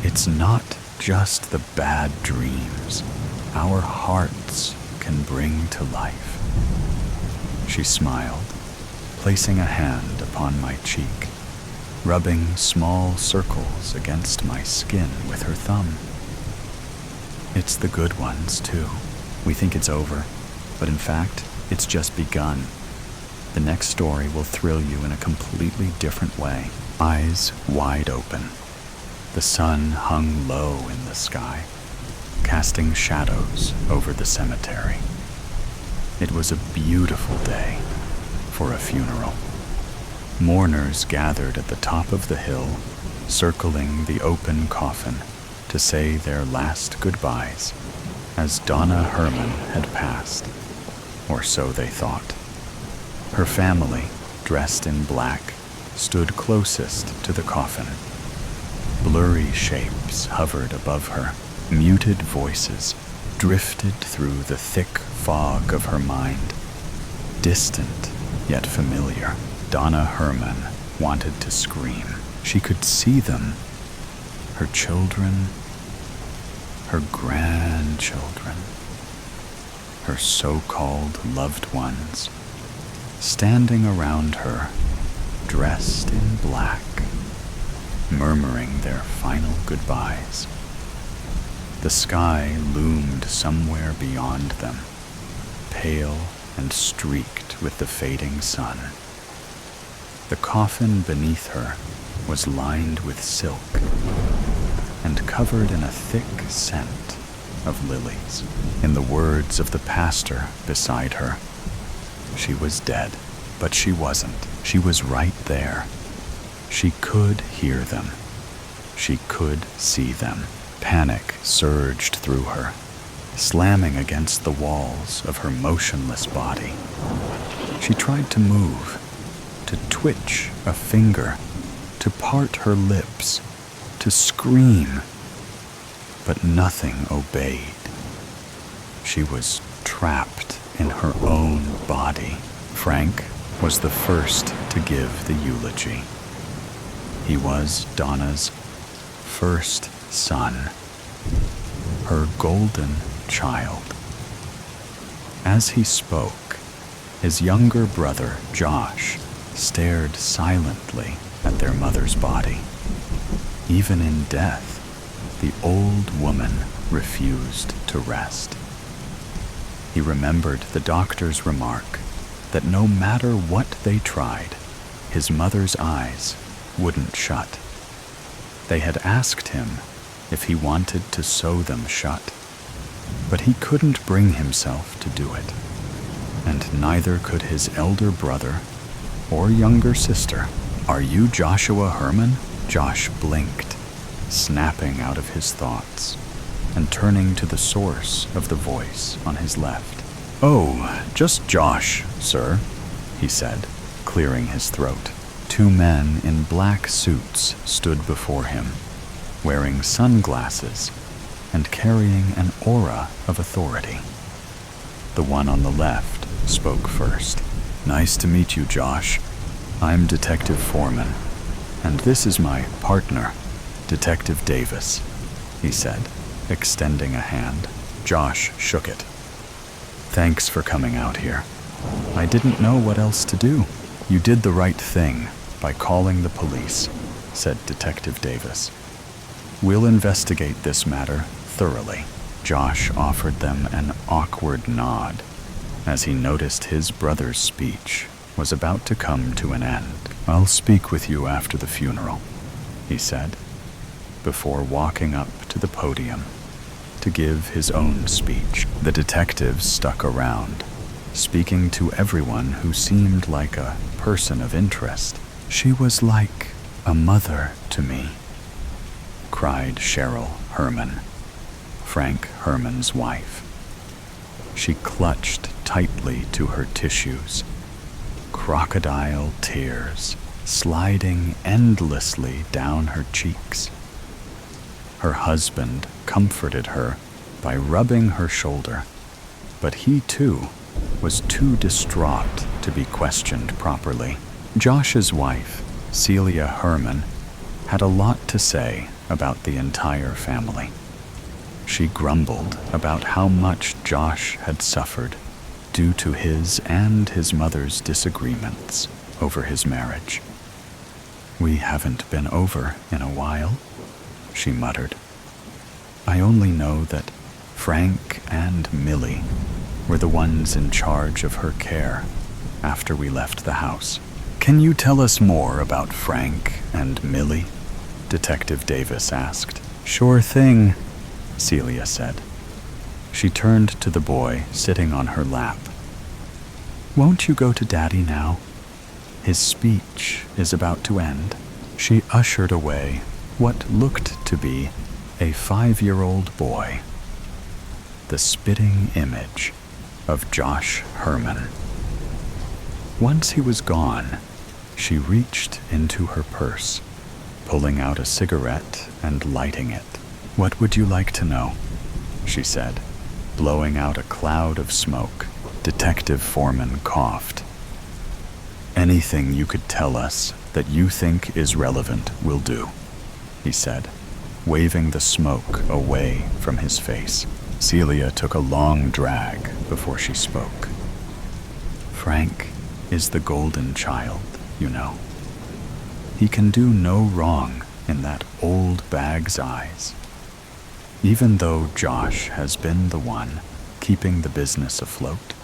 "it's not just the bad dreams our hearts can bring to life." She smiled, placing a hand upon my cheek, rubbing small circles against my skin with her thumb. "It's the good ones, too. We think it's over, but in fact, it's just begun. The next story will thrill you in a completely different way." Eyes wide open, the sun hung low in the sky, casting shadows over the cemetery. It was a beautiful day for a funeral. Mourners gathered at the top of the hill, circling the open coffin to say their last goodbyes, as Donna Herman had passed, or so they thought. Her family, dressed in black, stood closest to the coffin. Blurry shapes hovered above her. Muted voices drifted through the thick fog of her mind. Distant, yet familiar. Donna Herman wanted to scream. She could see them. Her children, her grandchildren, her so-called loved ones, standing around her, dressed in black, murmuring their final goodbyes. The sky loomed somewhere beyond them, pale and streaked with the fading sun. The coffin beneath her was lined with silk and covered in a thick scent of lilies. In the words of the pastor beside her, she was dead, but she wasn't. She was right there. She could hear them. She could see them. Panic surged through her, slamming against the walls of her motionless body. She tried to move, to twitch a finger, to part her lips, to scream, but nothing obeyed. She was trapped in her own body. Frank was the first to give the eulogy. He was Donna's first son, her golden child. As he spoke, his younger brother, Josh, stared silently at their mother's body. Even in death, the old woman refused to rest. He remembered the doctor's remark that no matter what they tried, his mother's eyes wouldn't shut. They had asked him if he wanted to sew them shut, but he couldn't bring himself to do it, and neither could his elder brother or younger sister. "Are you Joshua Herman?" Josh blinked, snapping out of his thoughts and turning to the source of the voice on his left. "Oh, just Josh, sir," he said, clearing his throat. Two men in black suits stood before him, wearing sunglasses and carrying an aura of authority. The one on the left spoke first. "Nice to meet you, Josh. I'm Detective Foreman, and this is my partner, Detective Davis," he said, extending a hand. Josh shook it. "Thanks for coming out here. I didn't know what else to do." "You did the right thing by calling the police," said Detective Davis. "We'll investigate this matter thoroughly." Josh offered them an awkward nod as he noticed his brother's speech was about to come to an end. "I'll speak with you after the funeral," he said, before walking up to the podium to give his own speech. The detective stuck around, speaking to everyone who seemed like a person of interest. "She was like a mother to me," cried Cheryl Herman, Frank Herman's wife. She clutched tightly to her tissues, crocodile tears sliding endlessly down her cheeks. Her husband comforted her by rubbing her shoulder, but he too was too distraught to be questioned properly. Josh's wife, Celia Herman, had a lot to say about the entire family. She grumbled about how much Josh had suffered due to his and his mother's disagreements over his marriage. "We haven't been over in a while," she muttered. "I only know that Frank and Millie were the ones in charge of her care after we left the house." "Can you tell us more about Frank and Millie?" Detective Davis asked. "Sure thing," Celia said. She turned to the boy sitting on her lap. "Won't you go to Daddy now? His speech is about to end." She ushered away what looked to be a 5-year-old boy, the spitting image of Josh Herman. Once he was gone, she reached into her purse, pulling out a cigarette and lighting it. "What would you like to know?" she said, blowing out a cloud of smoke. Detective Foreman coughed. "Anything you could tell us that you think is relevant will do," he said, waving the smoke away from his face. Celia took a long drag before she spoke. "Frank is the golden child, you know. He can do no wrong in that old bag's eyes. Even though Josh has been the one keeping the business afloat,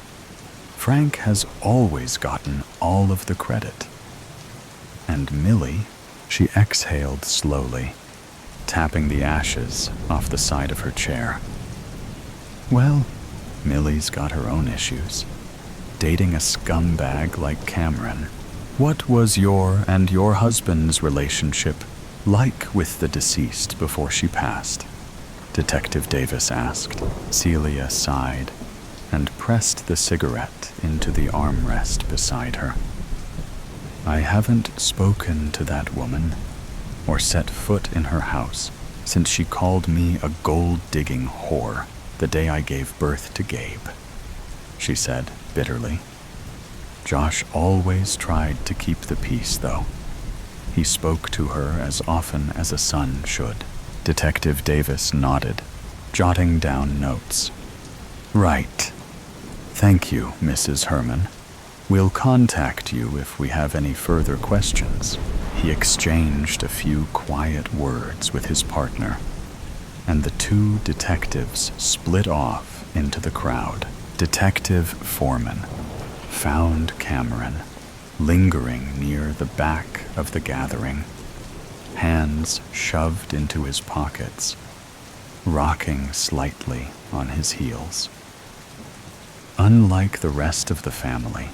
Frank has always gotten all of the credit. And Millie," she exhaled slowly, tapping the ashes off the side of her chair. "Well, Millie's got her own issues. Dating a scumbag like Cameron. What was your and your husband's relationship like with the deceased before she passed?" Detective Davis asked. Celia sighed and pressed the cigarette into the armrest beside her. I haven't spoken to that woman or set foot in her house since she called me a gold-digging whore the day I gave birth to Gabe, she said bitterly. Josh always tried to keep the peace, though. He spoke to her as often as a son should. Detective Davis nodded, jotting down notes. Right. Thank you, Mrs. Herman. We'll contact you if we have any further questions. He exchanged a few quiet words with his partner, and the two detectives split off into the crowd. Detective Foreman found Cameron lingering near the back of the gathering, hands shoved into his pockets, rocking slightly on his heels. Unlike the rest of the family,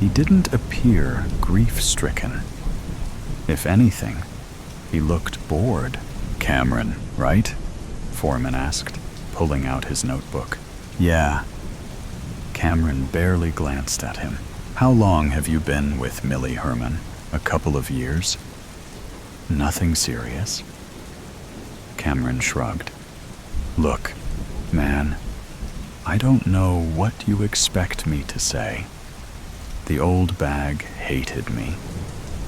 he didn't appear grief-stricken. If anything, he looked bored. Cameron, right? Foreman asked, pulling out his notebook. Yeah. Cameron barely glanced at him. How long have you been with Millie Herman? A couple of years? Nothing serious. Cameron shrugged. Look, man, I don't know what you expect me to say. The old bag hated me,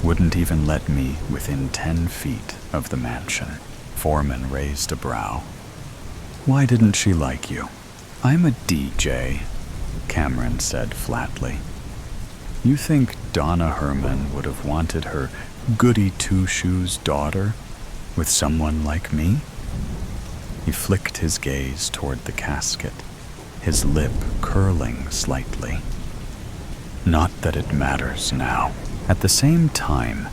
wouldn't even let me within 10 feet of the mansion. Foreman raised a brow. Why didn't she like you? I'm a DJ, Cameron said flatly. You think Donna Herman would have wanted her goody-two-shoes daughter with someone like me? He flicked his gaze toward the casket, his lip curling slightly. Not that it matters now. At the same time,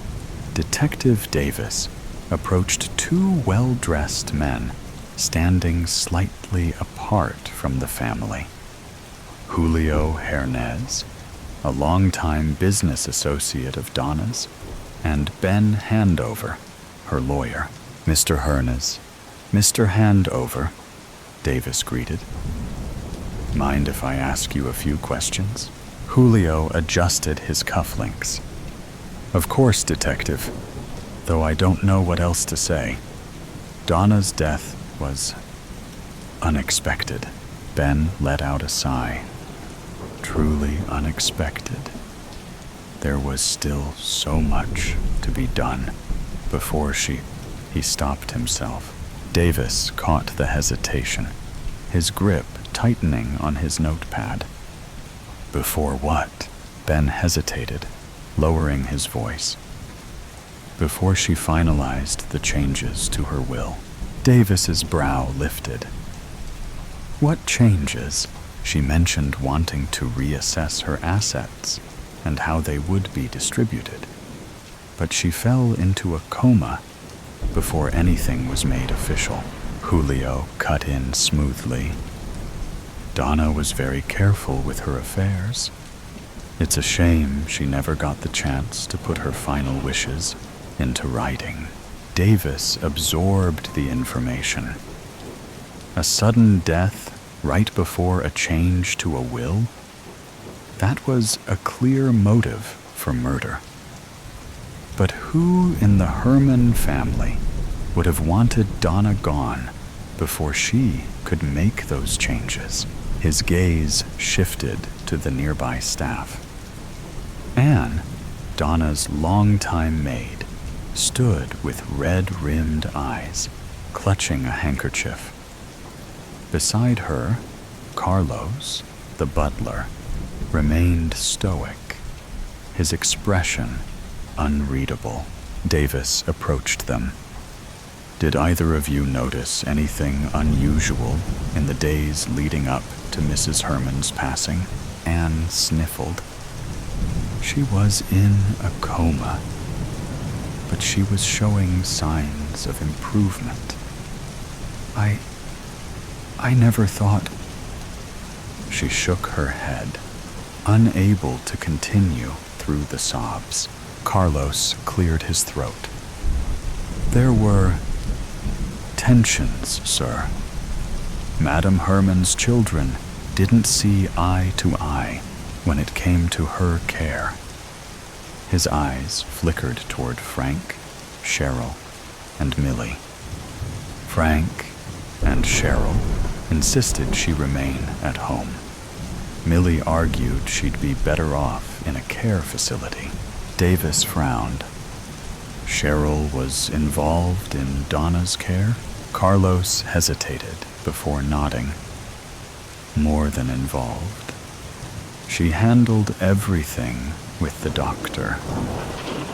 Detective Davis approached two well-dressed men standing slightly apart from the family. Julio Hernez, a longtime business associate of Donna's, and Ben Handover, her lawyer. Mr. Hernez, Mr. Handover, Davis greeted. Mind if I ask you a few questions? Julio adjusted his cufflinks. Of course, Detective, though I don't know what else to say. Donna's death was unexpected. Ben let out a sigh. Truly unexpected. There was still so much to be done before he stopped himself. Davis caught the hesitation, his grip tightening on his notepad. Before what? Ben hesitated, lowering his voice. Before she finalized the changes to her will. Davis's brow lifted. What changes? She mentioned wanting to reassess her assets and how they would be distributed. But she fell into a coma before anything was made official. Julio cut in smoothly. Donna was very careful with her affairs. It's a shame she never got the chance to put her final wishes into writing. Davis absorbed the information. A sudden death right before a change to a will? That was a clear motive for murder. But who in the Herman family would have wanted Donna gone before she could make those changes? His gaze shifted to the nearby staff. Anne, Donna's longtime maid, stood with red-rimmed eyes, clutching a handkerchief. Beside her, Carlos, the butler, remained stoic, his expression unreadable. Davis approached them. Did either of you notice anything unusual in the days leading up to Mrs. Herman's passing? Anne sniffled. She was in a coma, but she was showing signs of improvement. I never thought. She shook her head, unable to continue through the sobs. Carlos cleared his throat. There were intentions, sir. Madame Herman's children didn't see eye to eye when it came to her care. His eyes flickered toward Frank, Cheryl, and Millie. Frank and Cheryl insisted she remain at home. Millie argued she'd be better off in a care facility. Davis frowned. Cheryl was involved in Donna's care? Carlos hesitated before nodding. More than involved. She handled everything with the doctor.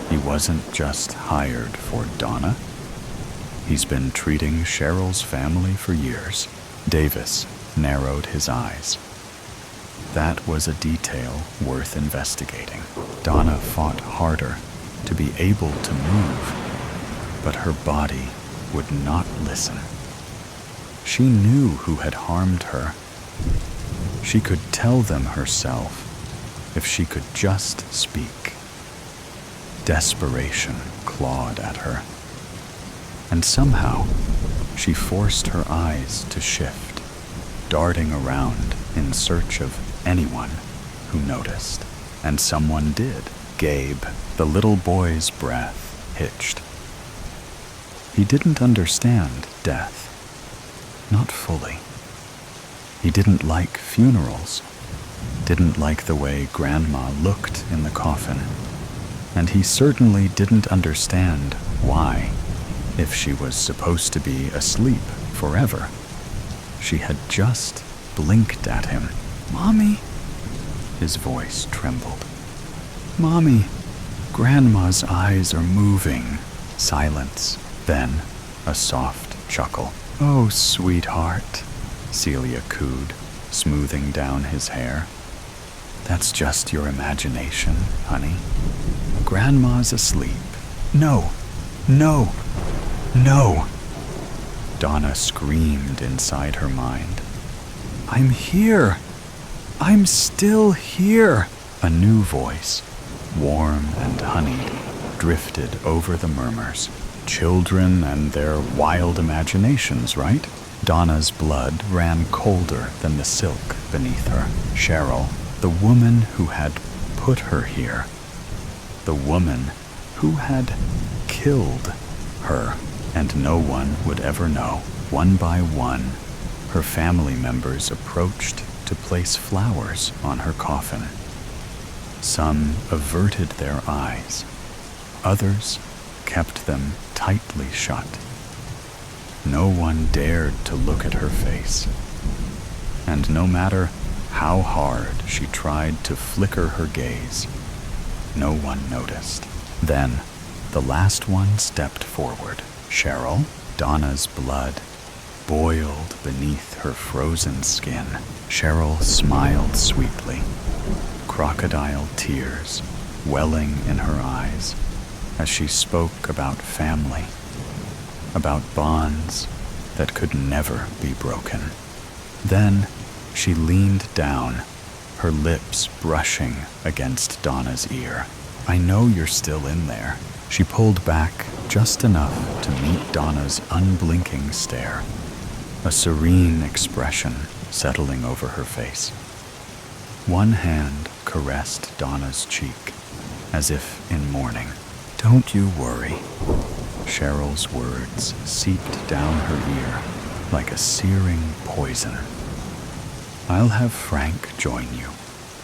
He wasn't just hired for Donna. He's been treating Cheryl's family for years. Davis narrowed his eyes. That was a detail worth investigating. Donna fought harder to be able to move, but her body would not listen. She knew who had harmed her. She could tell them herself if she could just speak. Desperation clawed at her, and somehow she forced her eyes to shift, darting around in search of anyone who noticed. And someone did. Gabe, the little boy's breath hitched. He didn't understand death. Not fully. He didn't like funerals, didn't like the way Grandma looked in the coffin, and he certainly didn't understand why, if she was supposed to be asleep forever. She had just blinked at him. "Mommy?" His voice trembled. "Mommy, Grandma's eyes are moving." Silence, then a soft chuckle. "Oh, sweetheart," Celia cooed, smoothing down his hair. "That's just your imagination, honey. Grandma's asleep." "No, no, no!" Donna screamed inside her mind. "I'm here! I'm still here!" A new voice, warm and honeyed, drifted over the murmurs. Children and their wild imaginations, right? Donna's blood ran colder than the silk beneath her. Cheryl, the woman who had put her here. The woman who had killed her. And no one would ever know. One by one, her family members approached to place flowers on her coffin. Some averted their eyes. Others kept them tightly shut. No one dared to look at her face. And no matter how hard she tried to flicker her gaze, no one noticed. Then, the last one stepped forward. Cheryl, Donna's blood boiled beneath her frozen skin. Cheryl smiled sweetly, crocodile tears welling in her eyes as she spoke about family, about bonds that could never be broken. Then she leaned down, her lips brushing against Donna's ear. "I know you're still in there." She pulled back just enough to meet Donna's unblinking stare, a serene expression settling over her face. One hand caressed Donna's cheek, as if in mourning. "Don't you worry." Cheryl's words seeped down her ear like a searing poison. "I'll have Frank join you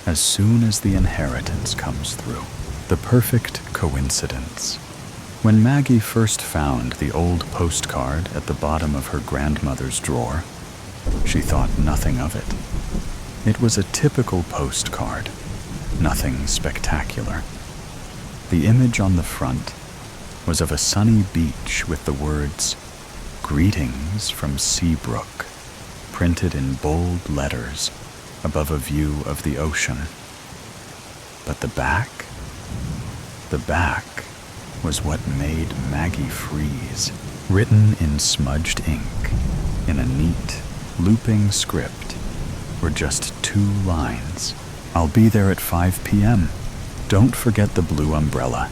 as soon as the inheritance comes through." The perfect coincidence. When Maggie first found the old postcard at the bottom of her grandmother's drawer, she thought nothing of it. It was a typical postcard, nothing spectacular. The image on the front was of a sunny beach with the words, "Greetings from Seabrook," printed in bold letters above a view of the ocean. But the back was what made Maggie freeze. Written in smudged ink, in a neat, looping script, were just 2 lines. "I'll be there at 5 p.m. Don't forget the blue umbrella.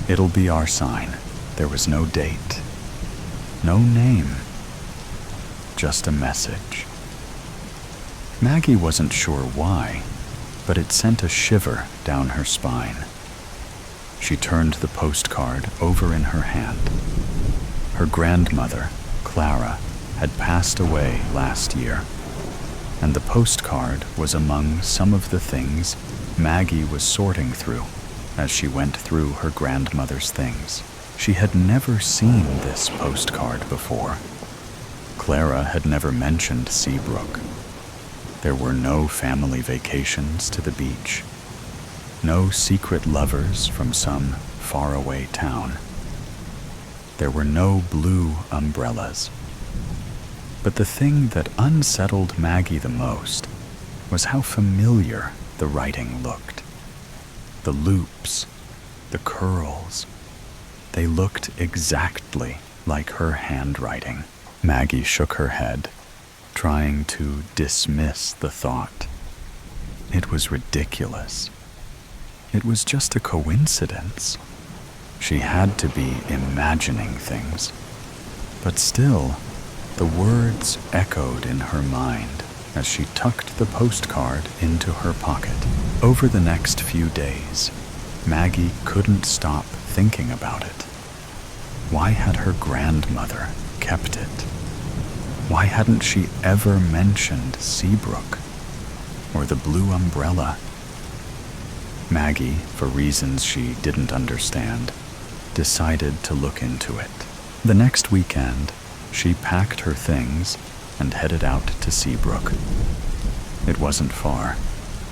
It'll be our sign." There was no date, no name, just a message. Maggie wasn't sure why, but it sent a shiver down her spine. She turned the postcard over in her hand. Her grandmother, Clara, had passed away last year, and the postcard was among some of the things Maggie was sorting through as she went through her grandmother's things. She had never seen this postcard before. Clara had never mentioned Seabrook. There were no family vacations to the beach, no secret lovers from some faraway town. There were no blue umbrellas. But the thing that unsettled Maggie the most was how familiar the writing looked. The loops, the curls, they looked exactly like her handwriting. Maggie shook her head, trying to dismiss the thought. It was ridiculous. It was just a coincidence. She had to be imagining things. But still, the words echoed in her mind as she tucked the postcard into her pocket. Over the next few days, Maggie couldn't stop thinking about it. Why had her grandmother kept it? Why hadn't she ever mentioned Seabrook or the blue umbrella? Maggie, for reasons she didn't understand, decided to look into it. The next weekend, she packed her things and headed out to Seabrook. It wasn't far,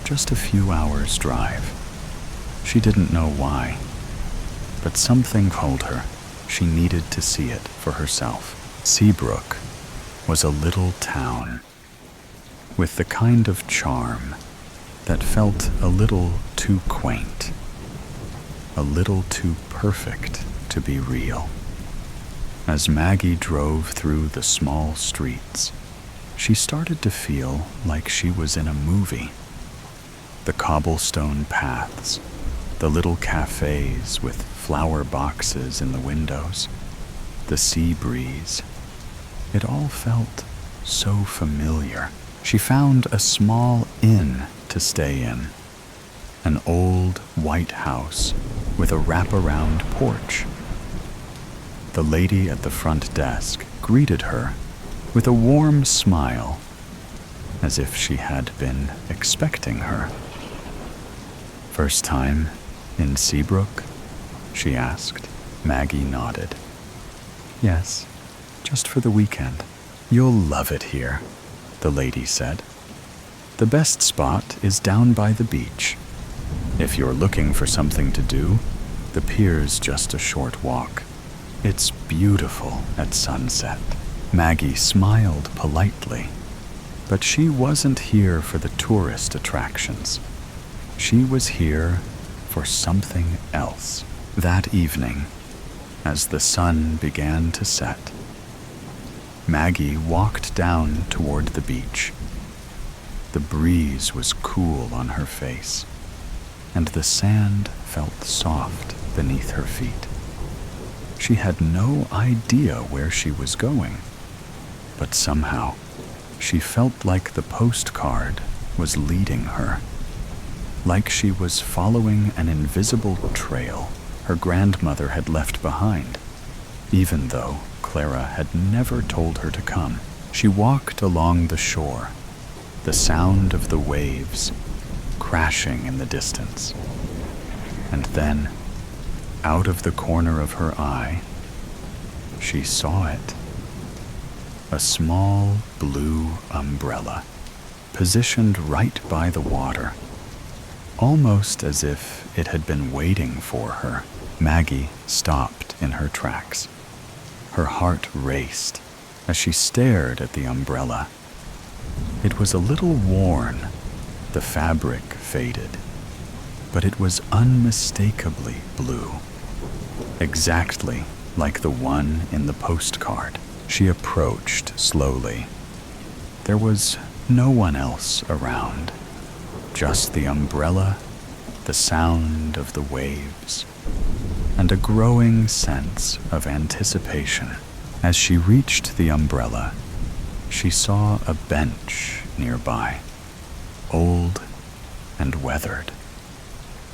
just a few hours' drive. She didn't know why, but something told her she needed to see it for herself. Seabrook was a little town with the kind of charm that felt a little too quaint, a little too perfect to be real. As Maggie drove through the small streets, she started to feel like she was in a movie. The cobblestone paths, the little cafes with flower boxes in the windows, the sea breeze, it all felt so familiar. She found a small inn to stay in, an old white house with a wraparound porch. The lady at the front desk greeted her with a warm smile, as if she had been expecting her. "First time in Seabrook?" she asked. Maggie nodded. "Yes, just for the weekend." "You'll love it here," the lady said. "The best spot is down by the beach. If you're looking for something to do, the pier's just a short walk. It's beautiful at sunset." Maggie smiled politely, but she wasn't here for the tourist attractions. She was here for something else. That evening, as the sun began to set, Maggie walked down toward the beach. The breeze was cool on her face, and the sand felt soft beneath her feet. She had no idea where she was going, but somehow she felt like the postcard was leading her, like she was following an invisible trail her grandmother had left behind, even though Clara had never told her to come. She walked along the shore, the sound of the waves crashing in the distance. And then, out of the corner of her eye, she saw it. A small blue umbrella, positioned right by the water, almost as if it had been waiting for her. Maggie stopped in her tracks. Her heart raced as she stared at the umbrella. It was a little worn, the fabric faded, but it was unmistakably blue, exactly like the one in the postcard. She approached slowly. There was no one else around, just the umbrella, the sound of the waves, and a growing sense of anticipation. As she reached the umbrella, She saw a bench nearby, old and weathered,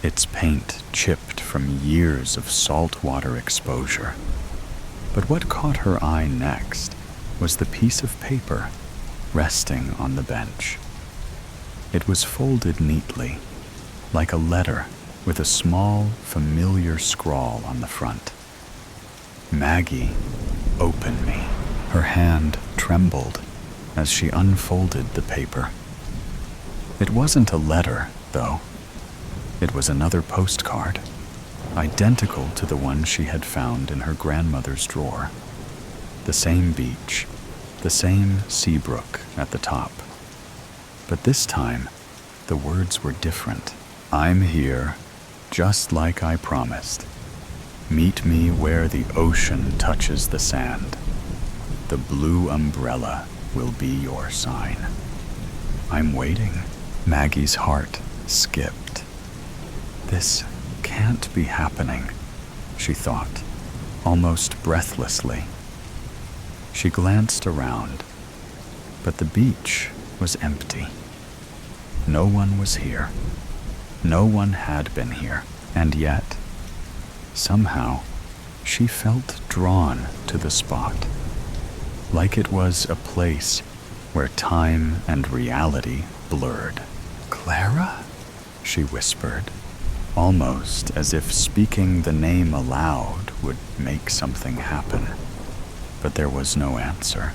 its paint chipped from years of saltwater exposure. But what caught her eye next was the piece of paper resting on the bench. It was folded neatly, like a letter with a small, familiar scrawl on the front. "Maggie, open me." Her hand trembled as she unfolded the paper. It wasn't a letter, though. It was another postcard, identical to the one she had found in her grandmother's drawer. The same beach, the same Seabrook at the top. But this time, the words were different. "I'm here, just like I promised. Meet me where the ocean touches the sand. The blue umbrella will be your sign." "I'm waiting." Maggie's heart skipped. This can't be happening, she thought, almost breathlessly. She glanced around, but the beach was empty. No one was here. No one had been here, and yet, somehow, she felt drawn to the spot, like it was a place where time and reality blurred. "Clara?" she whispered, almost as if speaking the name aloud would make something happen. But there was no answer,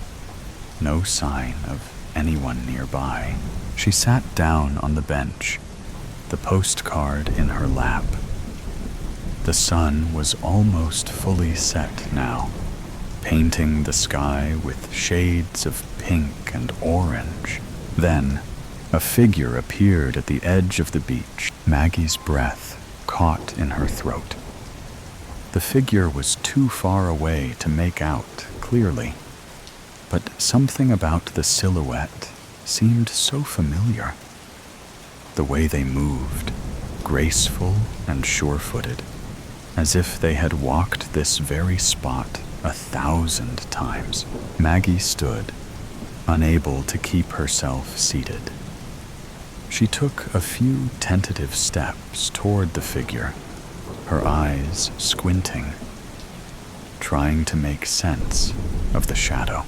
no sign of anyone nearby. She sat down on the bench, the postcard in her lap. The sun was almost fully set now, painting the sky with shades of pink and orange. Then, a figure appeared at the edge of the beach. Maggie's breath caught in her throat. The figure was too far away to make out clearly, but something about the silhouette seemed so familiar. The way they moved, graceful and sure-footed, as if they had walked this very spot 1,000 times. Maggie stood, unable to keep herself seated. She took a few tentative steps toward the figure, her eyes squinting, trying to make sense of the shadow.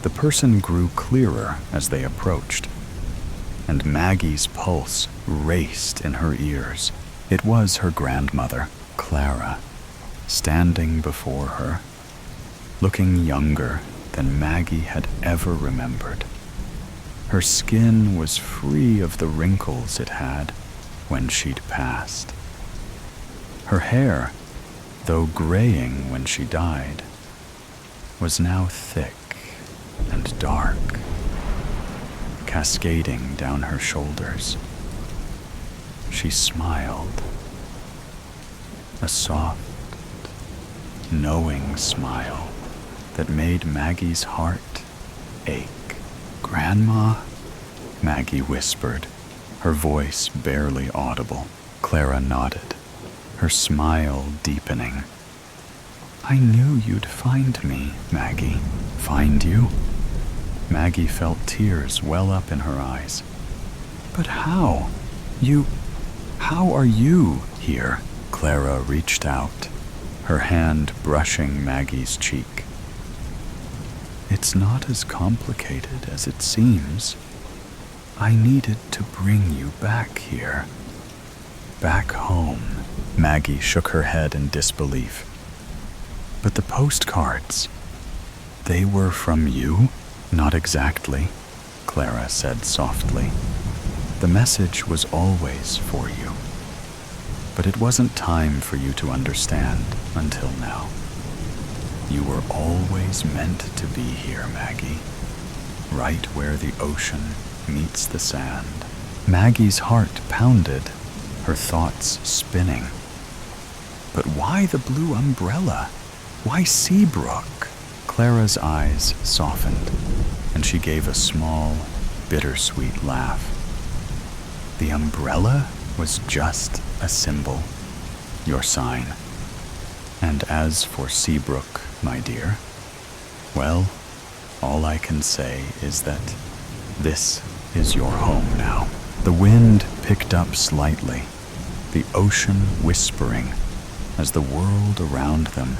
The person grew clearer as they approached, and Maggie's pulse raced in her ears. It was her grandmother, Clara, standing before her, looking younger than Maggie had ever remembered. Her skin was free of the wrinkles it had when she'd passed. Her hair, though graying when she died, was now thick and dark, cascading down her shoulders. She smiled, a soft, knowing smile that made Maggie's heart ache. "Grandma?" Maggie whispered, her voice barely audible. Clara nodded, her smile deepening. "I knew you'd find me, Maggie." "Find you?" Maggie felt tears well up in her eyes. "But how? How are you here?" Clara reached out, her hand brushing Maggie's cheek. "It's not as complicated as it seems. I needed to bring you back here. Back home." Maggie shook her head in disbelief. "But the postcards, they were from you?" "Not exactly," Clara said softly. "The message was always for you. But it wasn't time for you to understand until now. You were always meant to be here, Maggie, right where the ocean meets the sand." Maggie's heart pounded, her thoughts spinning. But why the blue umbrella? Why Seabrook? Clara's eyes softened, and she gave a small, bittersweet laugh. The umbrella was just a symbol, your sign. And as for Seabrook, my dear, well, All I can say is that this is your home now. The wind picked up slightly, the ocean whispering as the world around them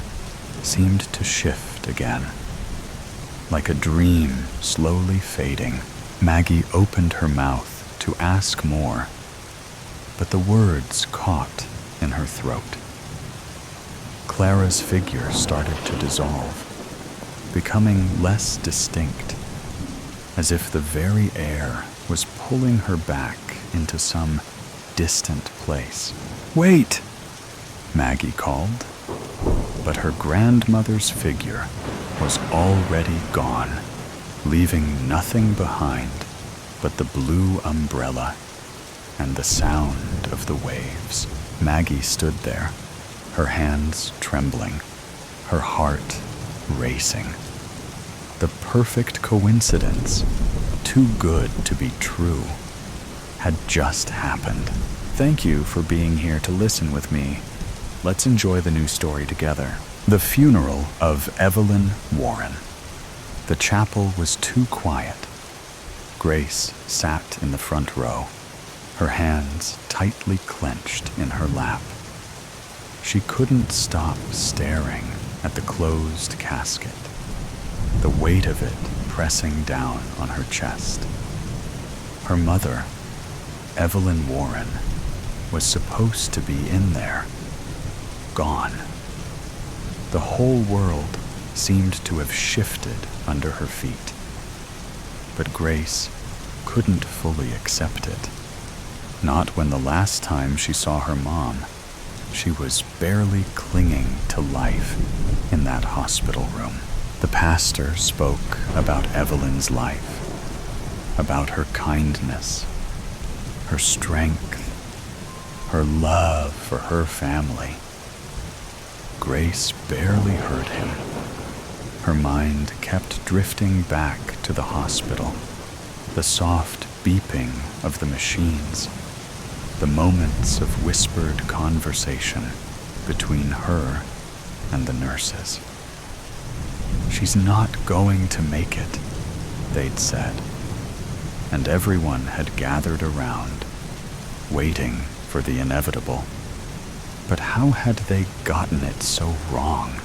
seemed to shift again. Like a dream slowly fading, Maggie opened her mouth to ask more, but the words caught in her throat. Clara's figure started to dissolve, becoming less distinct, as if the very air was pulling her back into some distant place. "Wait!" Maggie called, but her grandmother's figure was already gone, leaving nothing behind but the blue umbrella and the sound of the waves. Maggie stood there, her hands trembling, her heart racing. The perfect coincidence, too good to be true, had just happened. Thank you for being here to listen with me. Let's enjoy the new story together. The funeral of Evelyn Warren. The chapel was too quiet. Grace sat in the front row, her hands tightly clenched in her lap. She couldn't stop staring at the closed casket, the weight of it pressing down on her chest. Her mother, Evelyn Warren, was supposed to be in there, gone. The whole world seemed to have shifted under her feet, but Grace couldn't fully accept it. Not when the last time she saw her mom, she was barely clinging to life in that hospital room. The pastor spoke about Evelyn's life, about her kindness, her strength, her love for her family. Grace barely heard him. Her mind kept drifting back to the hospital, the soft beeping of the machines, the moments of whispered conversation between her and the nurses. "She's not going to make it," they'd said, and everyone had gathered around, waiting for the inevitable. But how had they gotten it so wrong?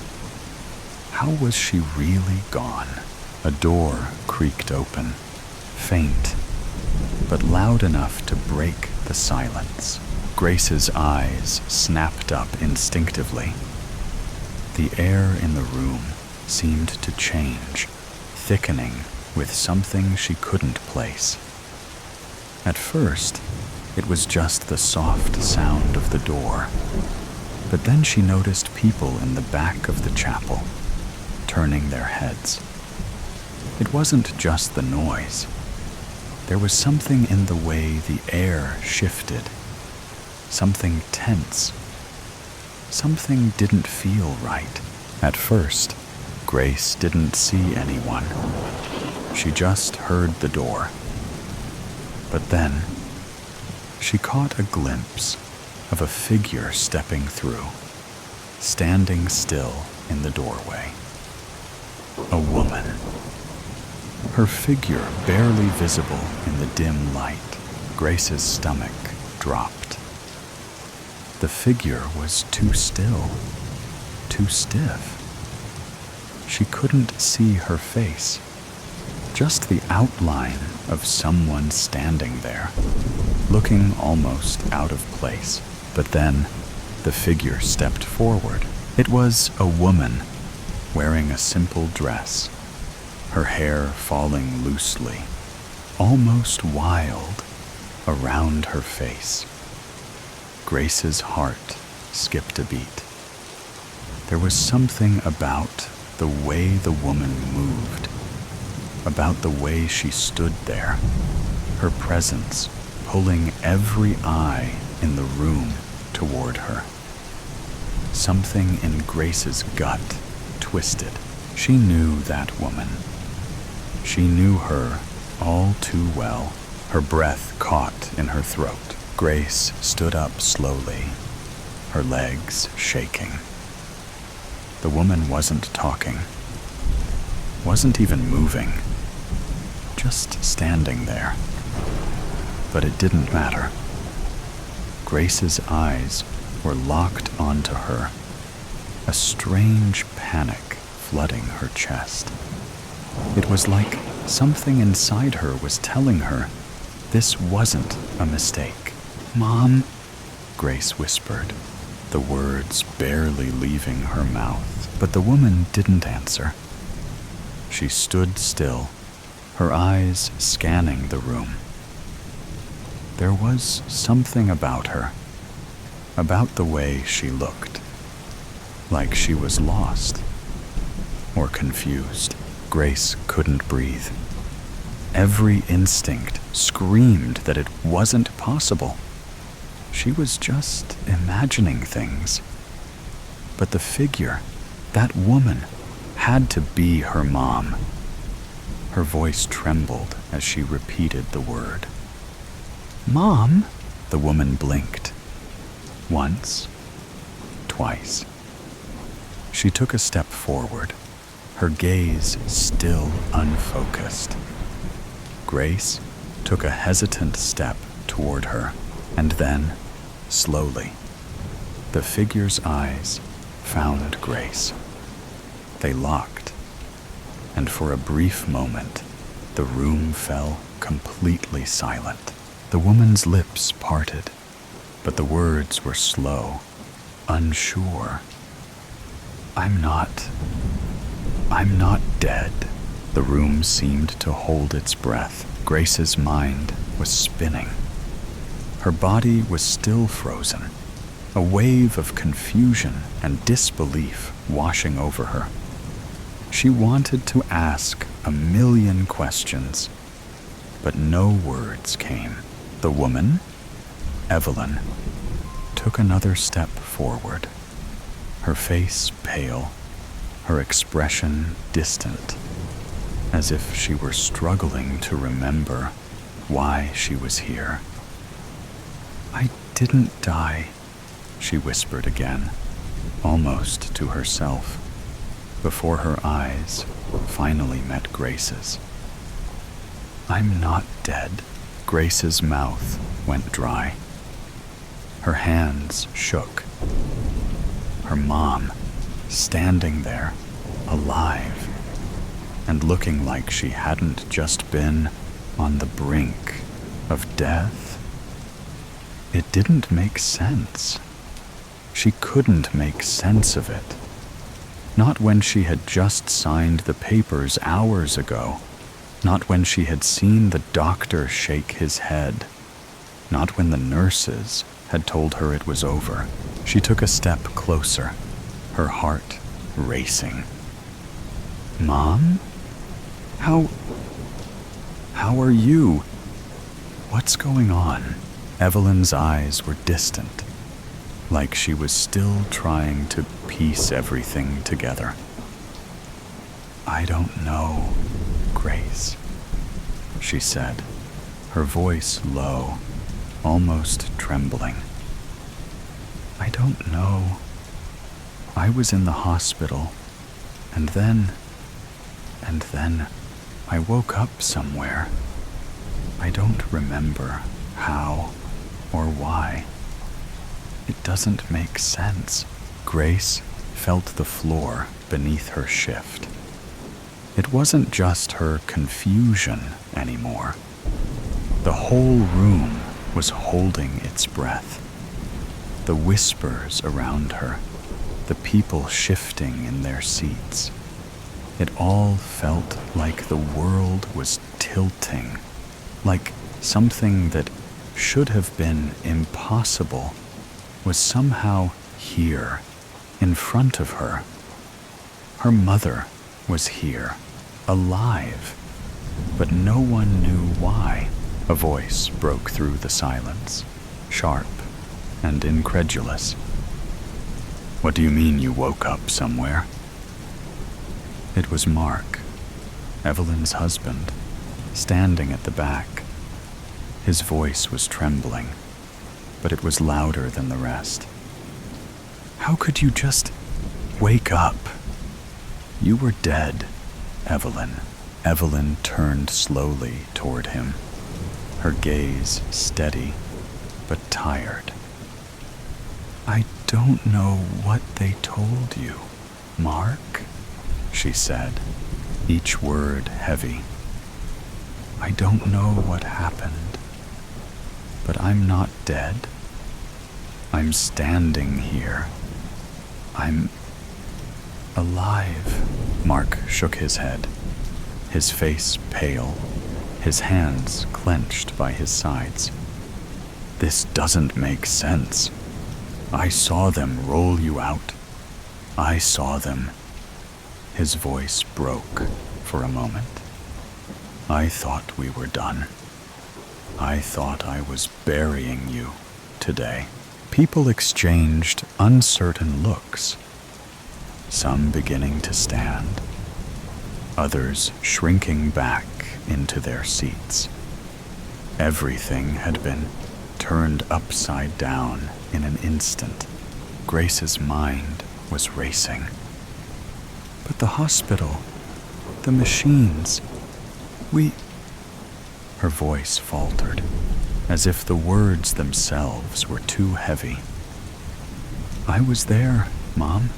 How was she really gone? A door creaked open, faint, but loud enough to break the silence. Grace's eyes snapped up instinctively. The air in the room seemed to change, thickening with something she couldn't place. At first, it was just the soft sound of the door, but then she noticed people in the back of the chapel, turning their heads. It wasn't just the noise. There was something in the way the air shifted, something tense. Something didn't feel right. At first, Grace didn't see anyone. She just heard the door. But then, she caught a glimpse of a figure stepping through, standing still in the doorway. A woman. Her figure barely visible in the dim light. Grace's stomach dropped. The figure was too still, too stiff. She couldn't see her face, just the outline of someone standing there, looking almost out of place. But then, the figure stepped forward. It was a woman, wearing a simple dress, her hair falling loosely, almost wild, around her face. Grace's heart skipped a beat. There was something about the way the woman moved, about the way she stood there, her presence pulling every eye in the room toward her. Something in Grace's gut twisted. She knew that woman. She knew her all too well. Her breath caught in her throat. Grace stood up slowly, her legs shaking. The woman wasn't talking. wasn't even moving, just standing there. But it didn't matter. Grace's eyes were locked onto her, a strange panic flooding her chest. It was like something inside her was telling her this wasn't a mistake. "Mom," Grace whispered, the words barely leaving her mouth. But the woman didn't answer. She stood still, her eyes scanning the room. There was something about her, about the way she looked, like she was lost or confused. Grace couldn't breathe. Every instinct screamed that it wasn't possible. She was just imagining things. But the figure, that woman, had to be her mom. Her voice trembled as she repeated the word. "Mom?" The woman blinked. Once, twice. She took a step forward, her gaze still unfocused. Grace took a hesitant step toward her, and then, slowly, the figure's eyes found Grace. They locked, and for a brief moment, the room fell completely silent. The woman's lips parted, but the words were slow, unsure. I'm not dead." The room seemed to hold its breath. Grace's mind was spinning. Her body was still frozen, a wave of confusion and disbelief washing over her. She wanted to ask a million questions, but no words came. The woman, Evelyn, took another step forward, her face pale, her expression distant, as if she were struggling to remember why she was here. "I didn't die," she whispered again, almost to herself, before her eyes finally met Grace's. "I'm not dead." Grace's mouth went dry. Her hands shook. Her mom, standing there, alive, and looking like she hadn't just been on the brink of death. It didn't make sense. She couldn't make sense of it. Not when she had just signed the papers hours ago. Not when she had seen the doctor shake his head. Not when the nurses had told her it was over. She took a step closer, her heart racing. "Mom? How are you? What's going on?" Evelyn's eyes were distant, like she was still trying to piece everything together. "I don't know, Grace," she said, her voice low, almost trembling. "I don't know. I was in the hospital, and then I woke up somewhere. I don't remember how or why. It doesn't make sense." Grace felt the floor beneath her shift. It wasn't just her confusion anymore. The whole room was holding its breath. The whispers around her, the people shifting in their seats. It all felt like the world was tilting, like something that should have been impossible was somehow here, in front of her. Her mother was here, alive, but no one knew why. A voice broke through the silence, sharp and incredulous. "What do you mean you woke up somewhere?" It was Mark, Evelyn's husband, standing at the back. His voice was trembling, but it was louder than the rest. "How could you just wake up? You were dead, Evelyn. Evelyn turned slowly toward him, her gaze steady but tired. "I don't know what they told you, Mark," she said, each word heavy. "I don't know what happened, but I'm not dead. I'm standing here. I'm alive." Mark shook his head, his face pale, his hands clenched by his sides. "This doesn't make sense. I saw them roll you out. I saw them." His voice broke for a moment. "I thought we were done. I thought I was burying you today." People exchanged uncertain looks, some beginning to stand, others shrinking back into their seats. Everything had been turned upside down in an instant. Grace's mind was racing. "But the hospital, the machines, Her voice faltered, as if the words themselves were too heavy. "I was there, Mom.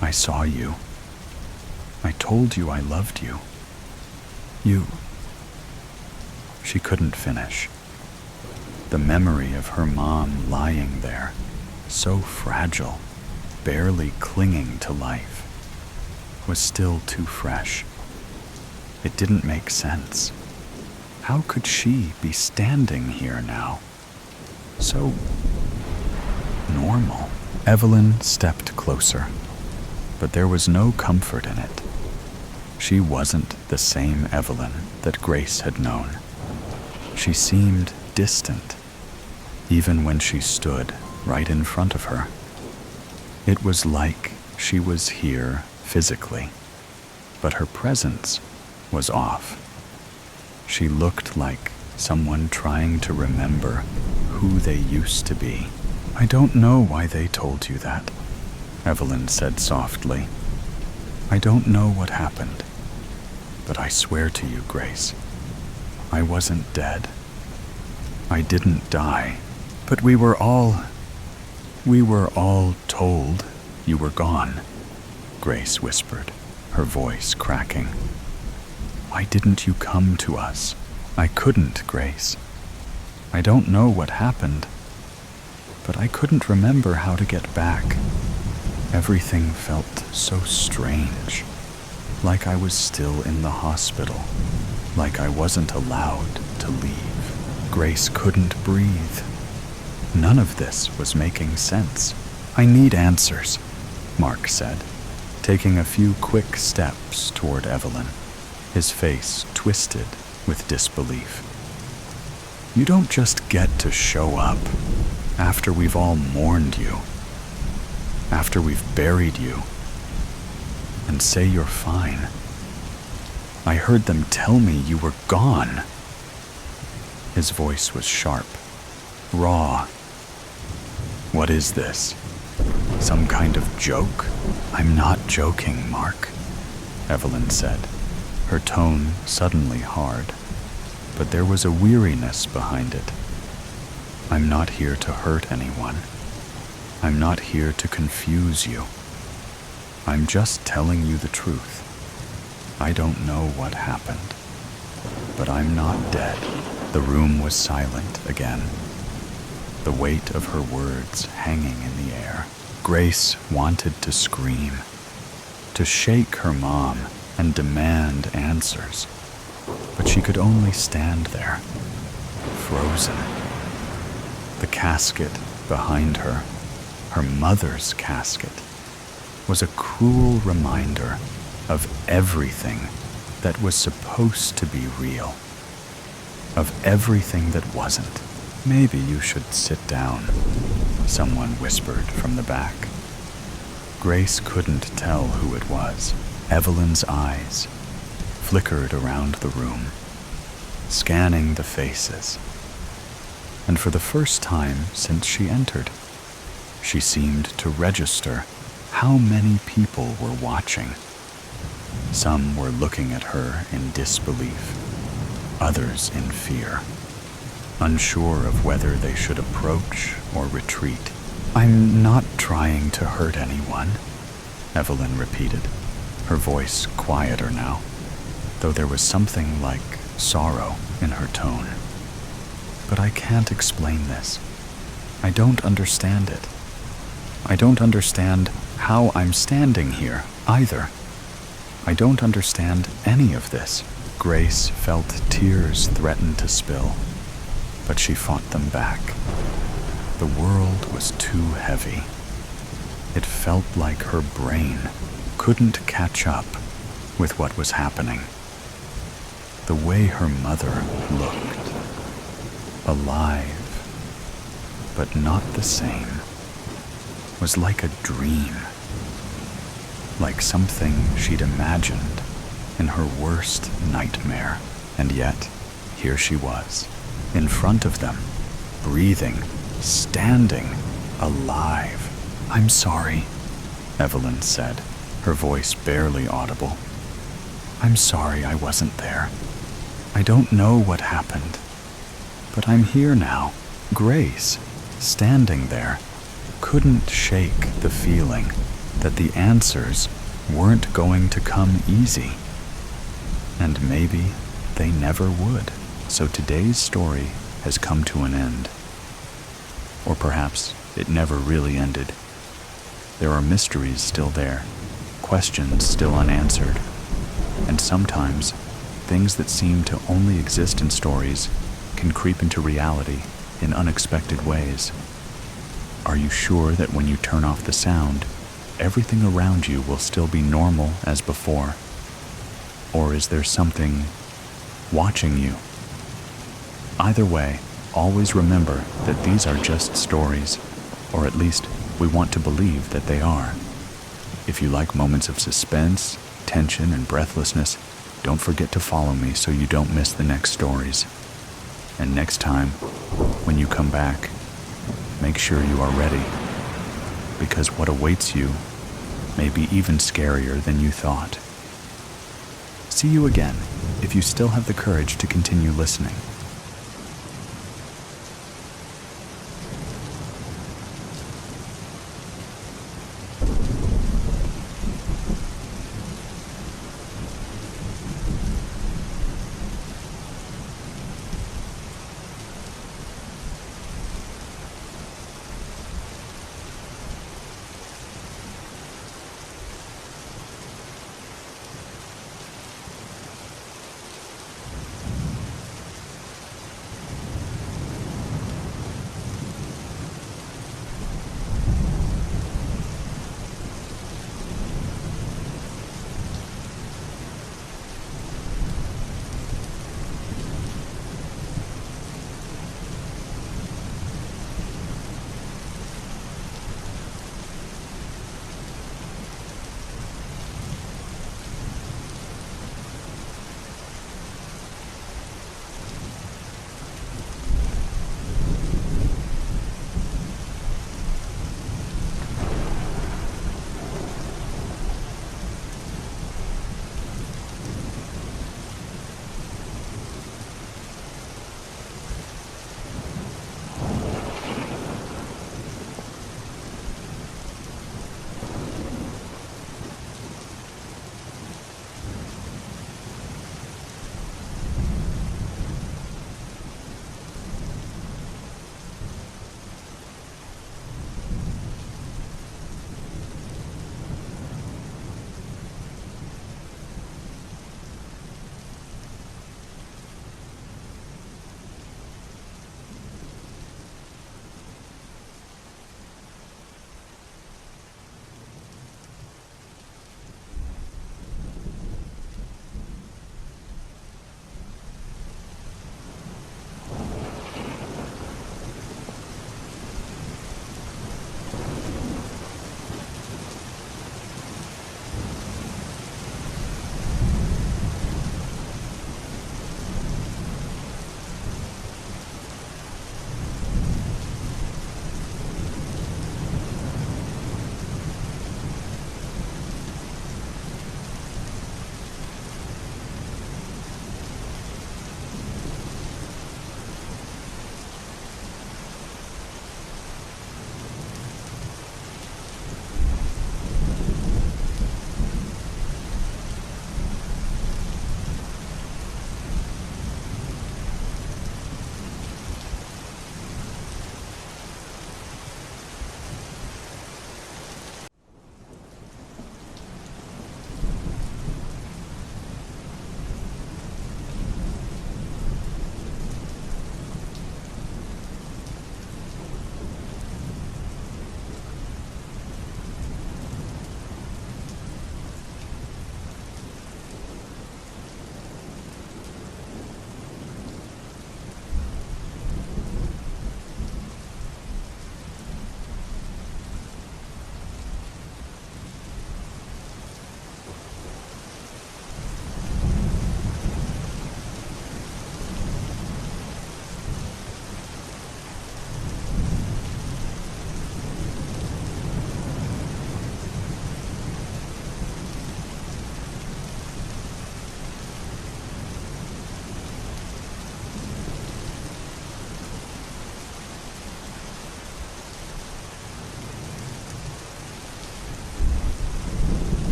I saw you. I told you I loved you. She couldn't finish. The memory of her mom lying there, so fragile, barely clinging to life, was still too fresh. It didn't make sense. How could she be standing here now? So normal. Evelyn stepped closer, but there was no comfort in it. She wasn't the same Evelyn that Grace had known. She seemed distant, even when she stood right in front of her. It was like she was here physically, but her presence was off. She looked like someone trying to remember who they used to be. "I don't know why they told you that," Evelyn said softly. "I don't know what happened, but I swear to you, Grace, I wasn't dead. I didn't die, but we were all told you were gone," Grace whispered, her voice cracking. "Why didn't you come to us?" "I couldn't, Grace. I don't know what happened, but I couldn't remember how to get back. Everything felt so strange, like I was still in the hospital, like I wasn't allowed to leave." Grace couldn't breathe. None of this was making sense. "I need answers," Mark said, taking a few quick steps toward Evelyn, his face twisted with disbelief. "You don't just get to show up after we've all mourned you, after we've buried you, and say you're fine. I heard them tell me you were gone." His voice was sharp, raw. "What is this? Some kind of joke?" "I'm not joking, Mark," Evelyn said, her tone suddenly hard, but there was a weariness behind it. "I'm not here to hurt anyone. I'm not here to confuse you. I'm just telling you the truth. I don't know what happened, but I'm not dead." The room was silent again, the weight of her words hanging in the air. Grace wanted to scream, to shake her mom and demand answers, but she could only stand there, frozen. The casket behind her, her mother's casket, was a cruel reminder of everything that was supposed to be real, of everything that wasn't. "Maybe you should sit down," someone whispered from the back. Grace couldn't tell who it was. Evelyn's eyes flickered around the room, scanning the faces. And for the first time since she entered, she seemed to register how many people were watching. Some were looking at her in disbelief, others in fear, unsure of whether they should approach or retreat. "I'm not trying to hurt anyone," Evelyn repeated, her voice quieter now, though there was something like sorrow in her tone. "But I can't explain this. I don't understand it. I don't understand how I'm standing here, either. I don't understand any of this." Grace felt tears threaten to spill, but she fought them back. The world was too heavy. It felt like her brain couldn't catch up with what was happening. The way her mother looked, alive, but not the same, was like a dream, like something she'd imagined in her worst nightmare. And yet, here she was, in front of them, breathing, standing, alive. "I'm sorry," Evelyn said, her voice barely audible. "I'm sorry I wasn't there. I don't know what happened. But I'm here now." Grace, standing there, couldn't shake the feeling that the answers weren't going to come easy. And maybe they never would. So today's story has come to an end. Or perhaps it never really ended. There are mysteries still there, questions still unanswered, and sometimes things that seem to only exist in stories can creep into reality in unexpected ways. Are you sure that when you turn off the sound, everything around you will still be normal as before? Or is there something watching you? Either way, always remember that these are just stories, or at least we want to believe that they are. If you like moments of suspense, tension, and breathlessness, don't forget to follow me so you don't miss the next stories. And next time, when you come back, make sure you are ready, because what awaits you may be even scarier than you thought. See you again if you still have the courage to continue listening.